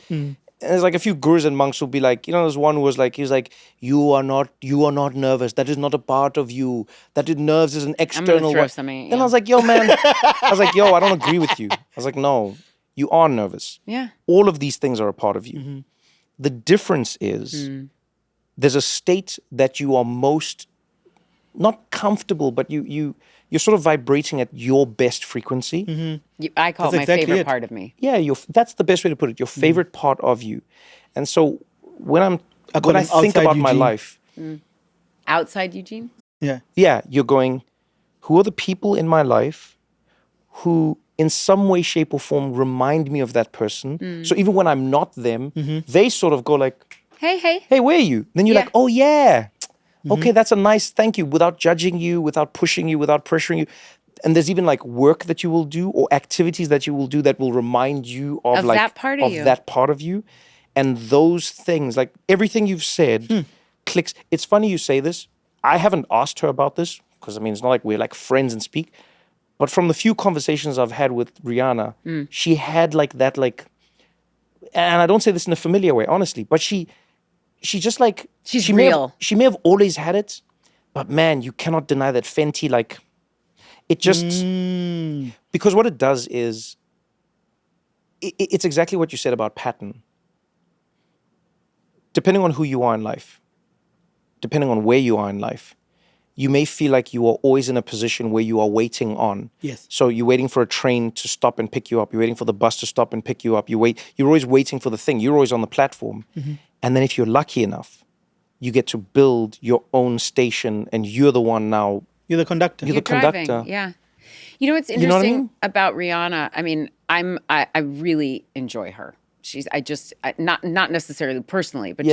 S1: And there's like a few gurus and monks who'll be like, there's one who was like, he was like, you are not nervous. That is not a part of you. Nerves is an external.
S2: I'm gonna throw something.
S1: Then I was like, yo, man. I was like, yo, I don't agree with you. I was like, no, you are nervous.
S2: Yeah.
S1: All of these things are a part of you. The difference is there's a state that you are most not comfortable, but you're sort of vibrating at your best frequency.
S2: I call it my favorite part of me.
S1: Yeah, that's the best way to put it. Your favorite part of you. And so when I think about my life,
S2: Outside Eugene?
S1: yeah, you're going, who are the people in my life who in some way, shape, or form remind me of that person? So even when I'm not them, they sort of go like,
S2: hey,
S1: where are you? Then you're like, oh yeah. Okay, that's a nice thank you, without judging you, without pushing you, without pressuring you. And there's even like work that you will do or activities that you will do that will remind you of like
S2: that part of you.
S1: that part of you. And those things, like everything you've said clicks. It's funny you say this. I haven't asked her about this because it's not like we're like friends and speak. But from the few conversations I've had with Rihanna, she had like that, like, and I don't say this in a familiar way, honestly, but she just like
S2: she's real.
S1: She may have always had it, but man, you cannot deny that Fenty, like, it just because what it does is it's exactly what you said about pattern. Depending on who you are in life, depending on where you are in life, you may feel like you are always in a position where you are waiting on.
S3: Yes.
S1: So you're waiting for a train to stop and pick you up. You're waiting for the bus to stop and pick you up. You're always waiting for the thing. You're always on the platform. And then if you're lucky enough, you get to build your own station and you're the one now.
S3: You're the conductor.
S1: You're the
S2: driving.
S1: conductor.
S2: Yeah. You know what's interesting
S1: You know what I mean?
S2: about Rihanna? I really enjoy her. Not necessarily personally, but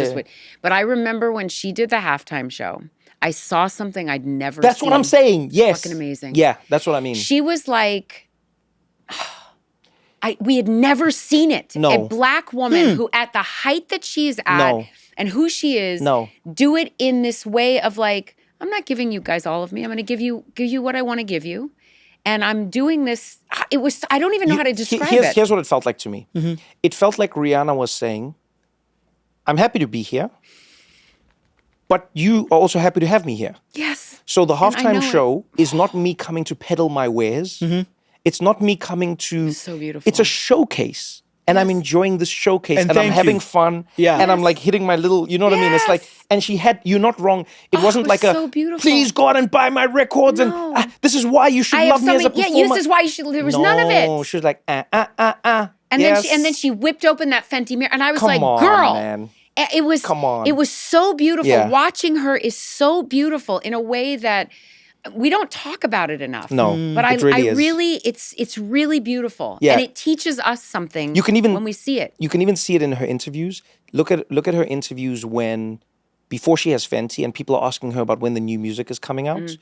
S2: but I remember when she did the halftime show, I saw something I'd never
S1: That's
S2: seen.
S1: what I'm saying. Yes.
S2: Fucking amazing.
S1: Yeah, that's what I mean.
S2: She was like, we had never seen it.
S1: No.
S2: A black woman who, at the height that she's at
S1: No.
S2: and who she is,
S1: No.
S2: do it in this way of like, I'm not giving you guys all of me. I'm going to give you what I want to give you. And I'm doing this. It was, I don't even know how to describe it.
S1: Here's what it felt like to me. It felt like Rihanna was saying, I'm happy to be here, but you are also happy to have me here.
S2: Yes.
S1: So the
S2: And I
S1: halftime
S2: know
S1: show is not me coming to peddle my wares. It's not me coming to...
S2: So beautiful.
S1: It's a showcase. And I'm enjoying this showcase.
S3: And
S1: And I'm
S3: thank
S1: having
S3: you.
S1: fun.
S3: Yeah.
S1: And I'm like hitting my little... You know what I mean? It's like...
S2: Yes.
S1: And she had... You're not wrong. It wasn't
S2: it was
S1: like a...
S2: so beautiful.
S1: Please go out and buy my records.
S2: No.
S1: And this is why you should
S2: I have
S1: love me as a
S2: something.
S1: performer.
S2: Yeah, this is why you should. There was none of it.
S1: No, she was like,
S2: And
S1: yes.
S2: then she whipped open that Fenty mirror, and I was
S1: Come
S2: like,
S1: on,
S2: "Girl,
S1: man.
S2: it was
S1: Come on.
S2: It was so beautiful.
S1: Yeah.
S2: Watching her is so beautiful in a way that we don't talk about it enough.
S1: No,
S2: but
S1: it really
S2: I
S1: is.
S2: really, it's really beautiful,
S1: Yeah.
S2: and it teaches us something.
S1: You can even-
S2: when we see it.
S1: You can even see it in her interviews. Look at her interviews before she has Fenty and people are asking her about when the new music is coming out.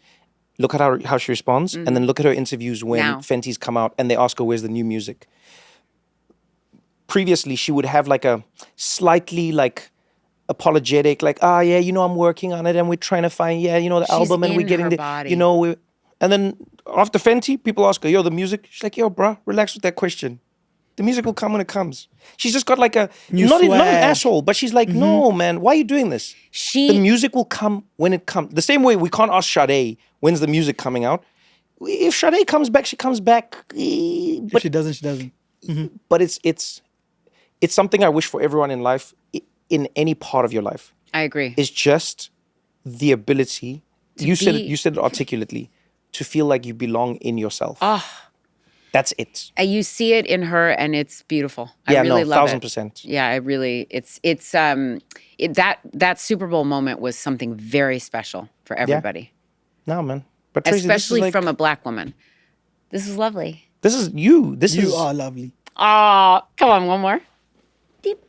S1: Look at how she responds, and then look at her interviews when
S2: Now.
S1: Fenty's come out and they ask her where's the new music. Previously, she would have like a slightly like apologetic, like, yeah, I'm working on it and we're trying to find, the album and
S2: in
S1: we're getting
S2: her
S1: the,
S2: body.
S1: and then after Fenty, people ask her, yo, the music. She's like, yo, bruh, relax with that question. The music will come when it comes. She's just got like a, not an
S3: swag.
S1: asshole, but she's like, no, man, why are you doing this? The music will come when it comes. The same way we can't ask Sade, when's the music coming out? If Sade comes back, she comes back.
S3: If she doesn't, she doesn't.
S1: But it's something I wish for everyone in life, in any part of your life,
S2: I agree.
S1: is just the ability, you said
S2: be-
S1: it articulately, to feel like you belong in yourself. That's it.
S2: You see it in her, and it's beautiful. I
S1: Yeah,
S2: really
S1: no,
S2: love
S1: 1000%.
S2: Yeah, I really. That Super Bowl moment was something very special for everybody,
S1: No, man. But Tracee,
S2: especially from a black woman. This is lovely.
S1: This is you. This
S3: You
S1: is
S3: are lovely.
S2: Oh, come on, one more. Deep.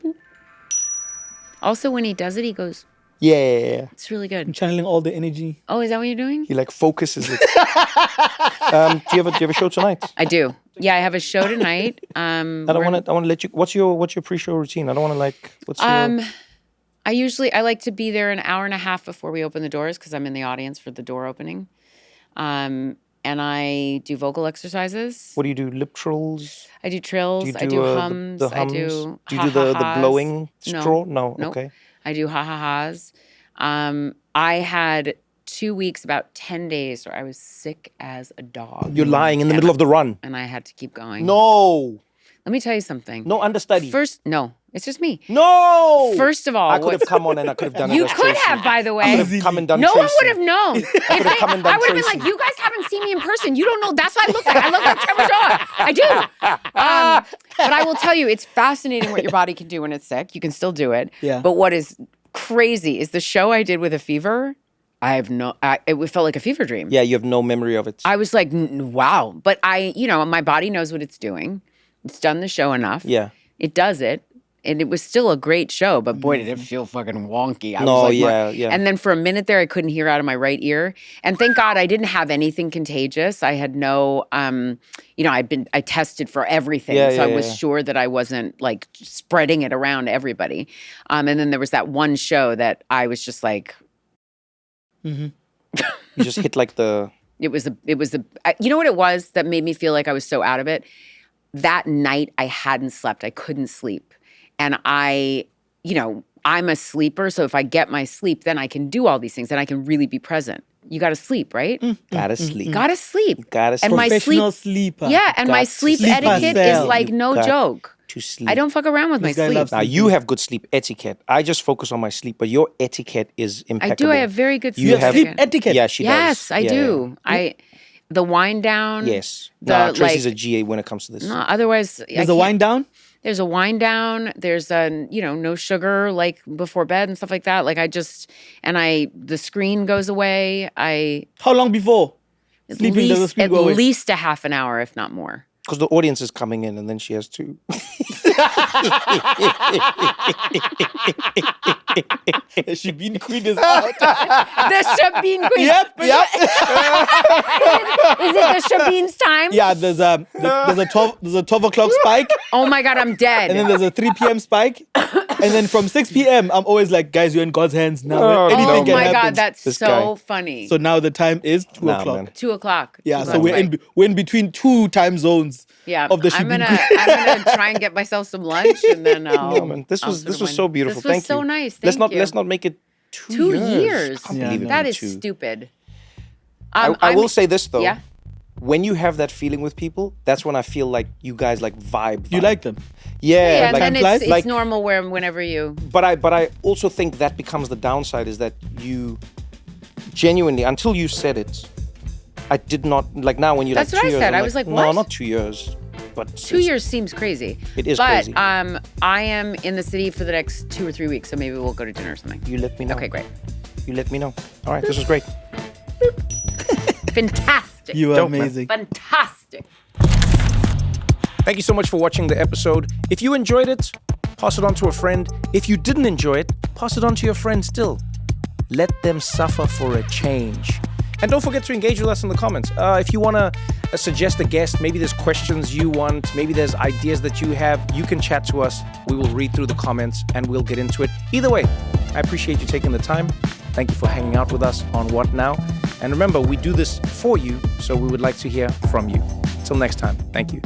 S2: Also, when he does it, he goes,
S1: yeah.
S2: it's really good.
S3: Channeling all the energy.
S2: Oh, is that what you're doing?
S1: He like focuses it. Do you have a show tonight?
S2: I do. Yeah, I have a show tonight.
S1: I want to let you. What's your pre-show routine? I don't want to like. What's your?
S2: I like to be there an hour and a half before we open the doors because I'm in the audience for the door opening. And I do vocal exercises.
S1: What do you do? Lip trills?
S2: I do trills.
S1: Do you
S2: I do
S1: the
S2: hums.
S1: hums?
S2: I do.
S1: Do you do the blowing
S2: No.
S1: straw? No.
S2: Nope.
S1: Okay.
S2: I do ha-ha-has. I had 2 weeks, about 10 days, where I was sick as a dog.
S1: You're lying in the middle of the run.
S2: And I had to keep going.
S1: No.
S2: Let me tell you something.
S1: No understudy.
S2: No, it's just me.
S1: No.
S2: First of all,
S1: I could have come on and I could have done it.
S2: you
S1: as
S2: could
S1: Tracee.
S2: have, by the
S1: I
S2: way.
S1: could have come and done
S2: No one
S1: Tracee.
S2: would have known.
S1: could have come and done
S2: I would have been
S1: Tracee.
S2: like, you guys haven't seen me in person. You don't know. That's what I look like. I look like Trevor Noah. I do. But I will tell you, it's fascinating what your body can do when it's sick. You can still do it.
S3: Yeah.
S2: But what is crazy is the show I did with a fever. It felt like a fever dream.
S1: Yeah, you have no memory of it.
S2: I was like, wow. But my body knows what it's doing. It's done the show enough.
S1: Yeah.
S2: It does it. And it was still a great show, but boy, did it feel fucking wonky. I
S1: No,
S2: was like,
S1: yeah.
S2: And then for a minute there, I couldn't hear out of my right ear. And thank God I didn't have anything contagious. I had no, I tested for everything.
S1: Yeah,
S2: so I
S1: yeah,
S2: was
S1: yeah.
S2: sure that I wasn't like spreading it around to everybody. And then there was that one show that I was just like,
S1: You just hit like the.
S2: you know what it was that made me feel like I was so out of it? That night I hadn't slept. I couldn't sleep. And I'm a sleeper. So if I get my sleep, then I can do all these things and I can really be present. You got to sleep, right?
S1: Gotta sleep.
S2: Got to sleep.
S1: Gotta sleep.
S2: And my
S3: Professional
S2: sleep.
S3: sleeper.
S2: Yeah, and my
S1: Got to
S2: sleep
S3: sleep
S2: etiquette
S3: yourself.
S2: is like no
S1: Got
S2: joke.
S1: to sleep.
S2: I don't fuck around with my
S3: This guy
S2: sleep.
S3: loves
S1: Now you have good sleep etiquette. I just focus on my sleep, but your etiquette is
S2: I
S1: impeccable.
S2: do. I have very good
S1: You
S2: sleep
S1: have-
S3: Sleep
S2: etiquette.
S3: etiquette.
S1: Yeah, she does.
S2: Yes, I
S1: Yeah,
S2: do.
S1: yeah.
S2: The wind down.
S1: Yes.
S2: The,
S1: Tracee's
S2: like-
S1: a GA when it comes to this.
S2: No, otherwise,
S3: There's a wind down.
S2: There's a wind down. There's no sugar like before bed and stuff like that. Like the screen goes away.
S3: How long before?
S2: At
S3: Sleeping does the
S2: least,
S3: screen
S2: at
S3: go away?
S2: least a half an hour, if not more.
S1: Because the audience is coming in and then she has to.
S3: The Shabin Queen is out.
S2: The Shabin Queen.
S3: Yep.
S2: Is it the Shabin's time?
S3: Yeah, there's a 12 o'clock spike,
S2: Oh my God, I'm dead.
S3: and then there's a 3 p.m. spike, and then from 6 p.m. I'm always like, guys, you're in God's hands now.
S1: Oh,
S3: Anything
S2: oh
S3: can
S2: my
S3: happen.
S2: God, that's
S1: This
S2: so
S1: guy.
S2: funny.
S3: So now the time is 2
S1: Nah,
S3: o'clock.
S1: man.
S2: 2 o'clock.
S3: Yeah,
S2: 2
S3: so
S2: o'clock,
S3: we're in between 2 time zones.
S2: Yeah,
S3: of the
S2: I'm
S3: Shabin
S2: gonna
S3: Queen.
S2: I'm gonna try and get myself some lunch and then I'll.
S1: No, man. This
S2: I'll
S1: was
S2: sort of
S1: so
S2: win.
S1: beautiful.
S2: This was
S1: Thank
S2: so
S1: you.
S2: nice.
S1: Let's
S2: Thank you.
S1: not make it
S2: 2 years.
S1: I can't
S3: Yeah,
S1: believe it.
S3: no.
S2: That
S1: been
S2: is
S1: 2.
S2: stupid.
S1: I will say this though.
S2: Yeah.
S1: When you have that feeling with people, that's when I feel like you guys like vibe.
S3: You like them?
S1: Yeah,
S2: Yeah, and
S1: like,
S2: then
S3: flies?
S2: it's
S1: like-
S2: normal whenever you.
S1: but I also think that becomes the downside is that you genuinely, until you said it, I did not like. Now when you're
S2: That's
S1: like 2
S2: what I
S1: years,
S2: said.
S1: I'm
S2: I was like,
S1: no,
S2: what?
S1: not 2 years, but
S2: 2 years seems crazy.
S1: It is
S2: but,
S1: crazy.
S2: I am in the city for the next 2 or 3 weeks, so maybe we'll go to dinner or something.
S1: You let me know.
S2: Okay, great.
S1: You let me know. All right, this was great.
S2: Fantastic.
S3: You are
S1: Dope, man.
S3: amazing.
S2: Fantastic.
S1: Thank you so much for watching the episode. If you enjoyed it, pass it on to a friend. If you didn't enjoy it, pass it on to your friend still. Let them suffer for a change. And don't forget to engage with us in the comments. If you want to suggest a guest, maybe there's questions you want, maybe there's ideas that you have, you can chat to us. We will read through the comments and we'll get into it. Either way, I appreciate you taking the time. Thank you for hanging out with us on What Now? And remember, we do this for you, so we would like to hear from you. Till next time, thank you.